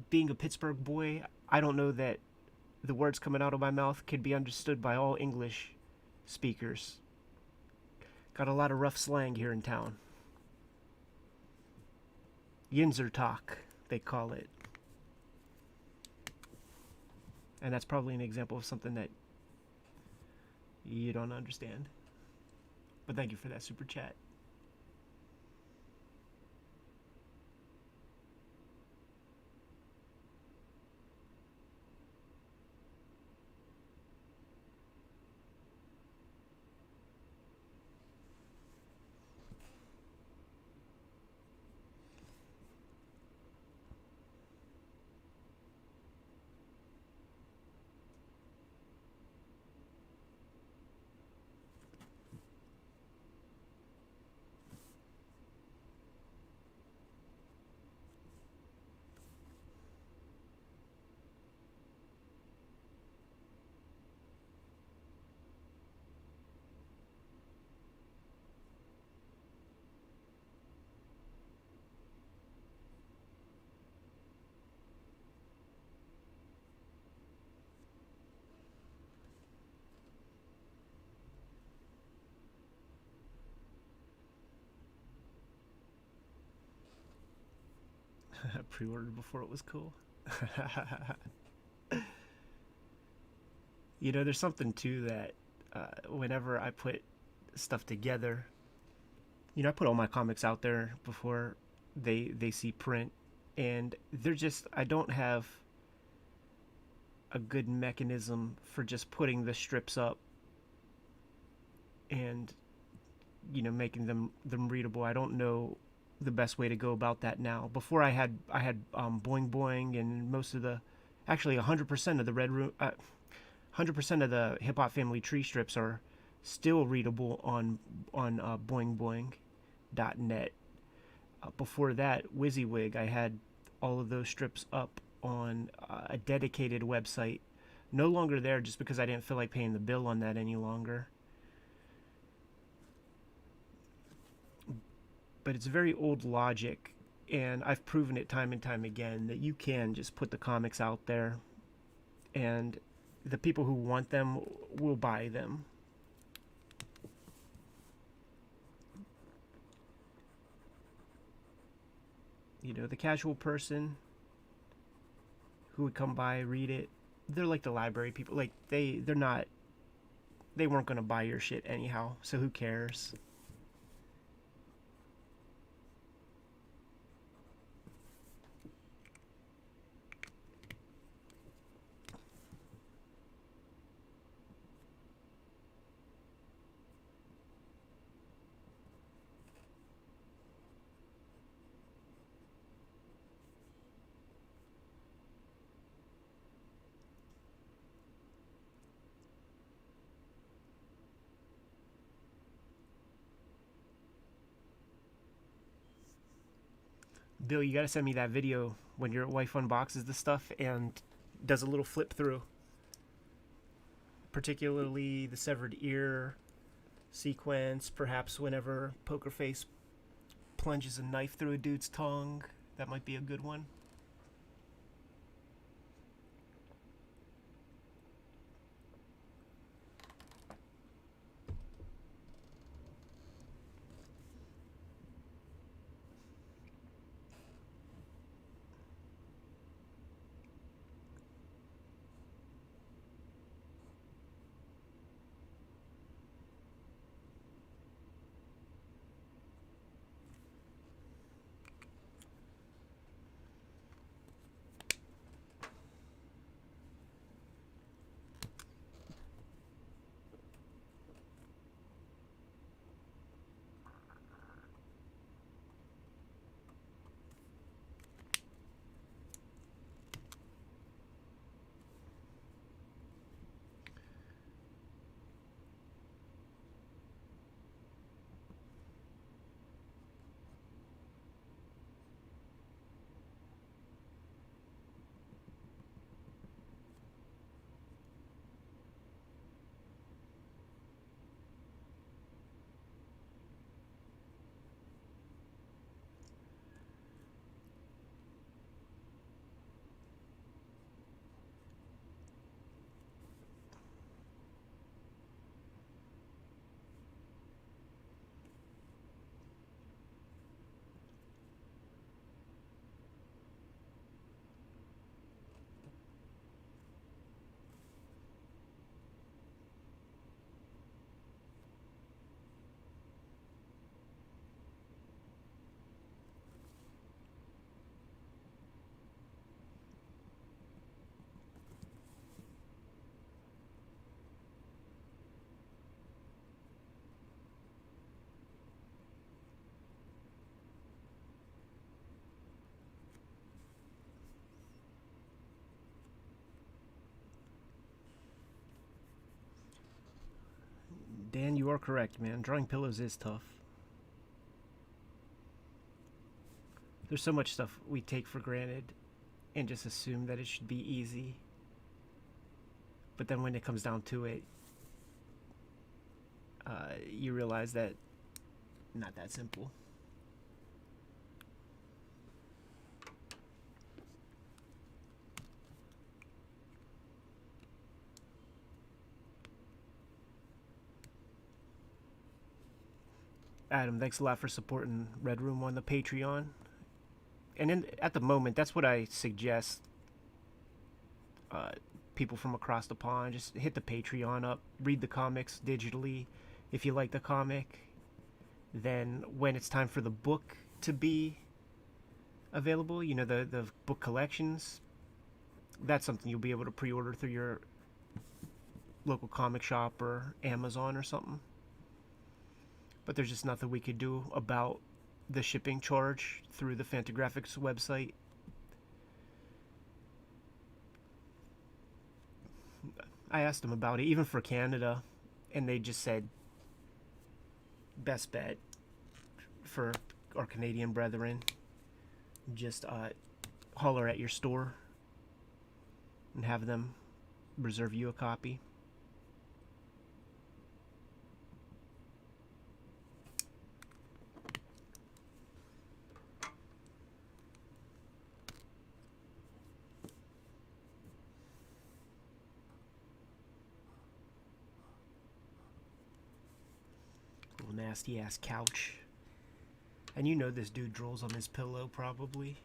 being a Pittsburgh boy, I don't know that the words coming out of my mouth could be understood by all English speakers. Got a lot of rough slang here in town. Yinzer talk, they call it. And that's probably an example of something that you don't understand. But thank you for that super chat. I pre-ordered before it was cool. You know, there's something too that whenever I put stuff together, you know, I put all my comics out there before they see print, and they're just, I don't have a good mechanism for just putting the strips up and, you know, making them readable. I don't know the best way to go about that now. Before I had Boing Boing, and most of the, actually 100% of the Red Room, 100% of the Hip Hop Family tree strips are still readable on boingboing.net. Before that, WYSIWYG, I had all of those strips up on a dedicated website. No longer there, just because I didn't feel like paying the bill on that any longer. But it's very old logic, and I've proven it time and time again that you can just put the comics out there, and the people who want them will buy them. You know, the casual person who would come by, read it, they're like the library people. Like, they're not, they weren't going to buy your shit anyhow, so who cares? Bill, you gotta send me that video when your wife unboxes the stuff and does a little flip through. Particularly the severed ear sequence, perhaps whenever Poker Face plunges a knife through a dude's tongue. That might be a good one. Dan, you are correct, man. Drawing pillows is tough. There's so much stuff we take for granted and just assume that it should be easy. But then when it comes down to it, you realize that not that simple. Adam, thanks a lot for supporting Red Room on the Patreon. And at the moment, that's what I suggest. Uh, People from across the pond, just hit the Patreon up, read the comics digitally. If you like the comic, then when it's time for the book to be available, the book collections, that's something you'll be able to pre-order through your local comic shop or Amazon or something. But there's just nothing we could do about the shipping charge through the Fantagraphics website. I asked them about it, even for Canada, and they just said best bet for our Canadian brethren, just holler at your store and have them reserve you a copy. Little nasty ass couch. And this dude drools on his pillow probably.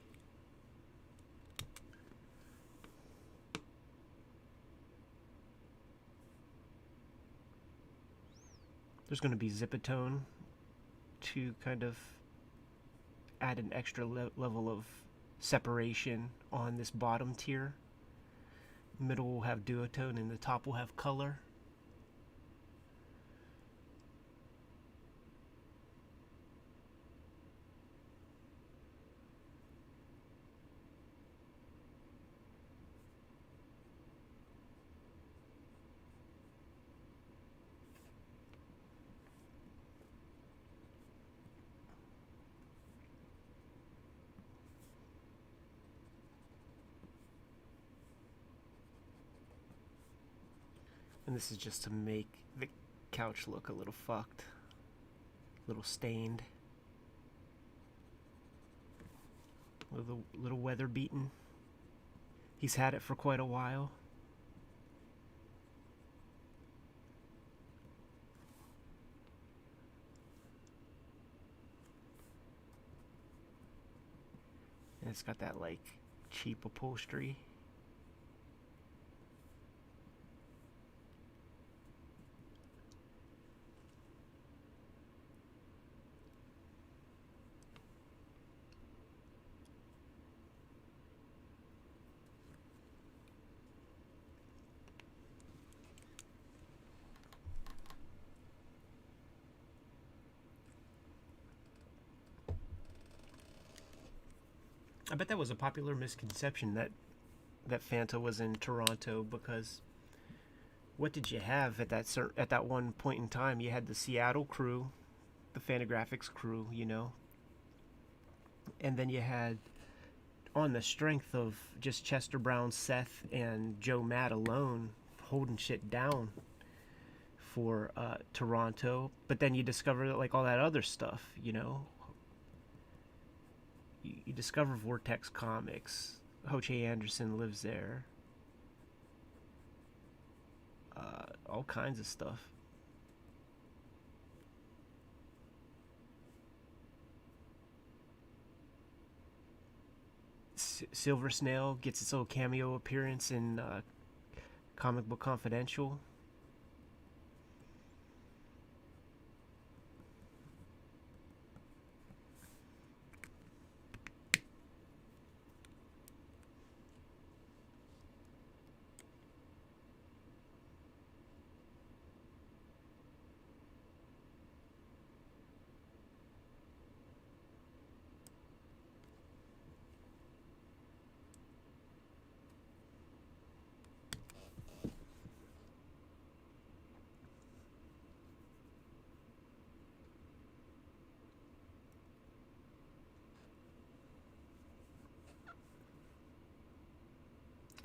There's going to be Zipatone to kind of add an extra level of separation on this bottom tier. Middle will have duotone and the top will have color. And this is just to make the couch look a little fucked, a little stained, a little weather beaten. He's had it for quite a while. And it's got that like cheap upholstery. I bet that was a popular misconception that Fanta was in Toronto, because what did you have at that one point in time? You had the Seattle crew, the Fantagraphics crew, and then you had, on the strength of just Chester Brown, Seth, and Joe Matt alone holding shit down for Toronto. But then you discover that, like, all that other stuff, you discover Vortex Comics. Ho-Che Anderson lives there. All kinds of stuff. Silver Snail gets its own cameo appearance in Comic Book Confidential.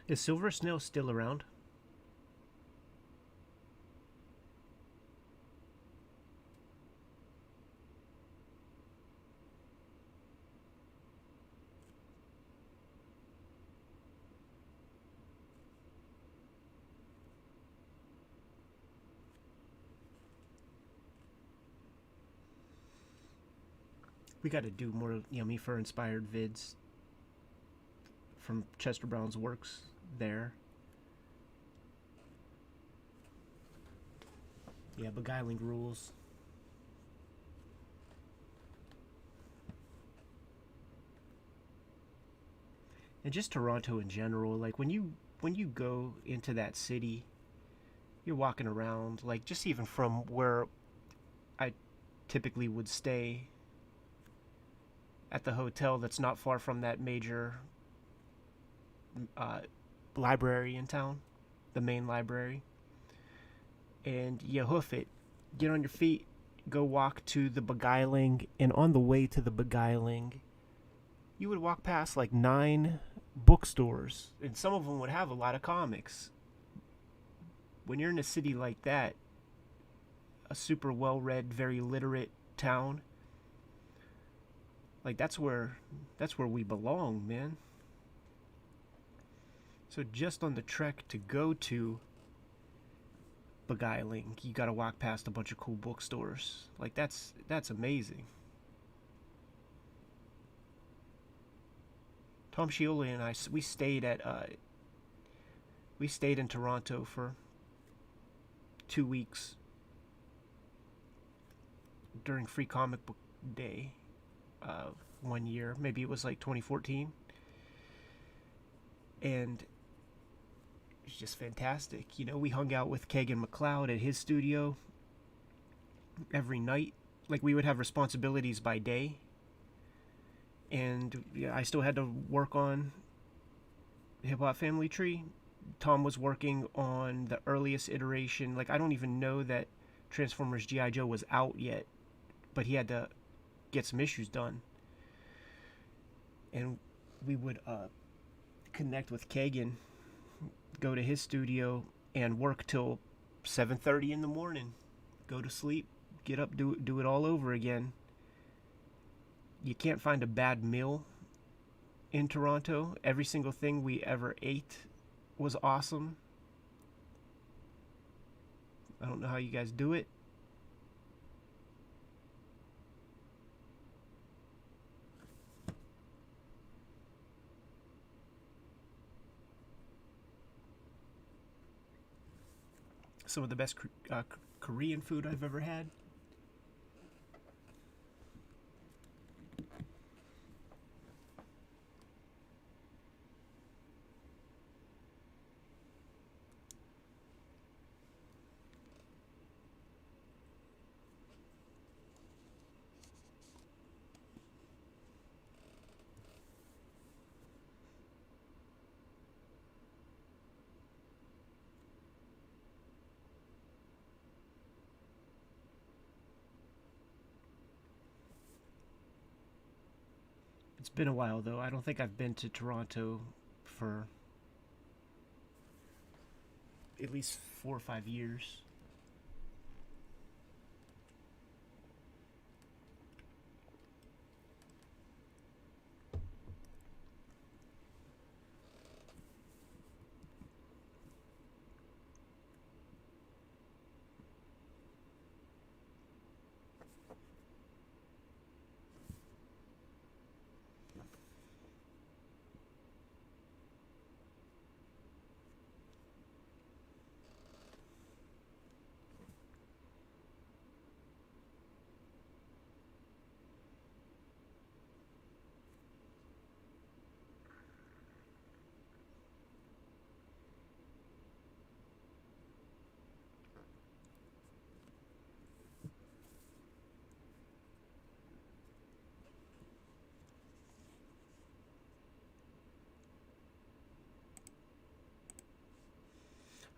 Is Silver Snail still around? We got to do more Yummy Fur inspired vids. from Chester Brown's works there. Yeah, Beguiling rules. And just Toronto in general, like when you go into that city, you're walking around, like just even from where I typically would stay at the hotel that's not far from that major uh, library in town, the main library. And you hoof it, get on your feet, go walk to the Beguiling, and on the way to the Beguiling, you would walk past like 9 bookstores, and some of them would have a lot of comics. When you're in a city like that, a super well-read, very literate town, like that's where we belong, man. So just on the trek to go to Beguiling, you got to walk past a bunch of cool bookstores. Like that's amazing. Tom Shiola and I, we stayed in Toronto for 2 weeks during Free Comic Book Day one year. Maybe it was like 2014. And it was just fantastic. You know, we hung out with Kagan McLeod at his studio every night. Like, we would have responsibilities by day. And yeah, I still had to work on Hip Hop Family Tree. Tom was working on the earliest iteration. Like, I don't even know that Transformers G.I. Joe was out yet, but he had to get some issues done. And we would connect with Kagan, go to his studio, and work till 7:30 in the morning. Go to sleep, get up, do it all over again. You can't find a bad meal in Toronto. Every single thing we ever ate was awesome. I don't know how you guys do it. Some of the best Korean food I've ever had. It's been a while, though. I don't think I've been to Toronto for at least 4 or 5 years.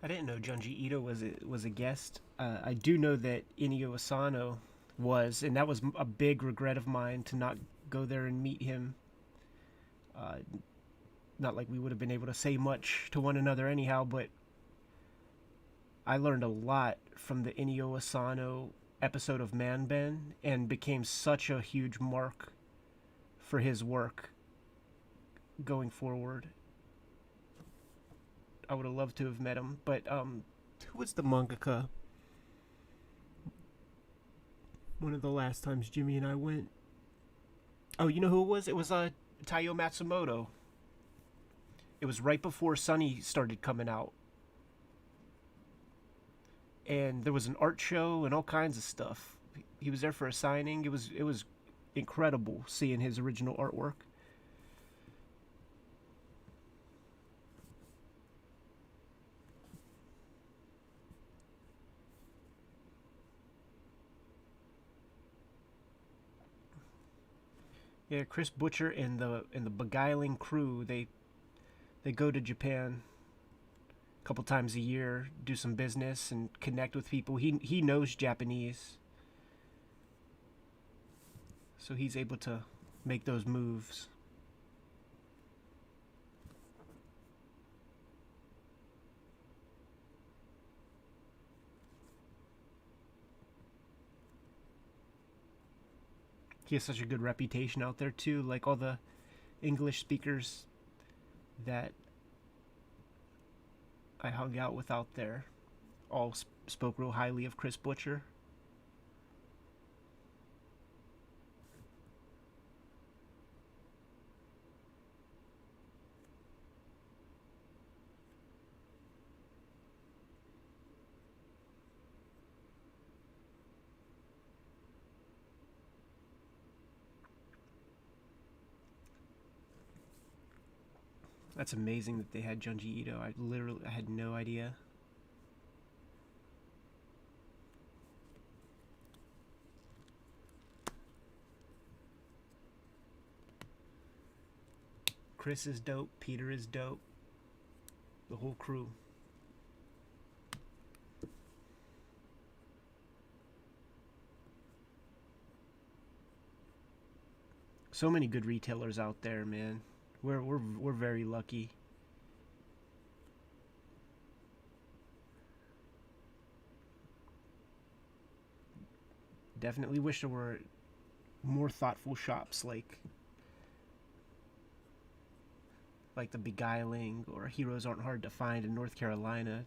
I didn't know Junji Ito was a guest. I do know that Inio Asano was, and that was a big regret of mine to not go there and meet him. Not like we would have been able to say much to one another anyhow, but I learned a lot from the Inio Asano episode of Man Ben and became such a huge mark for his work going forward. I would have loved to have met him, but who was the mangaka? One of the last times Jimmy and I went. Oh, you know who it was? It was Taiyo Matsumoto. It was right before Sunny started coming out, and there was an art show and all kinds of stuff. He was there for a signing. It was incredible seeing his original artwork. Yeah, Chris Butcher and the Beguiling crew, they go to Japan a couple times a year, do some business and connect with people. He knows Japanese, so he's able to make those moves. He has such a good reputation out there too. Like all the English speakers that I hung out with out there all spoke real highly of Chris Butcher. That's amazing that they had Junji Ito. I had no idea. Chris is dope. Peter is dope. The whole crew. So many good retailers out there, man. We're very lucky. Definitely wish there were more thoughtful shops like the Beguiling or Heroes Aren't Hard to Find in North Carolina,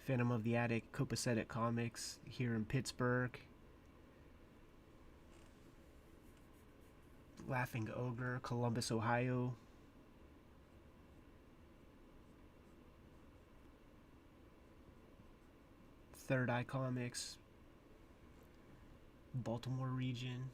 Phantom of the Attic, Copacetic Comics here in Pittsburgh, Laughing Ogre, Columbus, Ohio. Third Eye Comics, Baltimore region.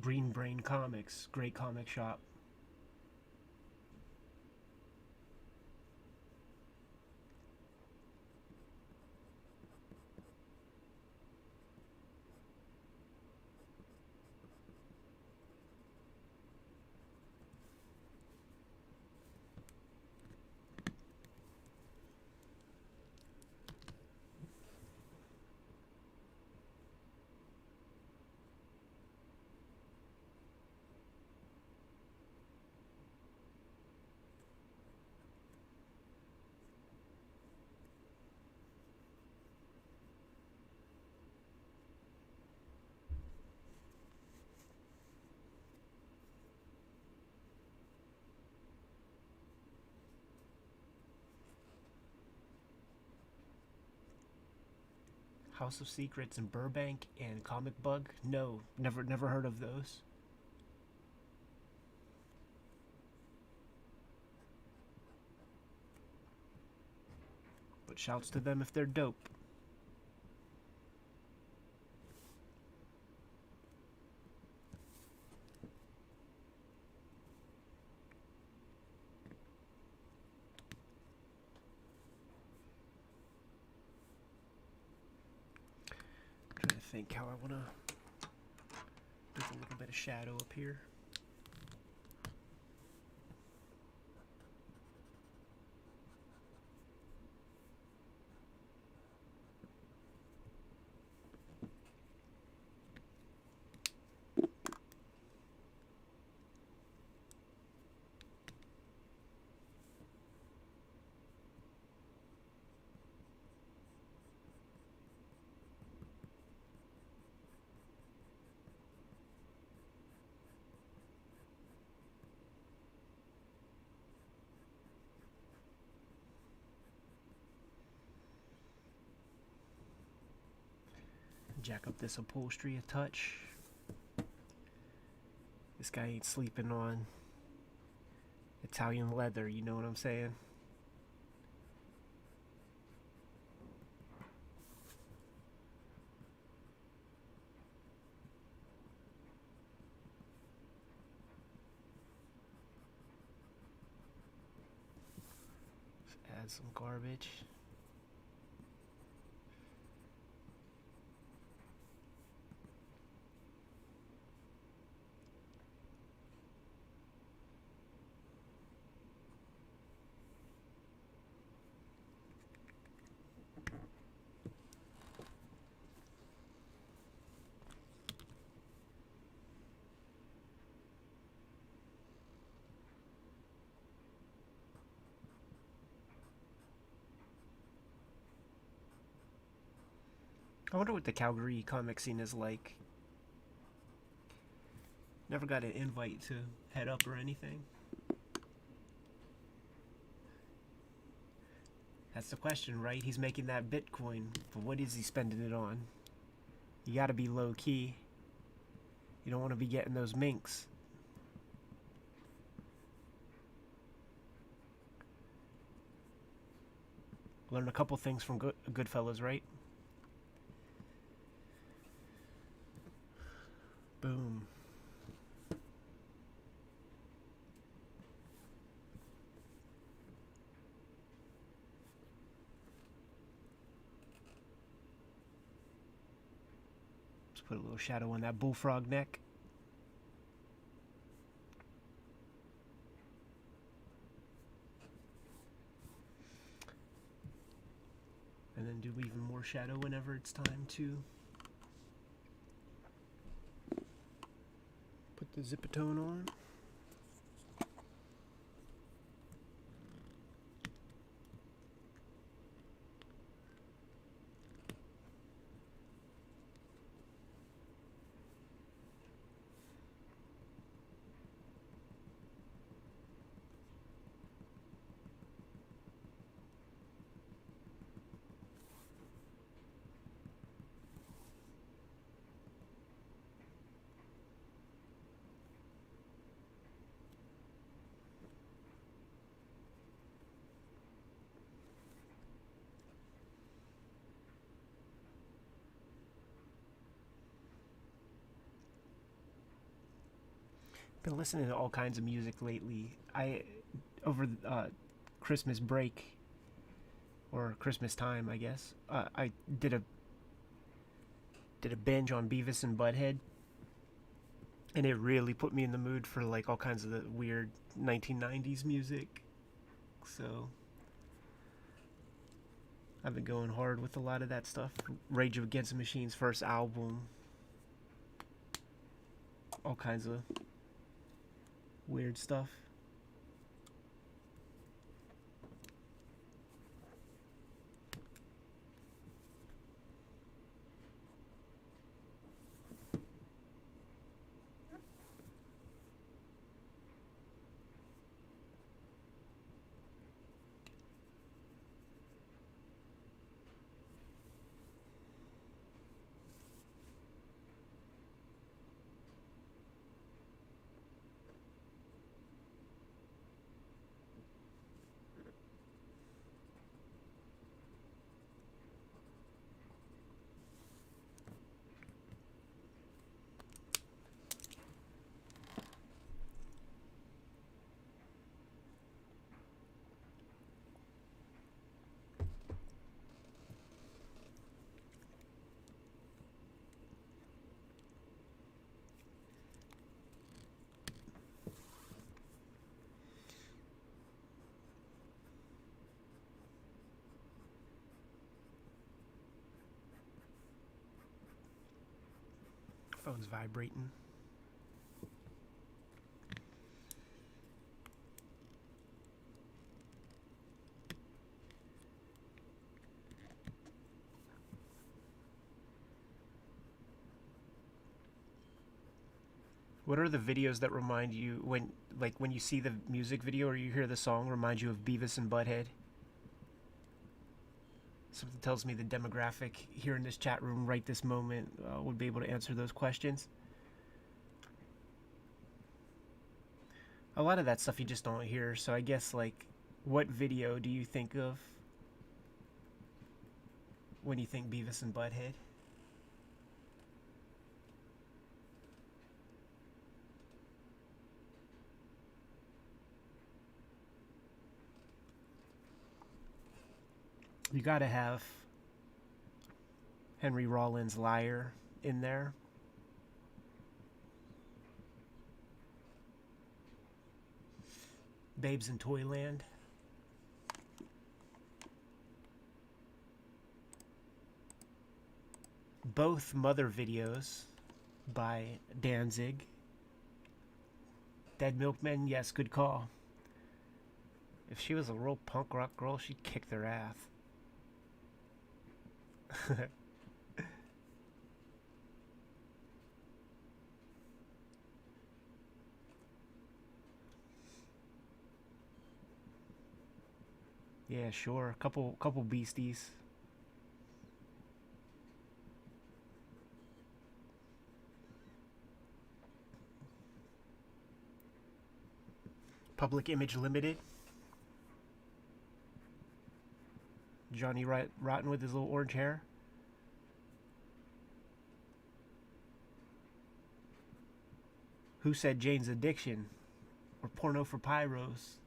Green Brain Comics, great comic shop. House of Secrets in Burbank and Comic Bug. No, never heard of those. But shouts to them if they're dope. Trying to think how I want to do a little bit of shadow up here. jack up this upholstery a touch. This guy ain't sleeping on Italian leather, you know what I'm saying? Let's add some garbage. I wonder what the Calgary comic scene is like. Never got an invite to head up or anything. That's the question, right? He's making that Bitcoin, but what is he spending it on? You gotta be low key. You don't want to be getting those minks. Learn a couple things from Goodfellas, right? Boom. Let's put a little shadow on that bullfrog neck. And then do even more shadow whenever it's time to put the zipatone on. Been listening to all kinds of music lately. Over Christmas break or Christmas time, I guess. I did a binge on Beavis and Butthead, and it really put me in the mood for like all kinds of the weird 1990s music. So I've been going hard with a lot of that stuff. Rage Against the Machine's first album. All kinds of weird stuff. Phone's vibrating. What are the videos that remind you when you see the music video or you hear the song remind you of Beavis and Butthead? Something tells me the demographic here in this chat room right this moment would be able to answer those questions. A lot of that stuff you just don't hear, so I guess, like, what video do you think of when you think Beavis and Butthead? You gotta have Henry Rollins' Liar in there. Babes in Toyland. Both Mother videos by Danzig. Dead Milkmen, yes, good call. If she was a real punk rock girl, she'd kick their ass. Yeah, sure. Couple beasties. Public Image Limited. Johnny Rotten with his little orange hair. Who Said Jane's Addiction? Or Porno for Pyros?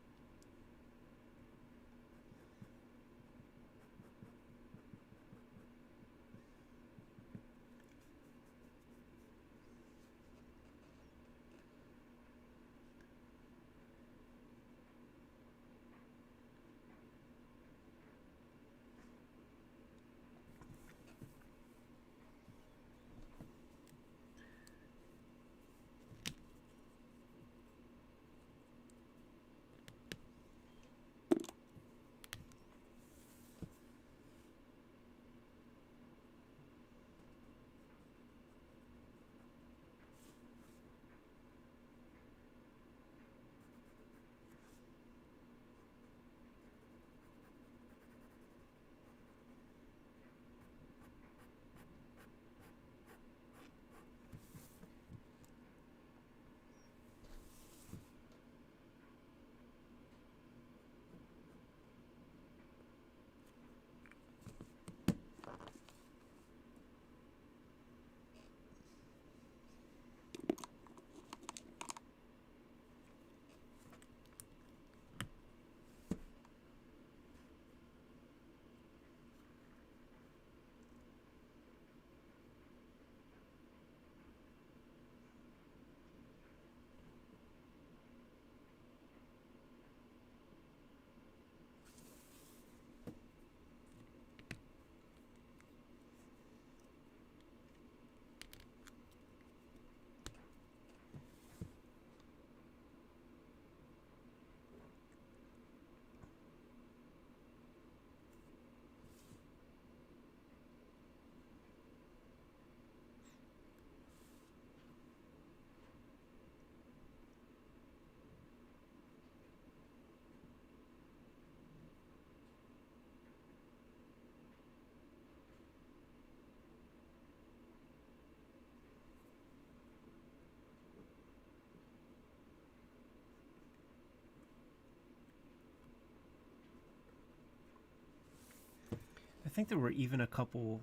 I think there were even a couple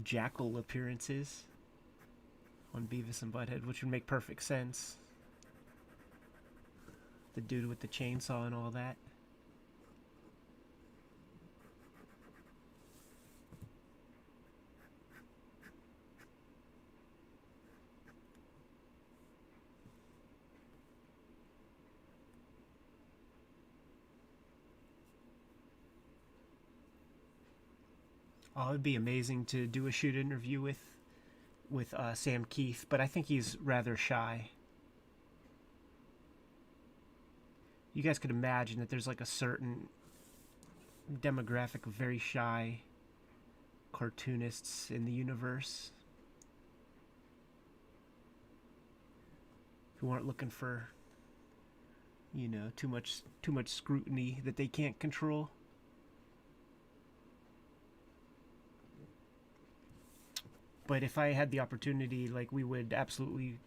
Jackal appearances on Beavis and Butthead, which would make perfect sense. The dude with the chainsaw and all that. Oh, it'd be amazing to do a shoot interview with Sam Keith, but I think he's rather shy. You guys could imagine that there's like a certain demographic of very shy cartoonists in the universe who aren't looking for, you know, too much scrutiny that they can't control. But if I had the opportunity, like, we would absolutely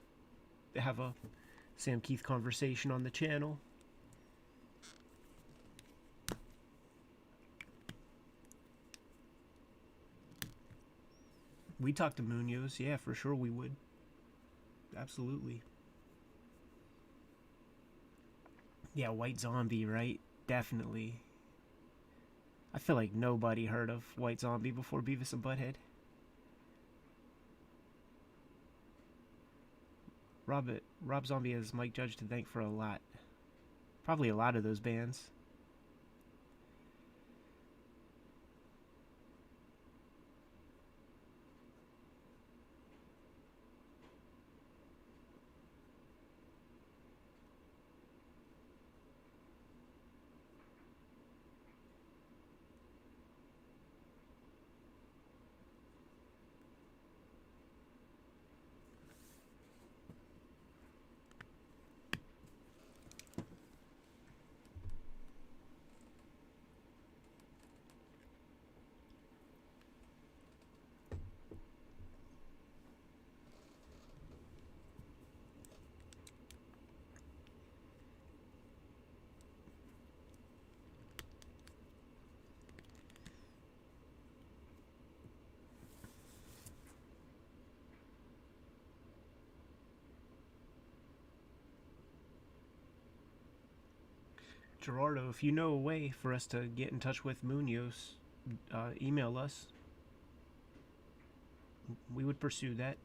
have a Sam Keith conversation on the channel. We talk to Munoz, yeah, for sure we would. Absolutely. Yeah, White Zombie, right? Definitely. I feel like nobody heard of White Zombie before Beavis and Butthead. Rob Zombie has Mike Judge to thank for a lot. Probably a lot of those bands. Gerardo, if you know a way for us to get in touch with Munoz, email us. We would pursue that.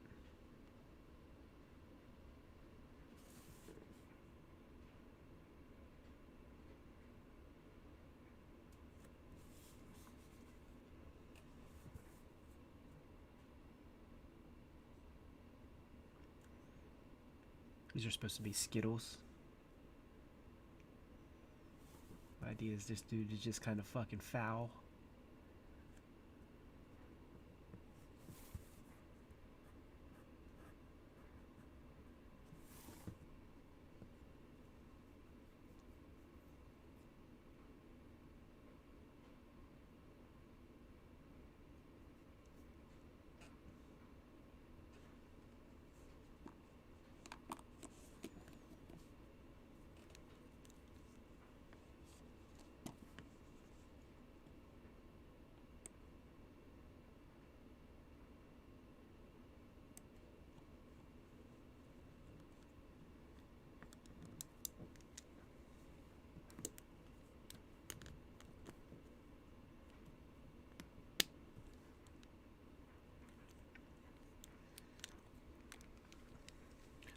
These are supposed to be Skittles. My idea is this dude is just kind of fucking foul.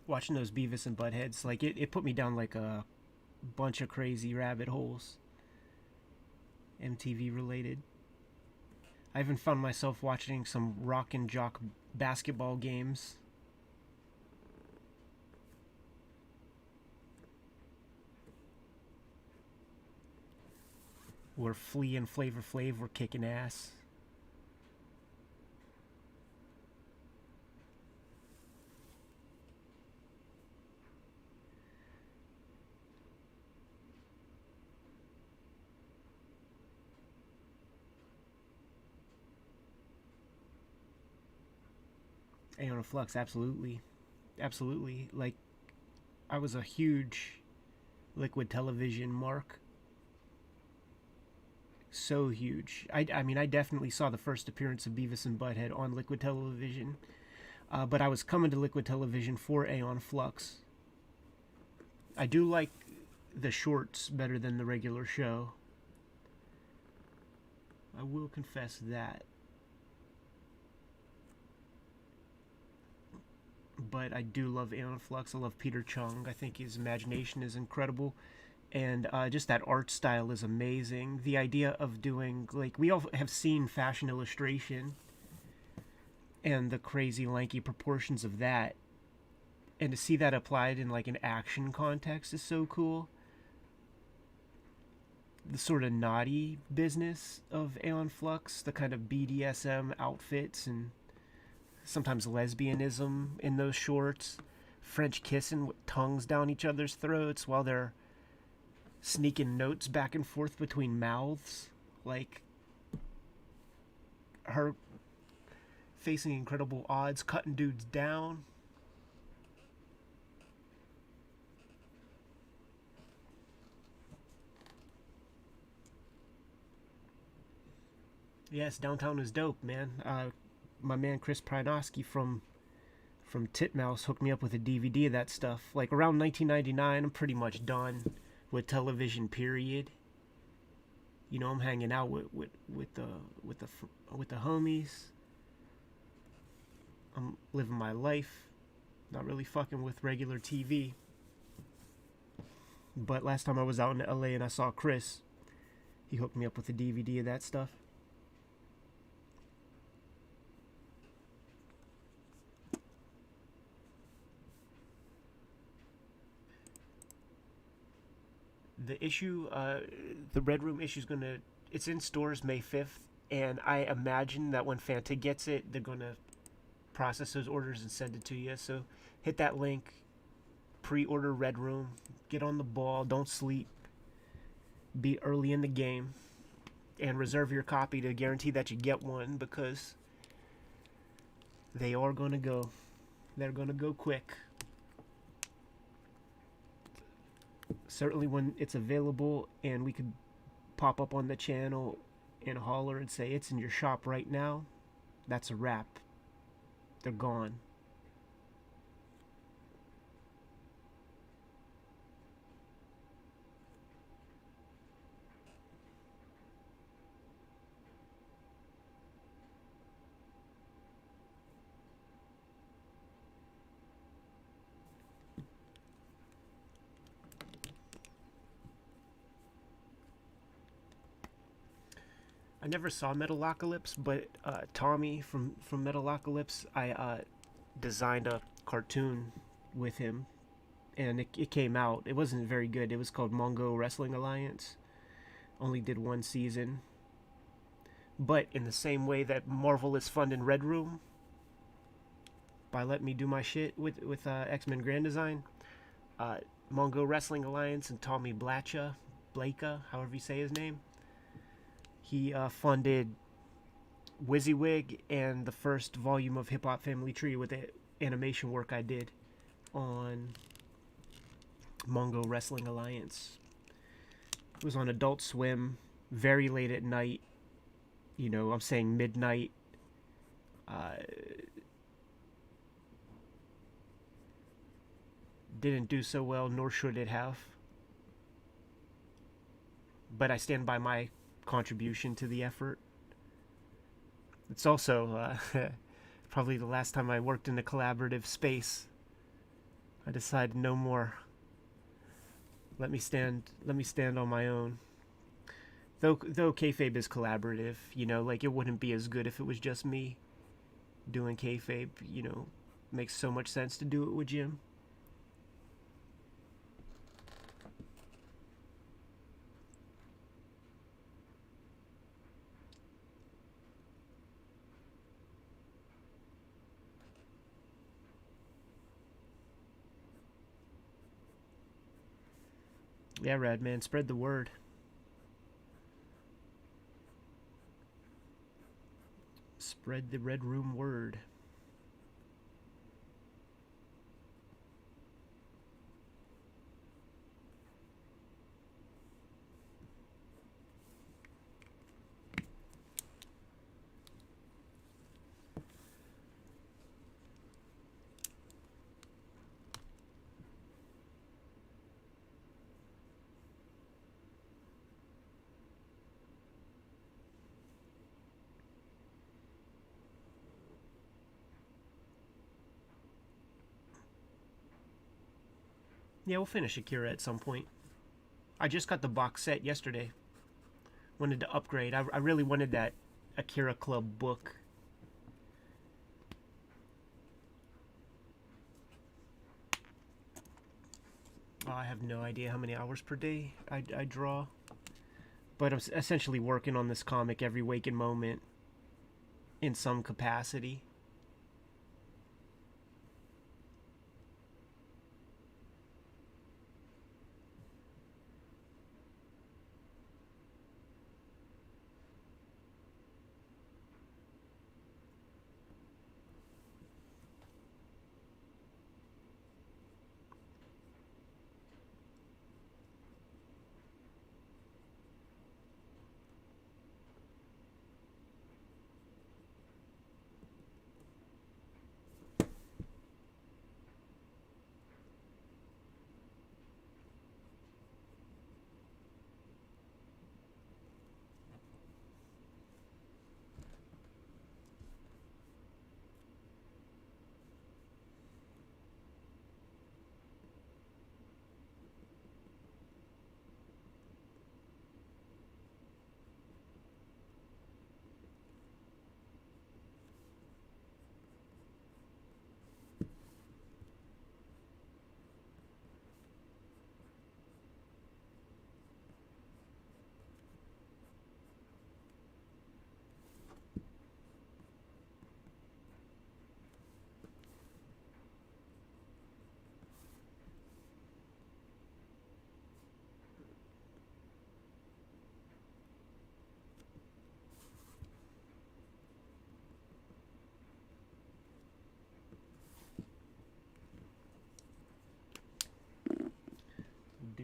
Watching those Beavis and Buttheads, like, it put me down like a bunch of crazy rabbit holes. MTV related. I even found myself watching some rock and jock basketball games. Where Flea and Flavor Flav were kicking ass. Aeon Flux, absolutely. Absolutely. Like, I was a huge Liquid Television mark. So huge. I mean, I definitely saw the first appearance of Beavis and Butthead on Liquid Television. But I was coming to Liquid Television for Aeon Flux. I do like the shorts better than the regular show. I will confess that. But I do love Aeon Flux. I love Peter Chung. I think his imagination is incredible. And just that art style is amazing. The idea of doing, like, we all have seen fashion illustration and the crazy lanky proportions of that. And to see that applied in, like, an action context is so cool. The sort of naughty business of Aeon Flux, the kind of BDSM outfits and sometimes lesbianism in those shorts, French kissing with tongues down each other's throats while they're sneaking notes back and forth between mouths. Like, her facing incredible odds, cutting dudes down. Yes, downtown is dope, man. My man Chris Prynoski from Titmouse hooked me up with a DVD of that stuff. Like around 1999, I'm pretty much done with television. Period. You know, I'm hanging out with the homies. I'm living my life, not really fucking with regular TV. But last time I was out in LA and I saw Chris, he hooked me up with a DVD of that stuff. The issue, the Red Room issue is it's in stores May 5th, and I imagine that when Fanta gets it, they're gonna process those orders and send it to you. So hit that link, pre-order Red Room, get on the ball, don't sleep, be early in the game, and reserve your copy to guarantee that you get one, because they are gonna go. They're gonna go quick. Certainly when it's available and we could pop up on the channel and holler and say it's in your shop right now, that's a wrap. They're gone. I never saw Metalocalypse, but Tommy from Metalocalypse, I designed a cartoon with him, and it came out. It wasn't very good. It was called Mongo Wrestling Alliance. Only did one season. But in the same way that Marvel is funding Red Room by letting me do my shit with X-Men Grand Design, Mongo Wrestling Alliance and Tommy Blaka, however you say his name, he funded WYSIWYG and the first volume of Hip Hop Family Tree with the animation work I did on Mongo Wrestling Alliance. It was on Adult Swim, very late at night. You know, I'm saying midnight. Didn't do so well, nor should it have. But I stand by my contribution to the effort. It's also probably the last time I worked in a collaborative space. I decided no more. Let me stand on my own. Though Kayfabe is collaborative, you know, like it wouldn't be as good if it was just me doing Kayfabe. You know, makes so much sense to do it with Jim. Yeah, Rad Man, spread the word. Spread the Red Room word. Yeah, we'll finish Akira at some point. I just got the box set yesterday. Wanted to upgrade. I really wanted that Akira Club book. Oh, I have no idea how many hours per day I draw. But I'm essentially working on this comic every waking moment in some capacity.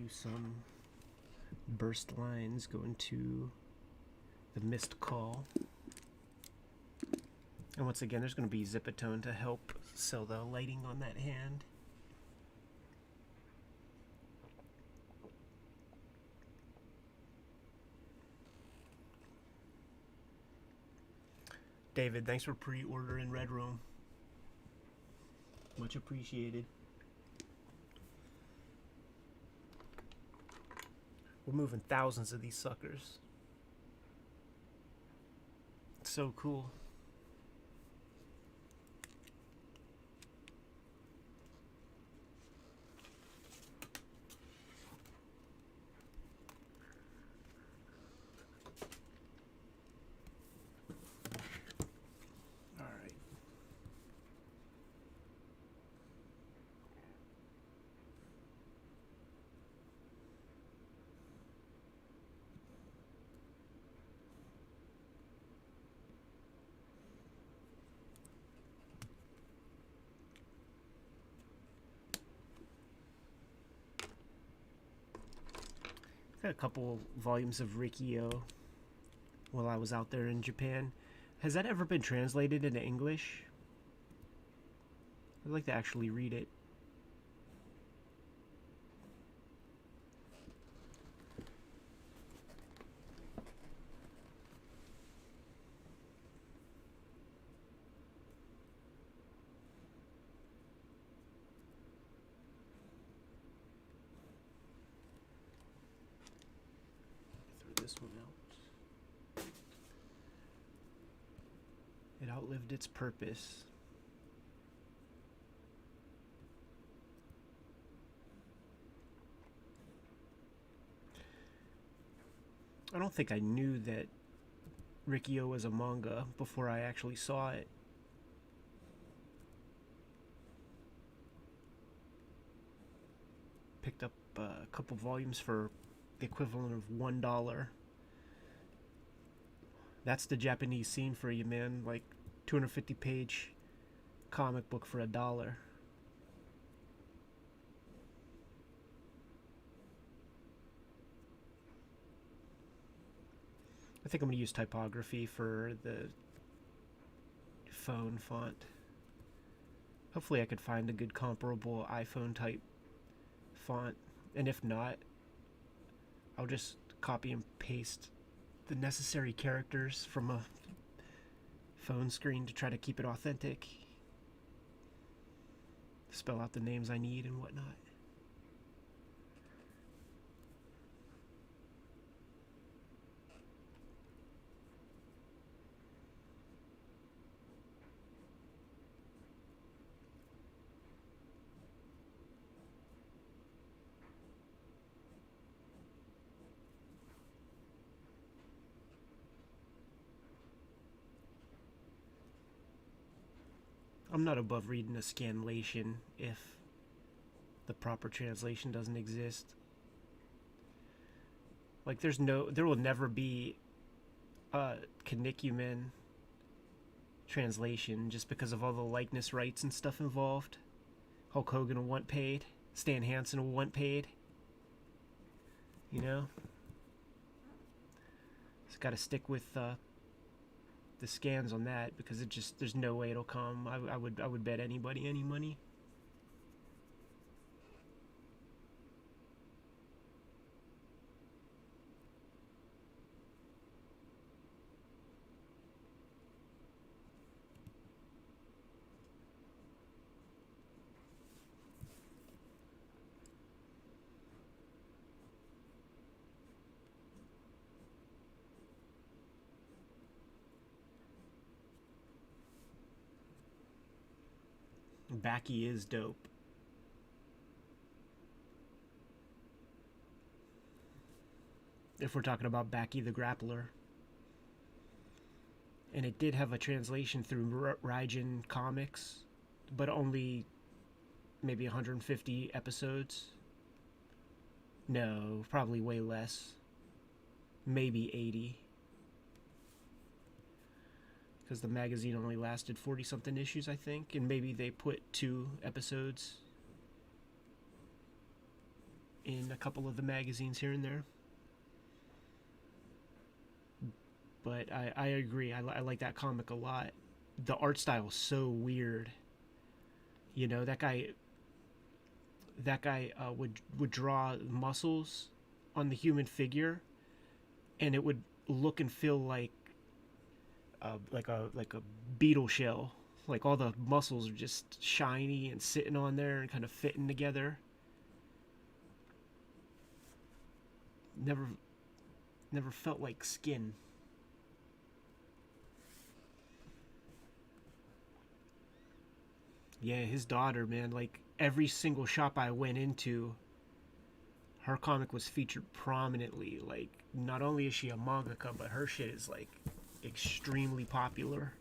do some burst lines going to the missed call. And once again, there's going to be Zipatone to help sell the lighting on that hand. David, thanks for pre-ordering Red Room. Much appreciated. We're moving thousands of these suckers. It's so cool. Got a couple volumes of Rikio while I was out there in Japan. Has that ever been translated into English? I'd like to actually read it. This one out. It outlived its purpose. I don't think I knew that Rikio was a manga before I actually saw it. Picked up a couple volumes for the equivalent of $1. That's the Japanese scene for you, man. Like 250-page comic book for $1. I think I'm going to use typography for the phone font. Hopefully I could find a good comparable iPhone type font, and if not, I'll just copy and paste the necessary characters from a phone screen to try to keep it authentic. Spell out the names I need and whatnot. I'm not above reading a scanlation if the proper translation doesn't exist. Like there will never be a Kinnikuman translation just because of all the likeness rights and stuff involved. Hulk Hogan will want paid. Stan Hansen will want paid. You know? It's got to stick with the scans on that because there's no way it'll come. I would bet anybody any money. Baki is dope. If we're talking about Baki the Grappler. And it did have a translation through Raijin Comics, but only maybe 150 episodes. No, probably way less. Maybe 80. Because the magazine only lasted 40-something issues, I think. And maybe they put 2 episodes. in a couple of the magazines here and there. But I agree. I like that comic a lot. The art style is so weird. You know, that guy would draw muscles on the human figure, and it would look and feel like a beetle shell. Like all the muscles are just shiny and sitting on there and kind of fitting together. Never felt like skin. Yeah, his daughter, man, like every single shop I went into, her comic was featured prominently. Like, not only is she a mangaka, but her shit is like extremely popular.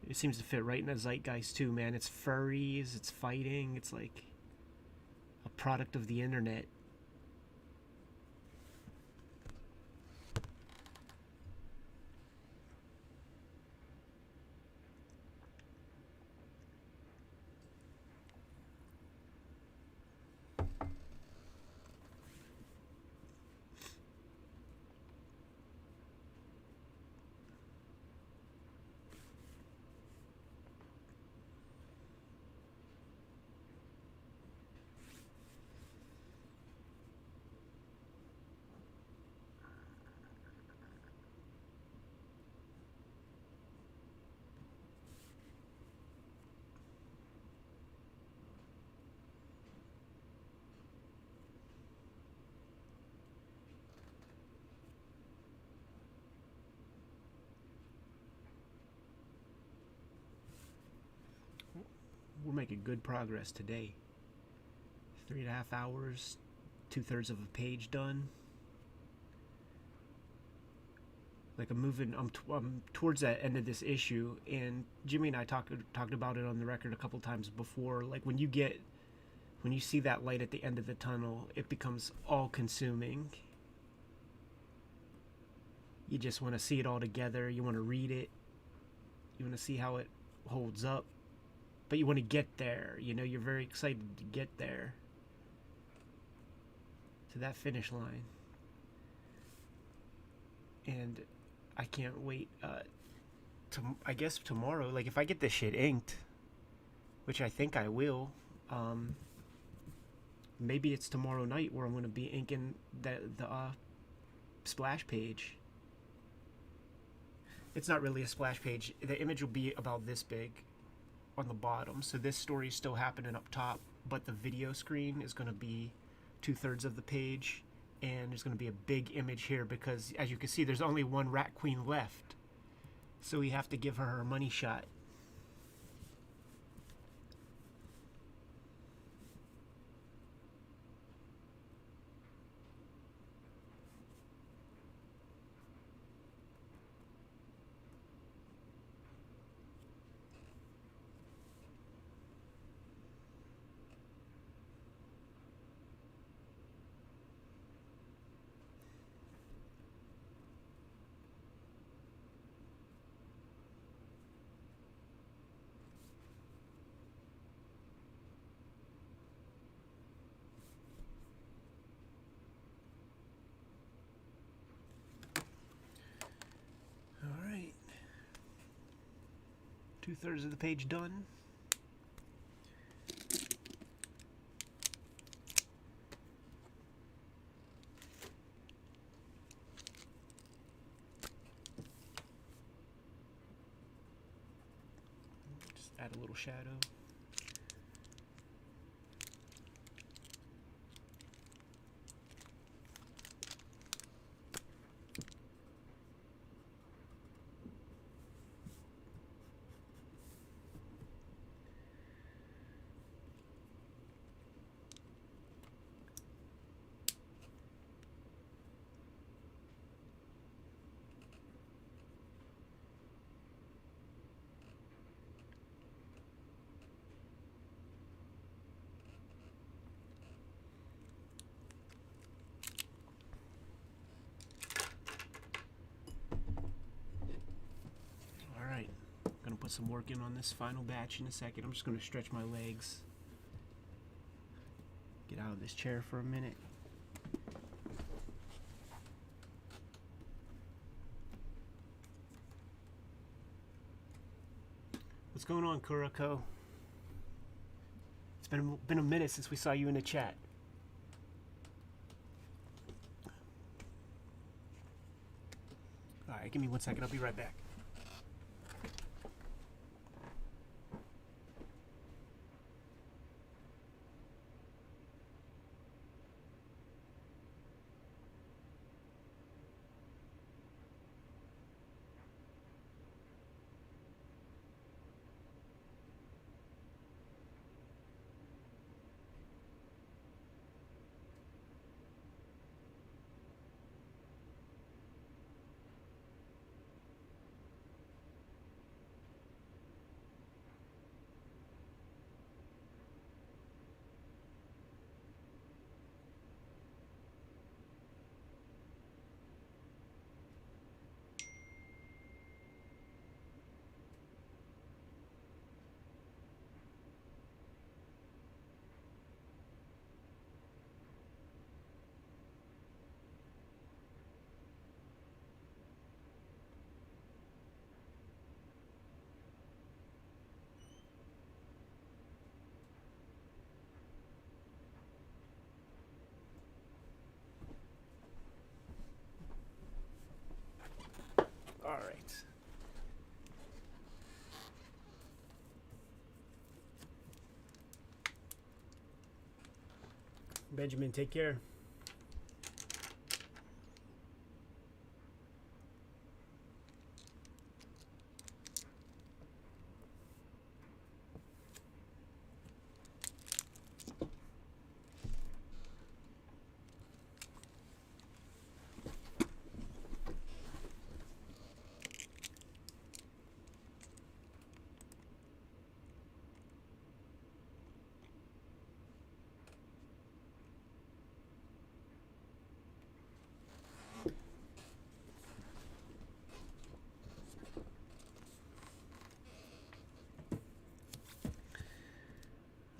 It seems to fit right in the zeitgeist too, man. It's furries, it's fighting, it's like a product of the internet. We're making good progress today. 3.5 hours, 2/3 of a page done. Like I'm towards that end of this issue, and Jimmy and I talked about it on the record a couple times before. Like when you see that light at the end of the tunnel, it becomes all consuming. You just want to see it all together. You want to read it. You want to see how it holds up. But you want to get there. You know, you're very excited to get there. To that finish line. And I can't wait. I guess tomorrow, like if I get this shit inked, which I think I will, maybe it's tomorrow night where I'm going to be inking the splash page. It's not really a splash page. The image will be about this big on the bottom. So this story is still happening up top, but the video screen is going to be 2/3 of the page, and there's going to be a big image here because, as you can see, there's only one Rat Queen left. So we have to give her money shot. All right. 2/3 of the page done. Just add a little shadow. put some work in on this final batch in a second. I'm just going to stretch my legs. Get out of this chair for a minute. What's going on, Kurako? It's been a minute since we saw you in the chat. Alright, give me 1 second. I'll be right back. All right. Benjamin, take care.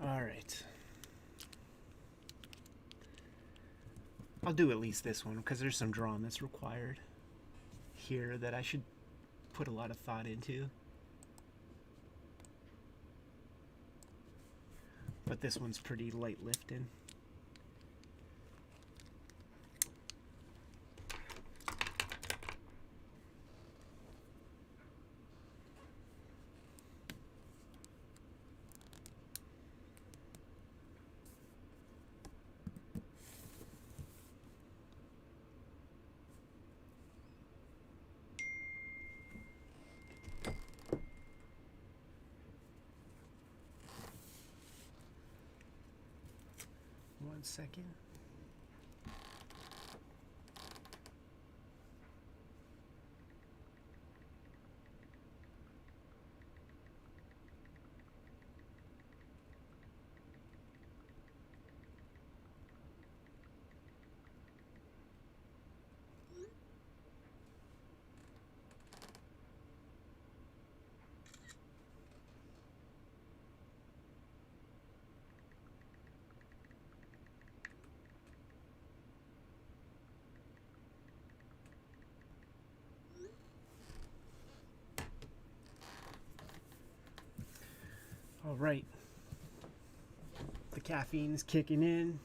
All right. I'll do at least this one because there's some drawing that's required here that I should put a lot of thought into. But this one's pretty light lifting. One second. All right, the caffeine's kicking in.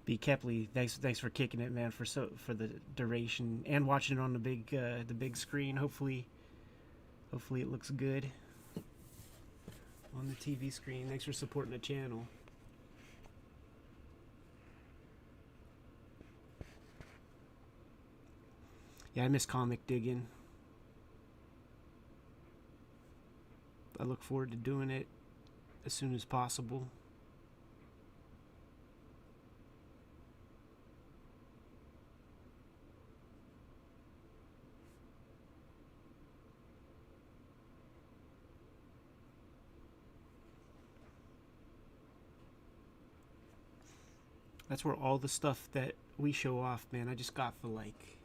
B. Kepley, thanks for kicking it, man, for the duration and watching it on the big screen. Hopefully it looks good on the TV screen. Thanks for supporting the channel. Yeah, I miss comic digging. I look forward to doing it as soon as possible. That's where all the stuff that we show off, man, I just got for like,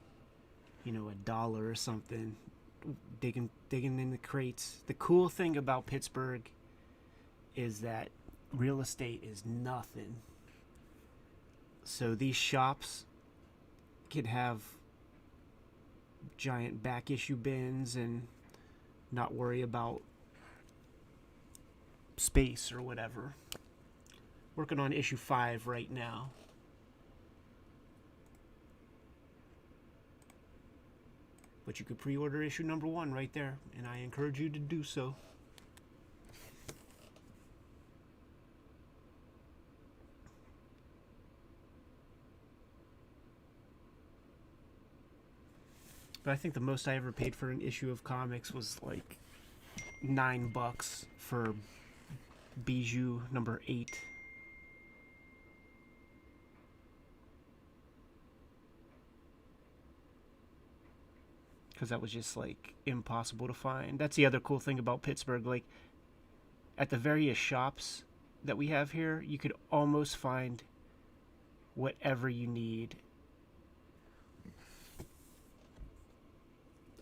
$1 or something. Digging in the crates. The cool thing about Pittsburgh is that real estate is nothing. So these shops can have giant back issue bins and not worry about space or whatever. Working on issue 5 right now. But you could pre-order issue number 1 right there, and I encourage you to do so. But I think the most I ever paid for an issue of comics was like $9 for Bijou number 8. Because that was just like impossible to find. That's the other cool thing about Pittsburgh. Like at the various shops that we have here, you could almost find whatever you need.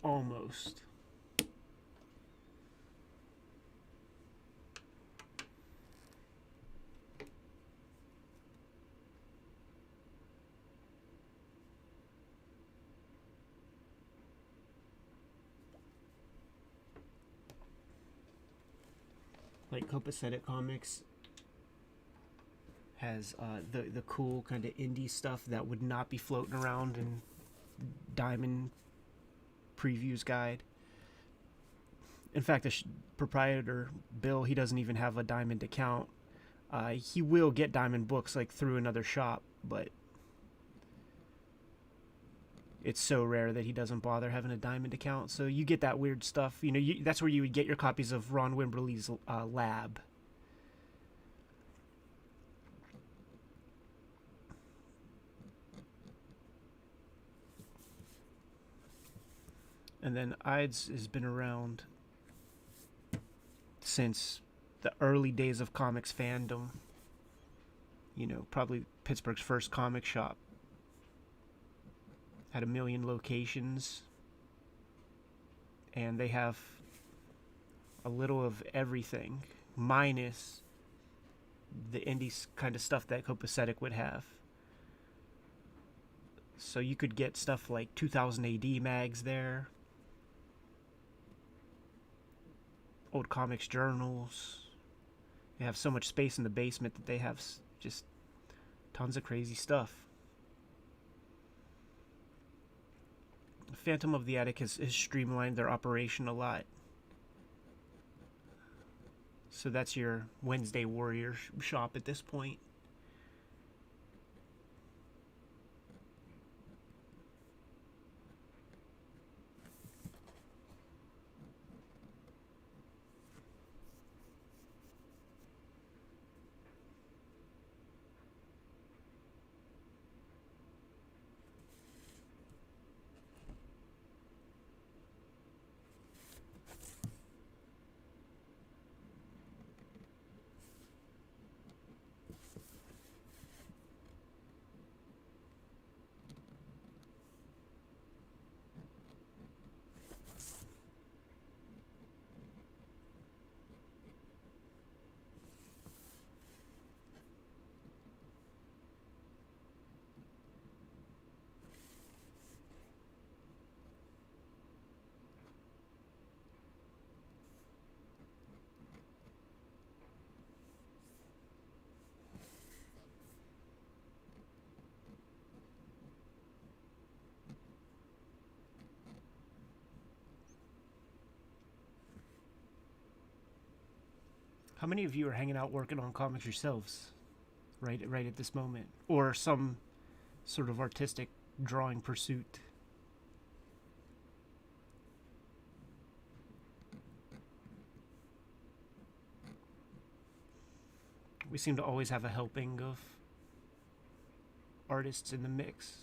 Almost. Like Copacetic Comics has the cool kind of indie stuff that would not be floating around in Diamond Previews Guide. In fact, the proprietor, Bill, he doesn't even have a Diamond account. He will get Diamond books like through another shop, but it's so rare that he doesn't bother having a Diamond account. So you get that weird stuff. That's where you would get your copies of Ron Wimberly's Lab. And then Ides has been around since the early days of comics fandom. Probably Pittsburgh's first comic shop. Had 1 million locations. And they have a little of everything, minus the indie kind of stuff that Copacetic would have. So you could get stuff like 2000 AD mags there. Old comics journals. They have so much space in the basement that they have just tons of crazy stuff. Phantom of the Attic has streamlined their operation a lot. So that's your Wednesday Warrior shop at this point. How many of you are hanging out working on comics yourselves right at this moment? Or some sort of artistic drawing pursuit? We seem to always have a helping of artists in the mix.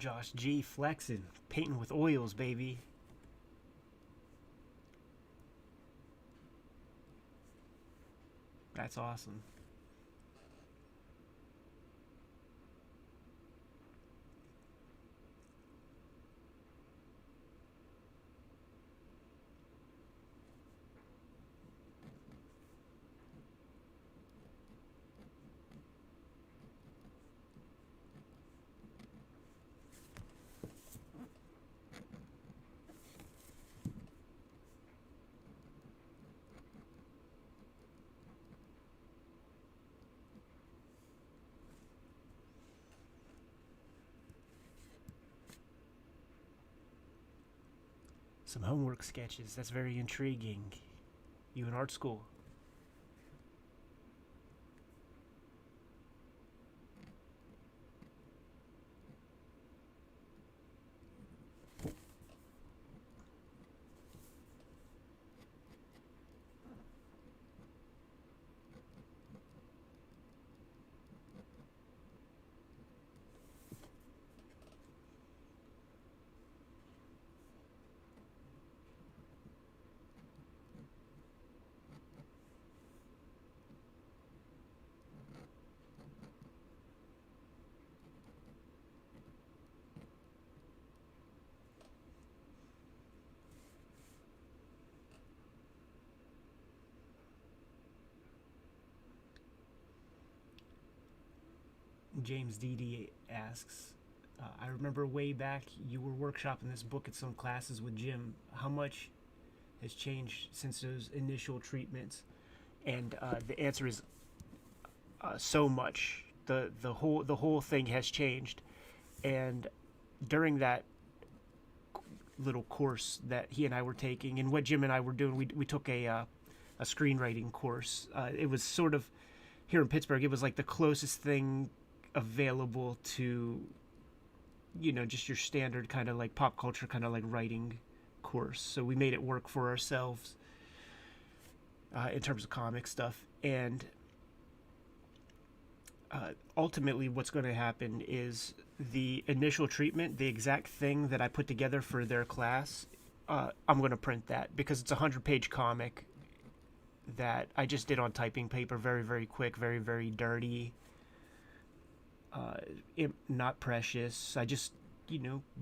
Josh G flexing, painting with oils, baby. That's awesome. Some homework sketches. That's very intriguing. You in art school? James DD asks, I remember way back you were workshopping this book at some classes with Jim. How much has changed since those initial treatments? And the answer is so much. The whole thing has changed. And during that little course that he and I were taking, and what Jim and I were doing, we took a screenwriting course. It was sort of here in Pittsburgh. It was like the closest thing available to, just your standard kind of like pop culture kind of like writing course. So we made it work for ourselves in terms of comic stuff. And ultimately what's going to happen is the initial treatment, the exact thing that I put together for their class, I'm going to print that because it's a 100-page comic that I just did on typing paper, very, very quick, very, very dirty. Not precious. I just,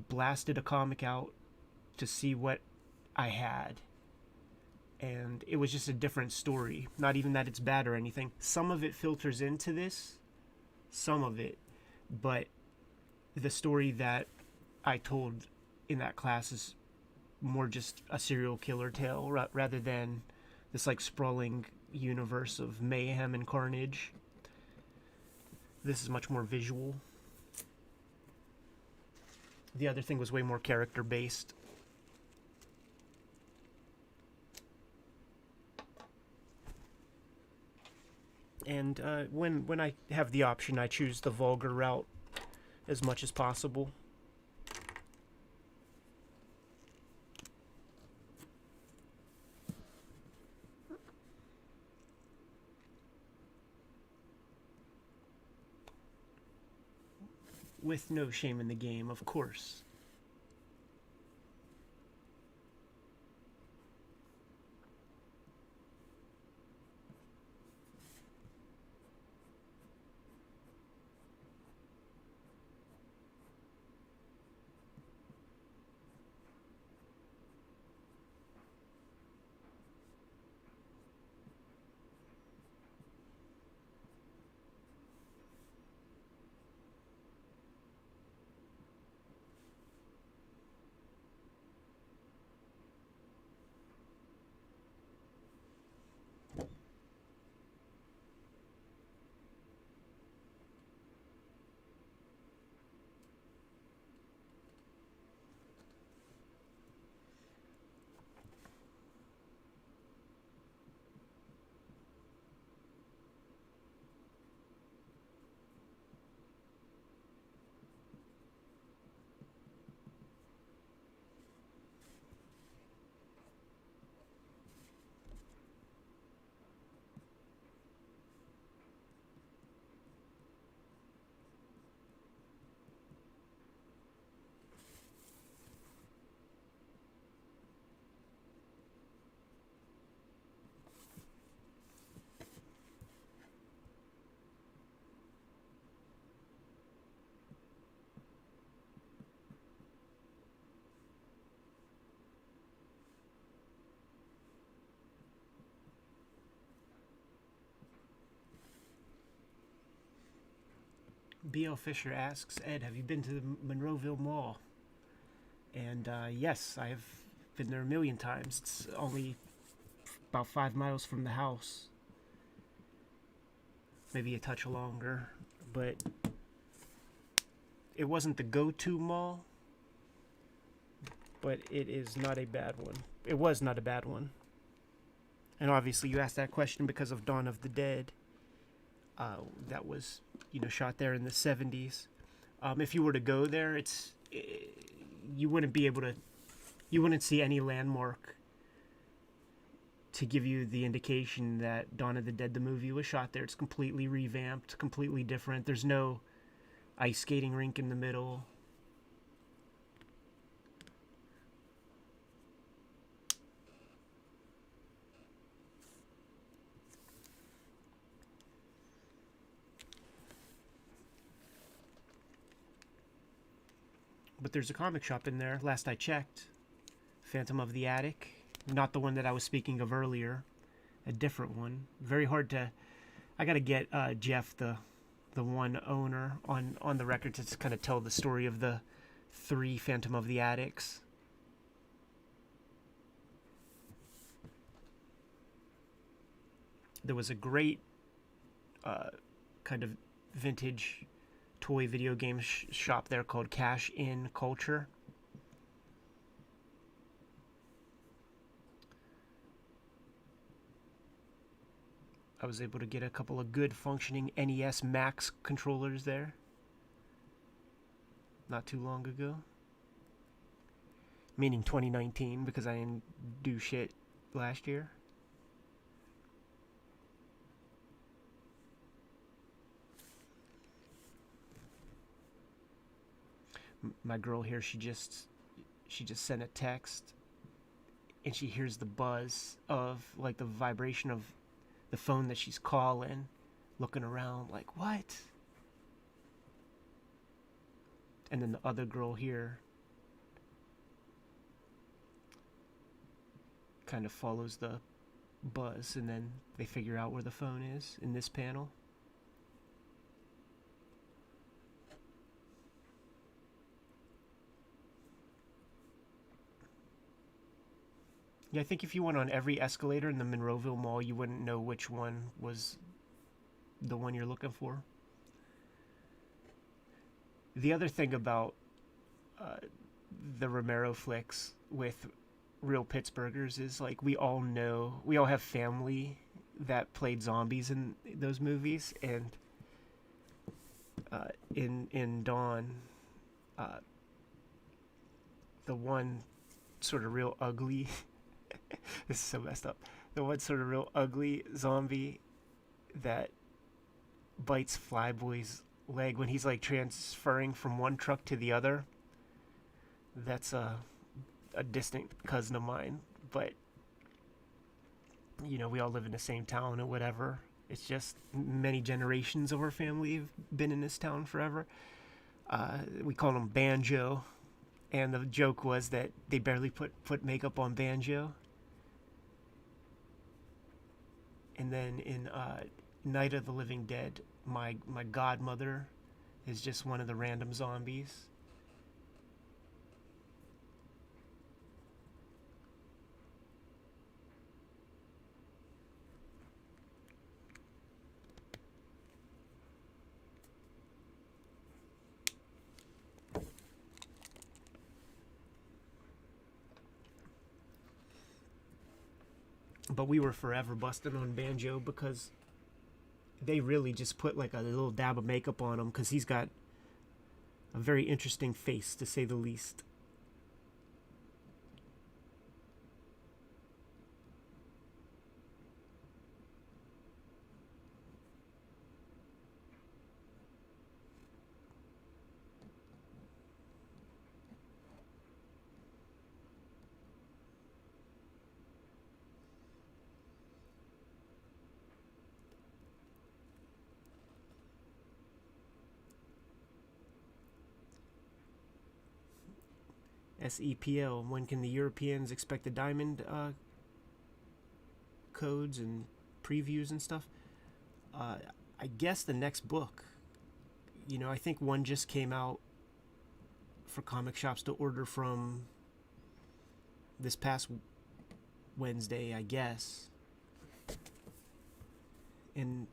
blasted a comic out to see what I had. And it was just a different story. Not even that it's bad or anything. Some of it filters into this. Some of it. But the story that I told in that class is more just a serial killer tale rather than this like sprawling universe of mayhem and carnage. This is much more visual. The other thing was way more character based. And when I have the option, I choose the vulgar route as much as possible. With no shame in the game, of course. B.L. Fisher asks, Ed, have you been to the Monroeville Mall? And yes, I've been there a million times. It's only about 5 miles from the house. Maybe a touch longer. But it wasn't the go-to mall. But it is not a bad one. It was not a bad one. And obviously you asked that question because of Dawn of the Dead. That was, shot there in the 70s. If you were to go there, you wouldn't be able to, you wouldn't see any landmark to give you the indication that Dawn of the Dead, the movie, was shot there. It's completely revamped, completely different. There's no ice skating rink in the middle. But there's a comic shop in there, last I checked. Phantom of the Attic. Not the one that I was speaking of earlier. A different one. Very hard to... I gotta get Jeff, the one owner, on the record to kind of tell the story of the 3 Phantom of the Attics. There was a great kind of vintage toy video game shop there called Cash In Culture. I was able to get a couple of good functioning NES Max controllers there not too long ago. Meaning 2019, because I didn't do shit last year. My girl here, she just sent a text, and she hears the buzz of, like, the vibration of the phone that she's calling, looking around like, what? And then the other girl here kind of follows the buzz, and then they figure out where the phone is in this panel. Yeah, I think if you went on every escalator in the Monroeville Mall, you wouldn't know which one was the one you're looking for. The other thing about the Romero flicks with real Pittsburghers is, like, we all have family that played zombies in those movies, and in Dawn, the one sort of real ugly this is so messed up. The one sort of real ugly zombie that bites Flyboy's leg when he's, like, transferring from one truck to the other. That's a distant cousin of mine, but we all live in the same town or whatever. It's just many generations of our family have been in this town forever. We call him Banjo, and the joke was that they barely put makeup on Banjo. And then in Night of the Living Dead, my godmother is just one of the random zombies. But we were forever busting on Banjo because they really just put, like, a little dab of makeup on him, because he's got a very interesting face, to say the least. SEPL, when can the Europeans expect the diamond codes and previews and stuff? I guess the next book, I think one just came out for comic shops to order from this past Wednesday, I guess. And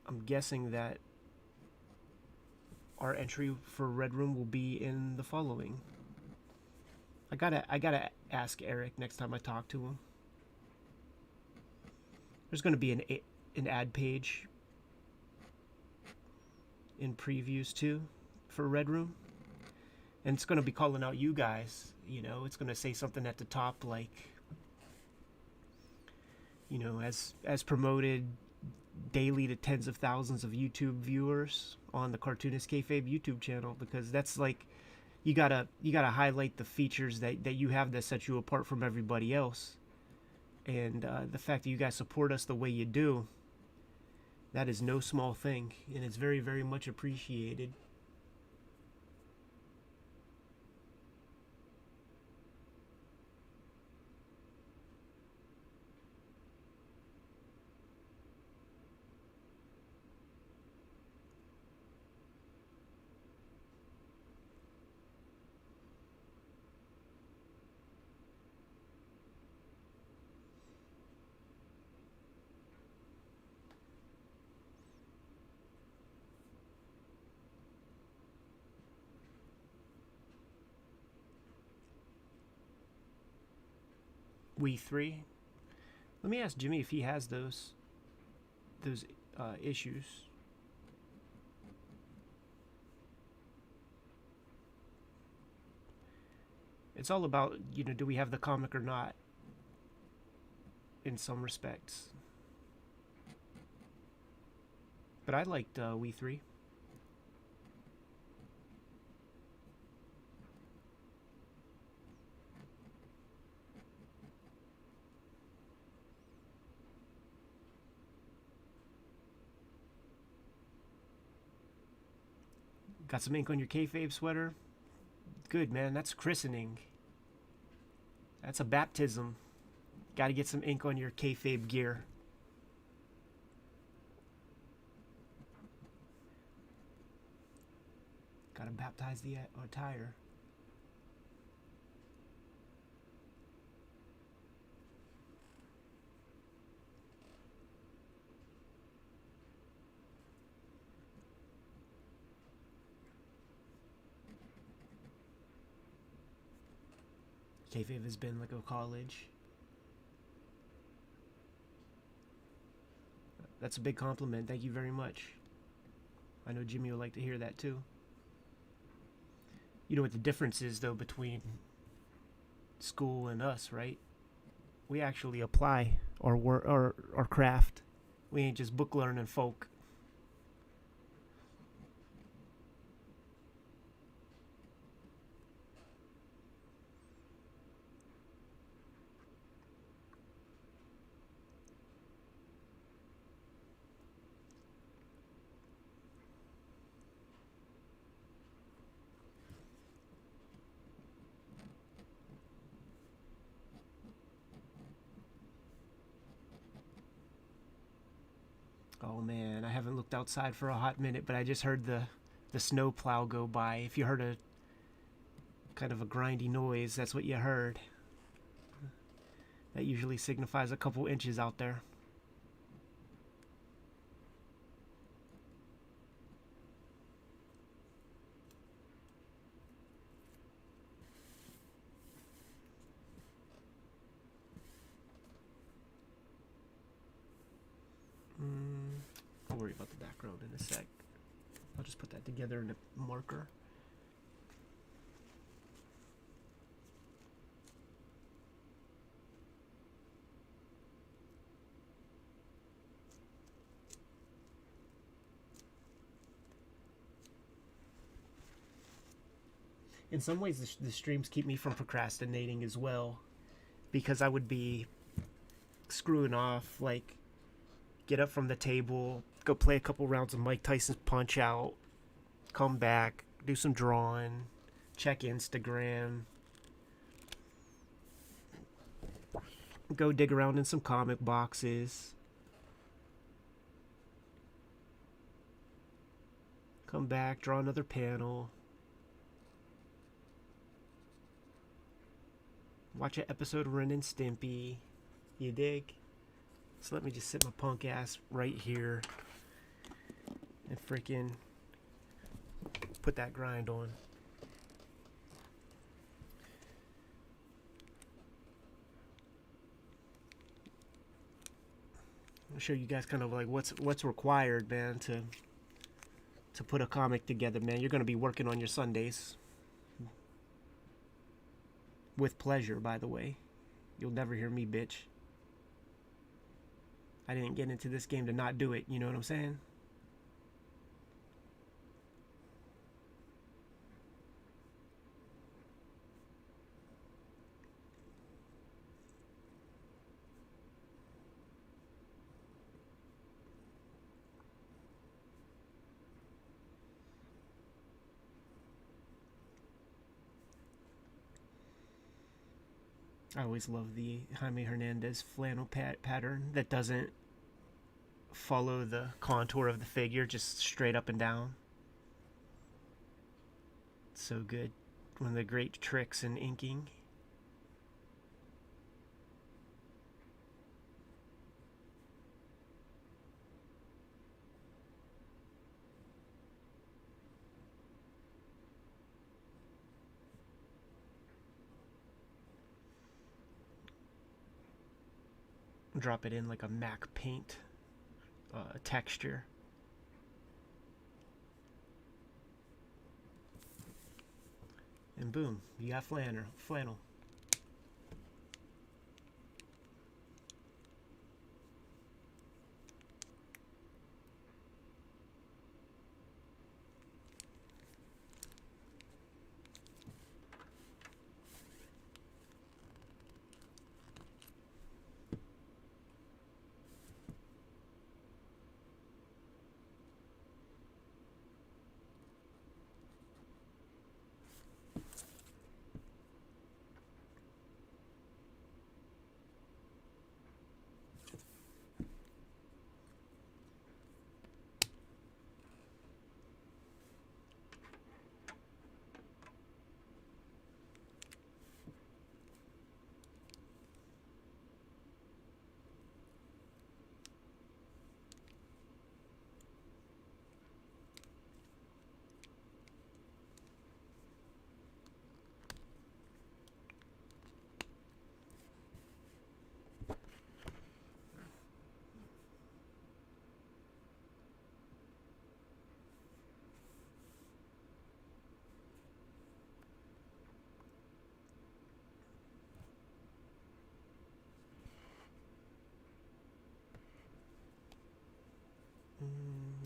I'm guessing that our entry for Red Room will be in the following. I gotta ask Eric next time I talk to him. There's going to be an ad page in previews too for Red Room, and it's going to be calling out you guys. It's going to say something at the top like, as promoted daily to tens of thousands of YouTube viewers on the Cartoonist Kayfabe YouTube channel, because that's like, you gotta highlight the features that you have that set you apart from everybody else. And the fact that you guys support us the way you do, that is no small thing, and it's very, very much appreciated. We three. Let me ask Jimmy if he has those issues. It's all about, do we have the comic or not, in some respects. But I liked We Three. Got some ink on your Kayfabe sweater? Good, man. That's christening. That's a baptism. Got to get some ink on your Kayfabe gear. Got to baptize the attire. Kayfabe has been like a college. That's a big compliment. Thank you very much. I know Jimmy will like to hear that too. You know what the difference is, though, between school and us, right? We actually apply our work, our craft. We ain't just book learning folk. Oh man, I haven't looked outside for a hot minute, but I just heard the snow plow go by. If you heard a kind of a grindy noise, that's what you heard. That usually signifies a couple inches out there. I'll worry about the background in a sec. I'll just put that together in a marker. In some ways, the streams keep me from procrastinating as well, because I would be screwing off, like, get up from the table, go play a couple rounds of Mike Tyson's Punch Out, come back, do some drawing, check Instagram, go dig around in some comic boxes, Come back, draw another panel. Watch an episode of Ren and Stimpy. You dig? So let me just sit my punk ass right here and freaking put that grind on. I'll show you guys kind of like what's required, man, to put a comic together, man. You're gonna be working on your Sundays. With pleasure, by the way. You'll never hear me bitch. I didn't get into this game to not do it, you know what I'm saying? I always love the Jaime Hernandez flannel pattern that doesn't follow the contour of the figure, just straight up and down. It's so good. One of the great tricks in inking. Drop it in like a MAC paint texture. And boom, you got flannel.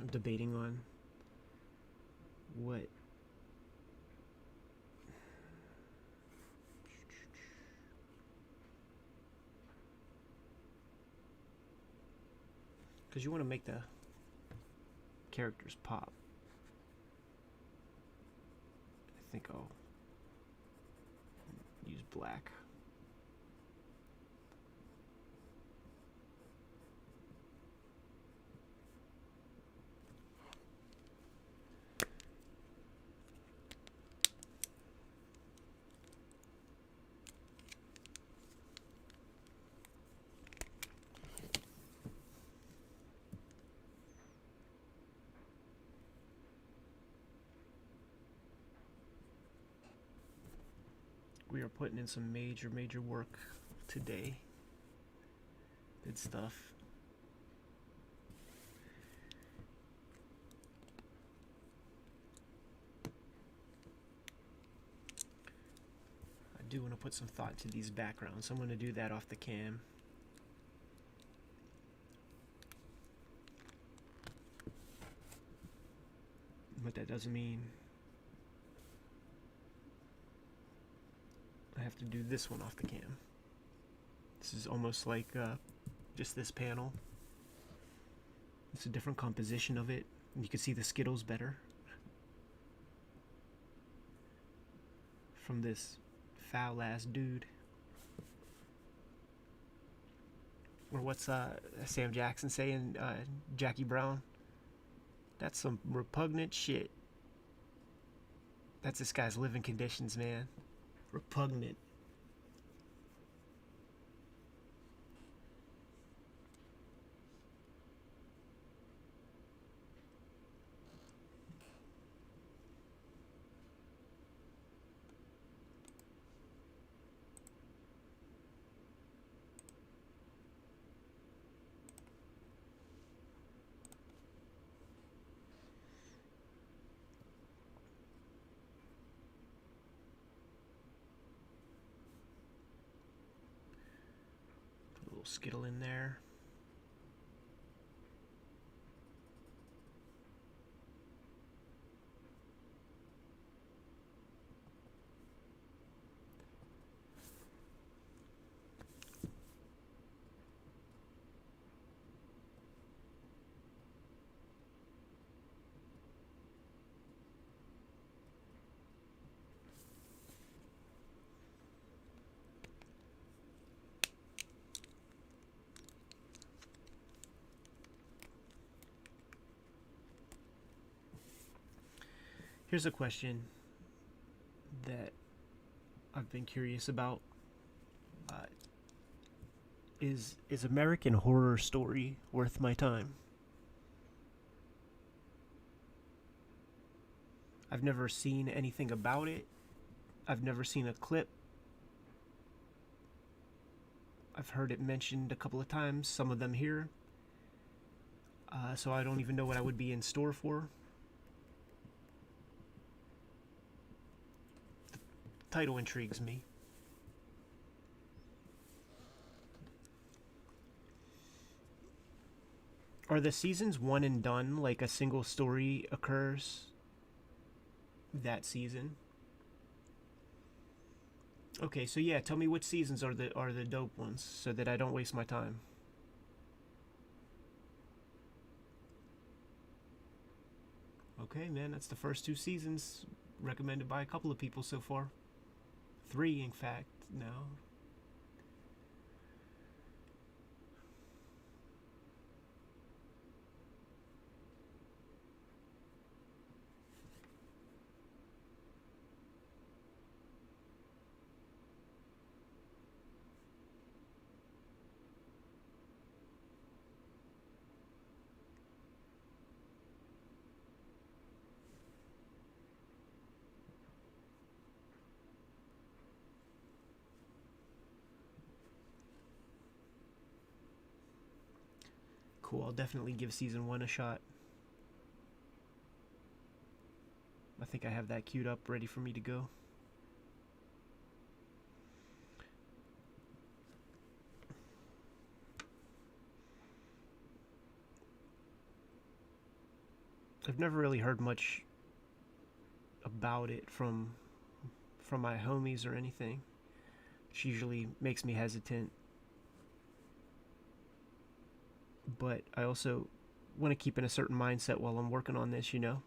I'm debating on what because you want to make the characters pop. I think I'll use black. We are putting in some major work today. Good stuff. I do want to put some thought to these backgrounds, so I'm going to do that off the cam. But that doesn't mean I have to do this one off the cam. This is almost like just this panel. It's a different composition of it. And you can see the Skittles better from this foul ass dude. Or what's Sam Jackson saying? Jackie Brown. That's some repugnant shit. That's this guy's living conditions, man. Repugnant. Put a little Skittle in there. Here's a question that I've been curious about. Is American Horror Story worth my time? I've never seen anything about it. I've never seen a clip. I've heard it mentioned a couple of times, some of them here. So I don't even know what I would be in store for. The title intrigues me. Are the seasons one and done, like a single story occurs that season? Okay, so yeah, tell me which seasons are the dope ones so that I don't waste my time. Okay, man, that's the first 2 seasons recommended by a couple of people so far. 3, in fact, now. Cool, I'll definitely give season 1 a shot. I think I have that queued up, ready for me to go. I've never really heard much about it from my homies or anything, which usually makes me hesitant. But I also want to keep in a certain mindset while I'm working on this, you know?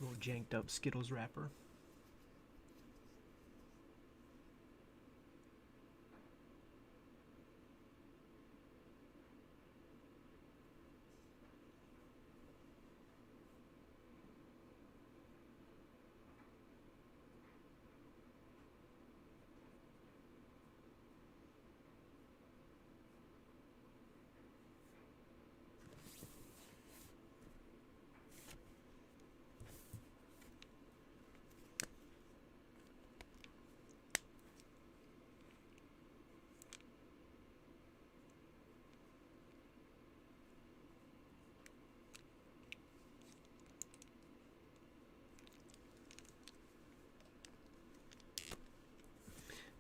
Little janked up Skittles wrapper.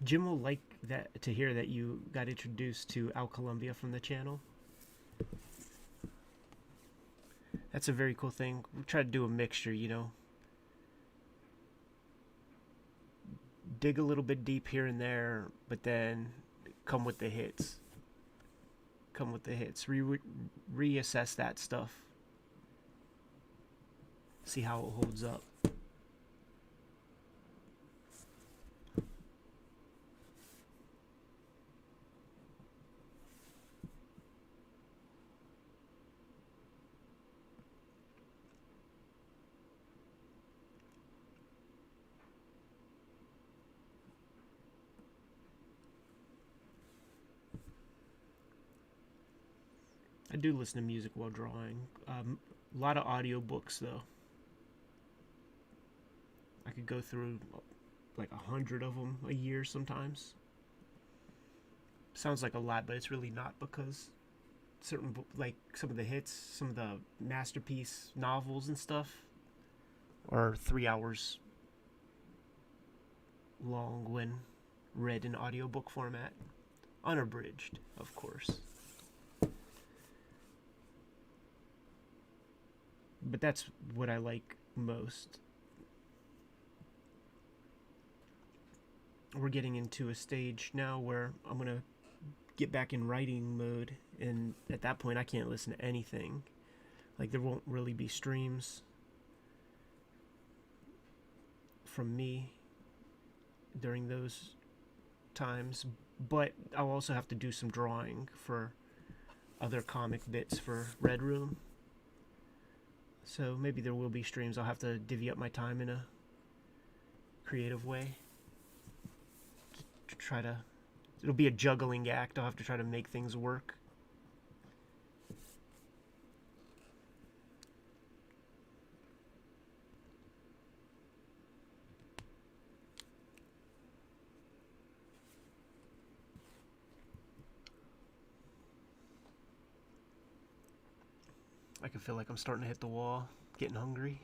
Jim will like that to hear that you got introduced to Al Columbia from the channel. That's a very cool thing. We try to do a mixture, you know. Dig a little bit deep here and there, but then come with the hits. Come with the hits. Reassess that stuff. See how it holds up. I do listen to music while drawing. A lot of audiobooks, though. I could go through like 100 of them a year sometimes. Sounds like a lot, but it's really not, because certain, like some of the hits, some of the masterpiece novels and stuff are 3 hours long when read in audiobook format. Unabridged, of course. But that's what I like most. We're getting into a stage now where I'm going to get back in writing mode, and at that point I can't listen to anything. Like, there won't really be streams from me during those times, but I'll also have to do some drawing for other comic bits for Red Room. So maybe there will be streams. I'll have to divvy up my time in a creative way. To try to... It'll be a juggling act. I'll have to try to make things work. I can feel like I'm starting to hit the wall, getting hungry.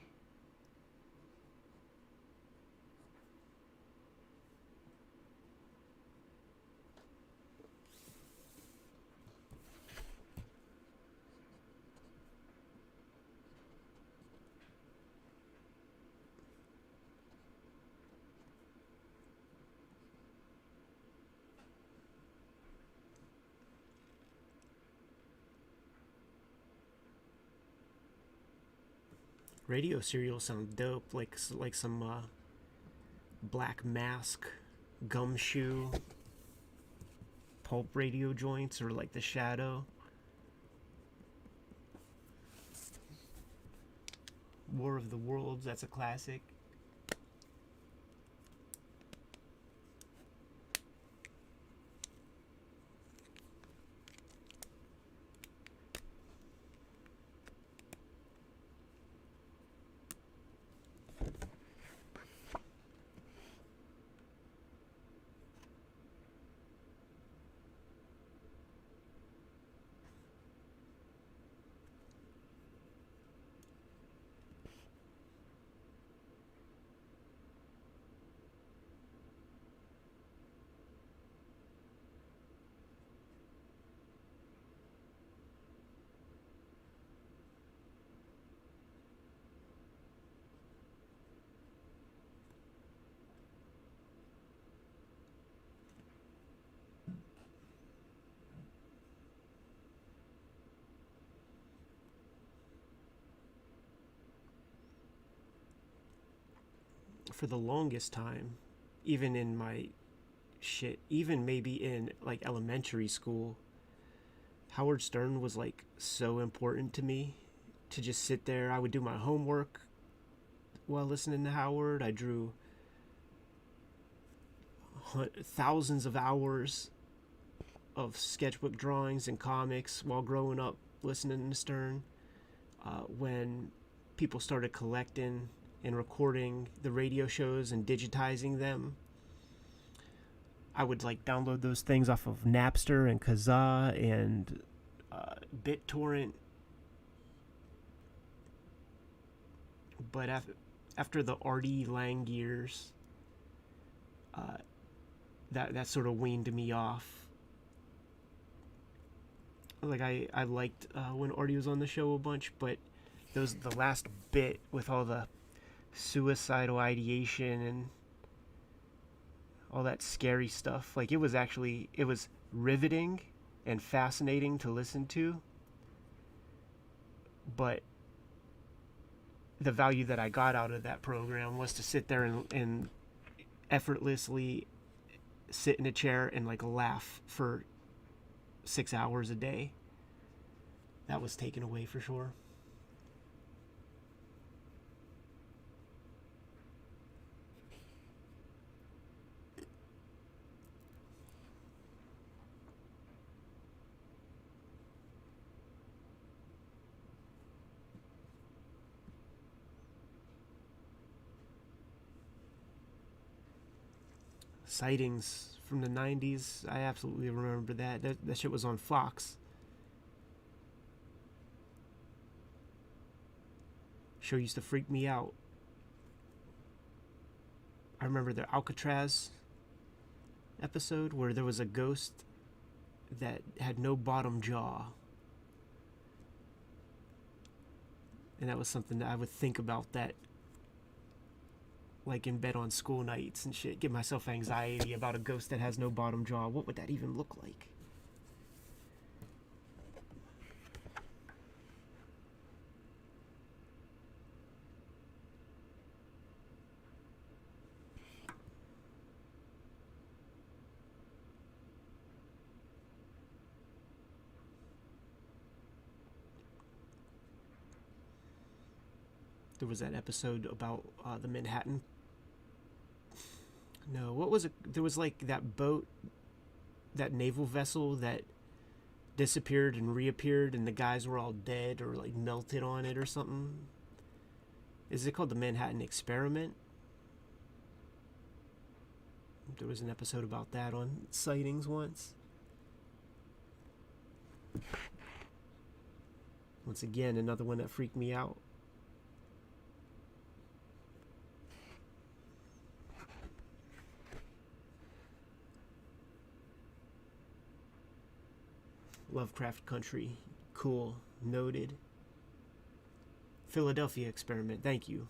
Radio cereals sound dope, like some Black Mask, Gumshoe, pulp radio joints, or like the Shadow. War of the Worlds, that's a classic. For the longest time, even in my even maybe in like elementary school, Howard Stern was like so important to me. To just sit there, I would do my homework while listening to Howard. I drew thousands of hours of sketchbook drawings and comics while growing up listening to Stern. When people started collecting and recording the radio shows and digitizing them, I would like download those things off of Napster and Kazaa and BitTorrent. But after the Artie Lang years, that sort of weaned me off. Like I liked when Artie was on the show a bunch, but the last bit with all the suicidal ideation and all that scary stuff, like it was riveting and fascinating to listen to, but the value that I got out of that program was to sit there and effortlessly sit in a chair and like laugh for 6 hours a day. That was taken away for sure. Sightings from the 90s, I absolutely remember that shit was on Fox. Show used to freak me out. I remember the Alcatraz episode where there was a ghost that had no bottom jaw, and that was something that I would think about, that like in bed on school nights and shit, give myself anxiety about a ghost that has no bottom jaw. What would that even look like? There was that episode about the Manhattan. No, what was it? There was like that boat, that naval vessel that disappeared and reappeared, and the guys were all dead or like melted on it or something. Is it called the Manhattan Experiment? There was an episode about that on Sightings once. Once again, another one that freaked me out. Lovecraft Country. Cool. Noted. Philadelphia Experiment. Thank you.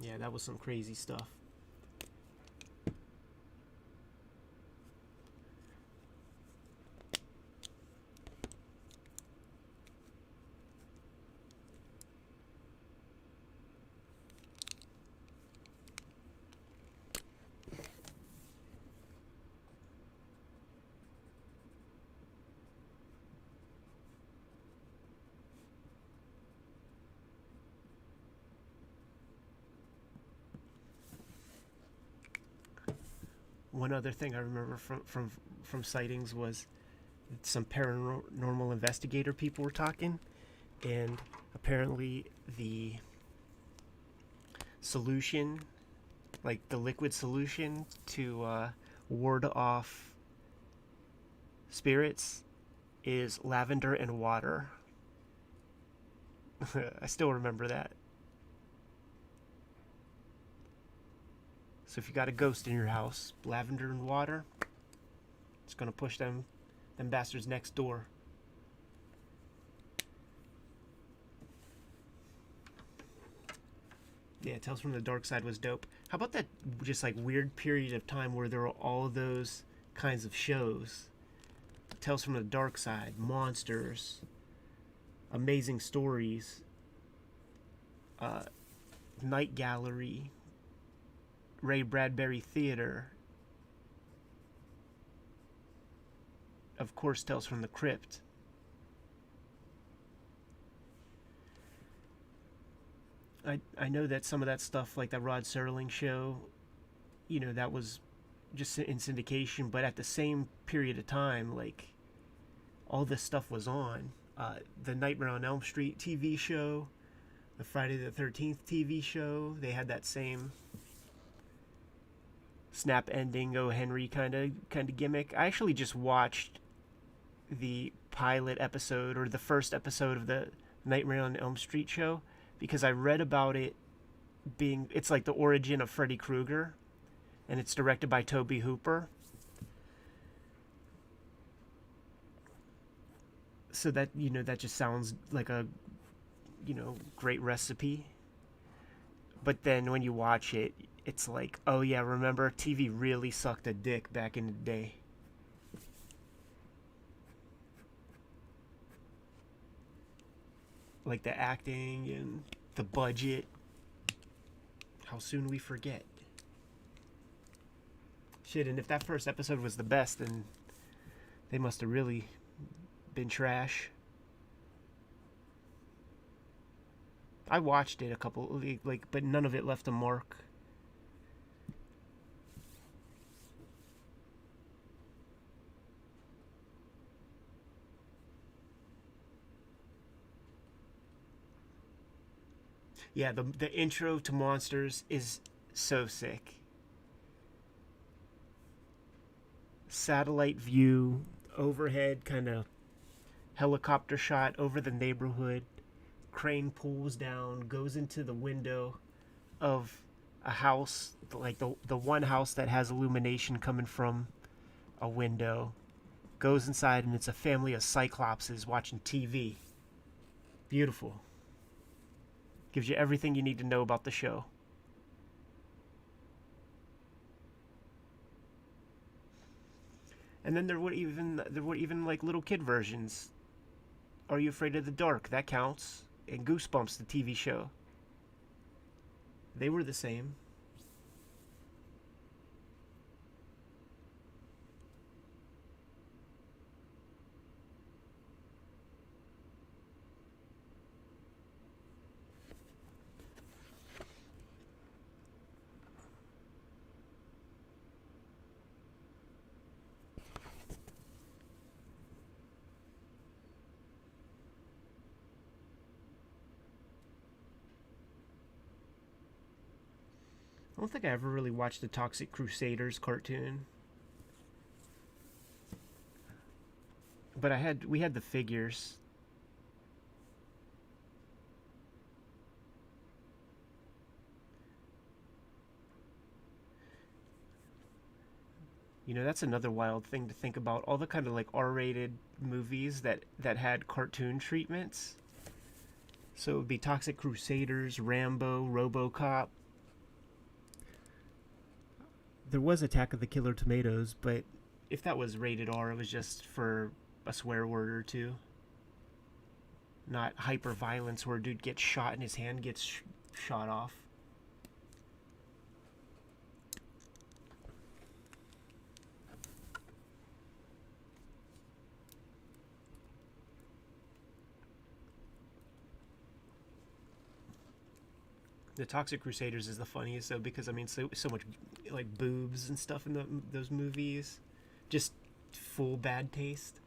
Yeah, that was some crazy stuff. One other thing I remember from Sightings was some paranormal investigator people were talking, and apparently the solution, like the liquid solution to ward off spirits, is lavender and water. I still remember that. So if you got a ghost in your house, lavender and water, it's gonna push them bastards next door. Yeah, Tales from the Dark Side was dope. How about that just like weird period of time where there were all of those kinds of shows? Tales from the Dark Side, Monsters, Amazing Stories, Night Gallery, Ray Bradbury Theater, of course Tales from the Crypt. I know that some of that stuff, like that Rod Serling show, you know, that was just in syndication, but at the same period of time, like, all this stuff was on. The Nightmare on Elm Street TV show, The Friday the 13th TV show, they had that same snap ending, oh Henry kind of gimmick. I actually just watched the pilot episode or the first episode of the Nightmare on Elm Street show because I read about it being, it's like the origin of Freddy Krueger, and it's directed by Tobe Hooper. So that, that just sounds like a, great recipe. But then when you watch it, it's like, oh yeah, remember, TV really sucked a dick back in the day. Like the acting and the budget. How soon we forget. Shit, and if that first episode was the best, then they must have really been trash. I watched it a couple, but none of it left a mark. Yeah, the intro to Monsters is so sick. Satellite view, overhead kind of helicopter shot over the neighborhood. Crane pulls down, goes into the window of a house, like the one house that has illumination coming from a window. Goes inside, and it's a family of cyclopses watching TV. Beautiful. Gives you everything you need to know about the show. And then there were even like little kid versions. Are You Afraid of the Dark? That counts. And Goosebumps, the TV show. They were the same. I don't think I ever really watched the Toxic Crusaders cartoon. But we had the figures. That's another wild thing to think about. All the kind of like R-rated movies that had cartoon treatments. So it would be Toxic Crusaders, Rambo, RoboCop. There was Attack of the Killer Tomatoes, but if that was rated R, it was just for a swear word or two. Not hyper violence where a dude gets shot and his hand gets shot off. The Toxic Crusaders is the funniest though because so much like boobs and stuff in those movies, just full bad taste.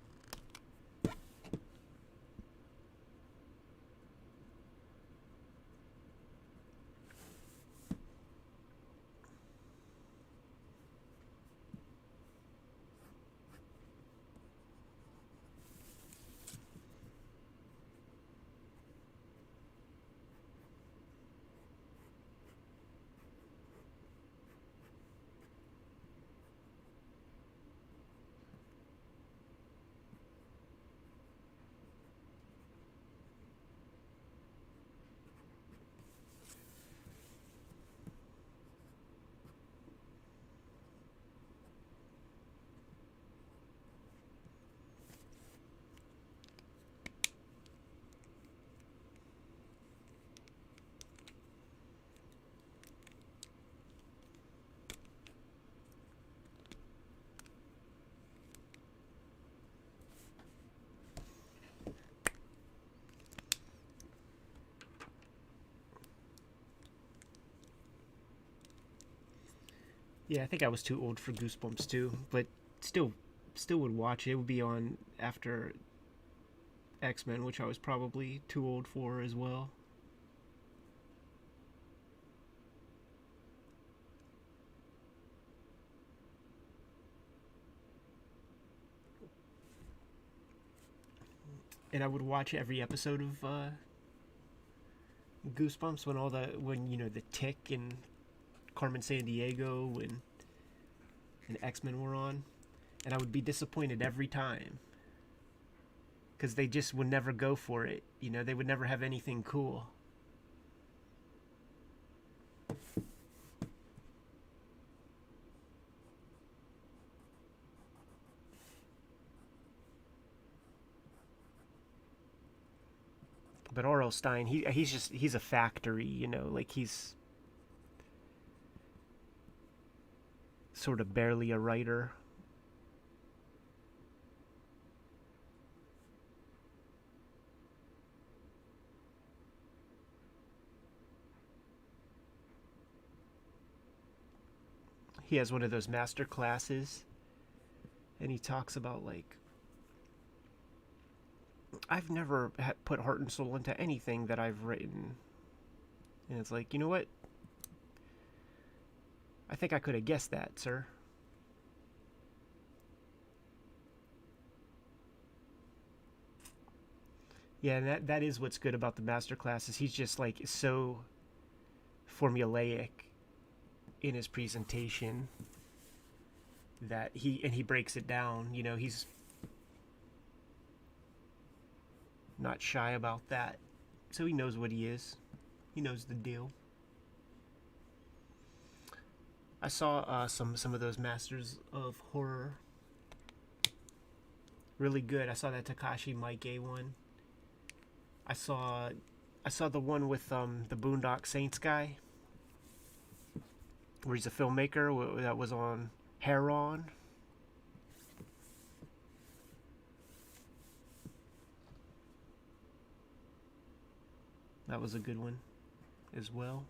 Yeah, I think I was too old for Goosebumps too, but still would watch it. It would be on after X-Men, which I was probably too old for as well. and I would watch every episode of Goosebumps when you know the Tick and Carmen Sandiego and X-Men were on, and I would be disappointed every time because they just would never go for it. You know, they would never have anything cool. But R.L. Stine, he's a factory, you know, like he's sort of barely a writer. He has one of those master classes, and he talks about like, I've never put heart and soul into anything that I've written. And it's like, you know what? I think I could have guessed that, sir. Yeah, and that is what's good about the master classes. He's just like so formulaic in his presentation that he breaks it down. You know, he's not shy about that. So he knows what he is. He knows the deal. I saw some of those Masters of Horror. Really good. I saw that Takashi Miike one. I saw the one with the Boondock Saints guy, where he's a filmmaker. That was on Heron. That was a good one as well.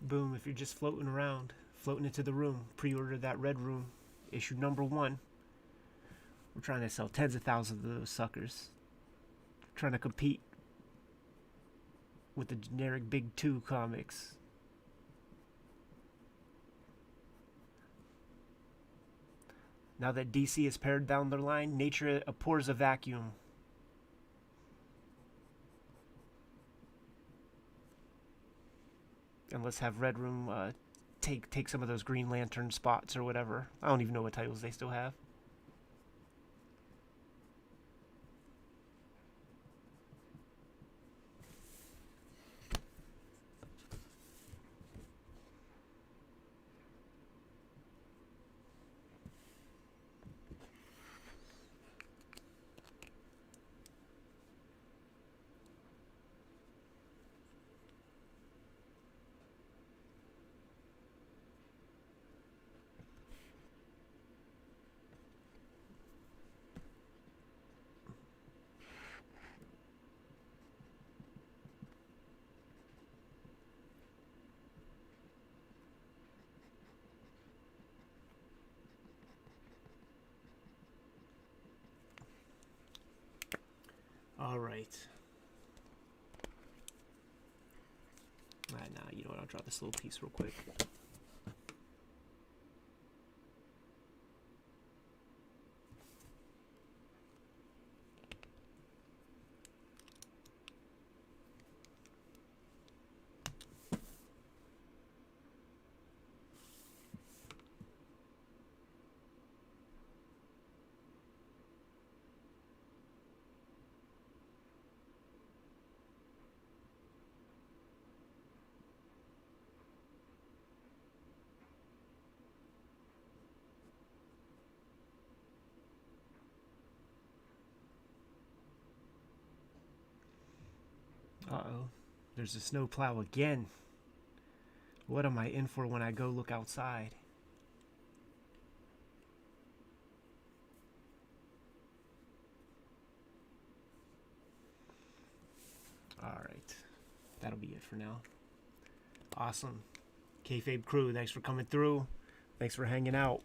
Boom, if you're just floating around, floating into the room, pre-order that Red Room, issue number 1. We're trying to sell tens of thousands of those suckers. We're trying to compete with the generic Big 2 comics. Now that DC has pared down their line, nature abhors a vacuum. And let's have Red Room take some of those Green Lantern spots or whatever. I don't even know what titles they still have. All right. Nah, you know what? I'll draw this little piece real quick. Uh-oh. There's a snowplow again. What am I in for when I go look outside? Alright. That'll be it for now. Awesome. Kayfabe crew, thanks for coming through. Thanks for hanging out.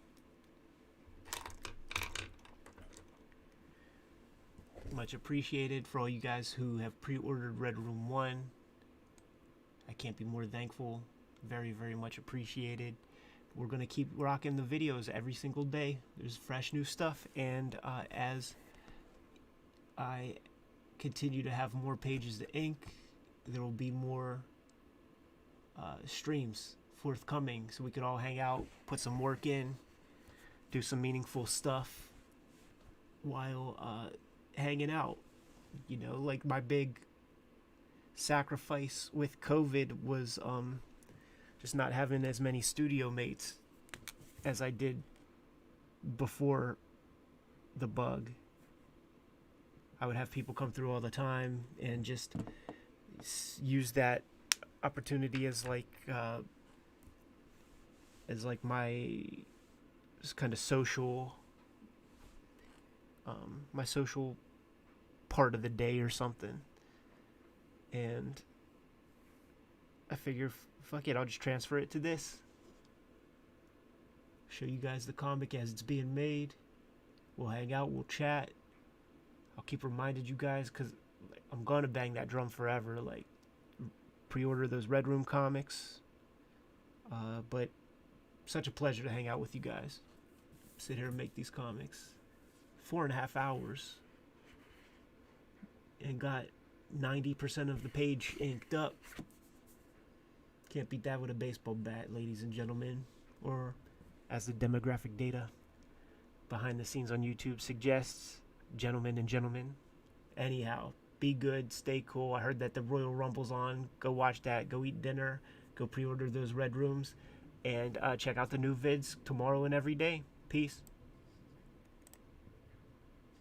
My much appreciated. For all you guys who have pre-ordered Red Room 1, I can't be more thankful. Very, very much appreciated. We're going to keep rocking the videos every single day. There's fresh new stuff, and as I continue to have more pages to ink, there will be more streams forthcoming, so we could all hang out, put some work in, do some meaningful stuff while hanging out. You know, like my big sacrifice with COVID was just not having as many studio mates as I did before the bug. I would have people come through all the time and just use that opportunity as like my just kind of social my social part of the day or something. And I figure, fuck it, I'll just transfer it to this. Show you guys the comic as it's being made. We'll hang out, we'll chat. I'll keep reminding you guys, because I'm going to bang that drum forever. Like, pre-order those Red Room comics. But such a pleasure to hang out with you guys. Sit here and make these comics. 4.5 hours. And got 90% of the page inked up. Can't beat that with a baseball bat, ladies and gentlemen. Or, as the demographic data behind the scenes on YouTube suggests, gentlemen and gentlemen. Anyhow, be good, stay cool. I heard that the Royal Rumble's on. Go watch that. Go eat dinner. Go pre-order those Red Rooms. And check out the new vids tomorrow and every day. Peace.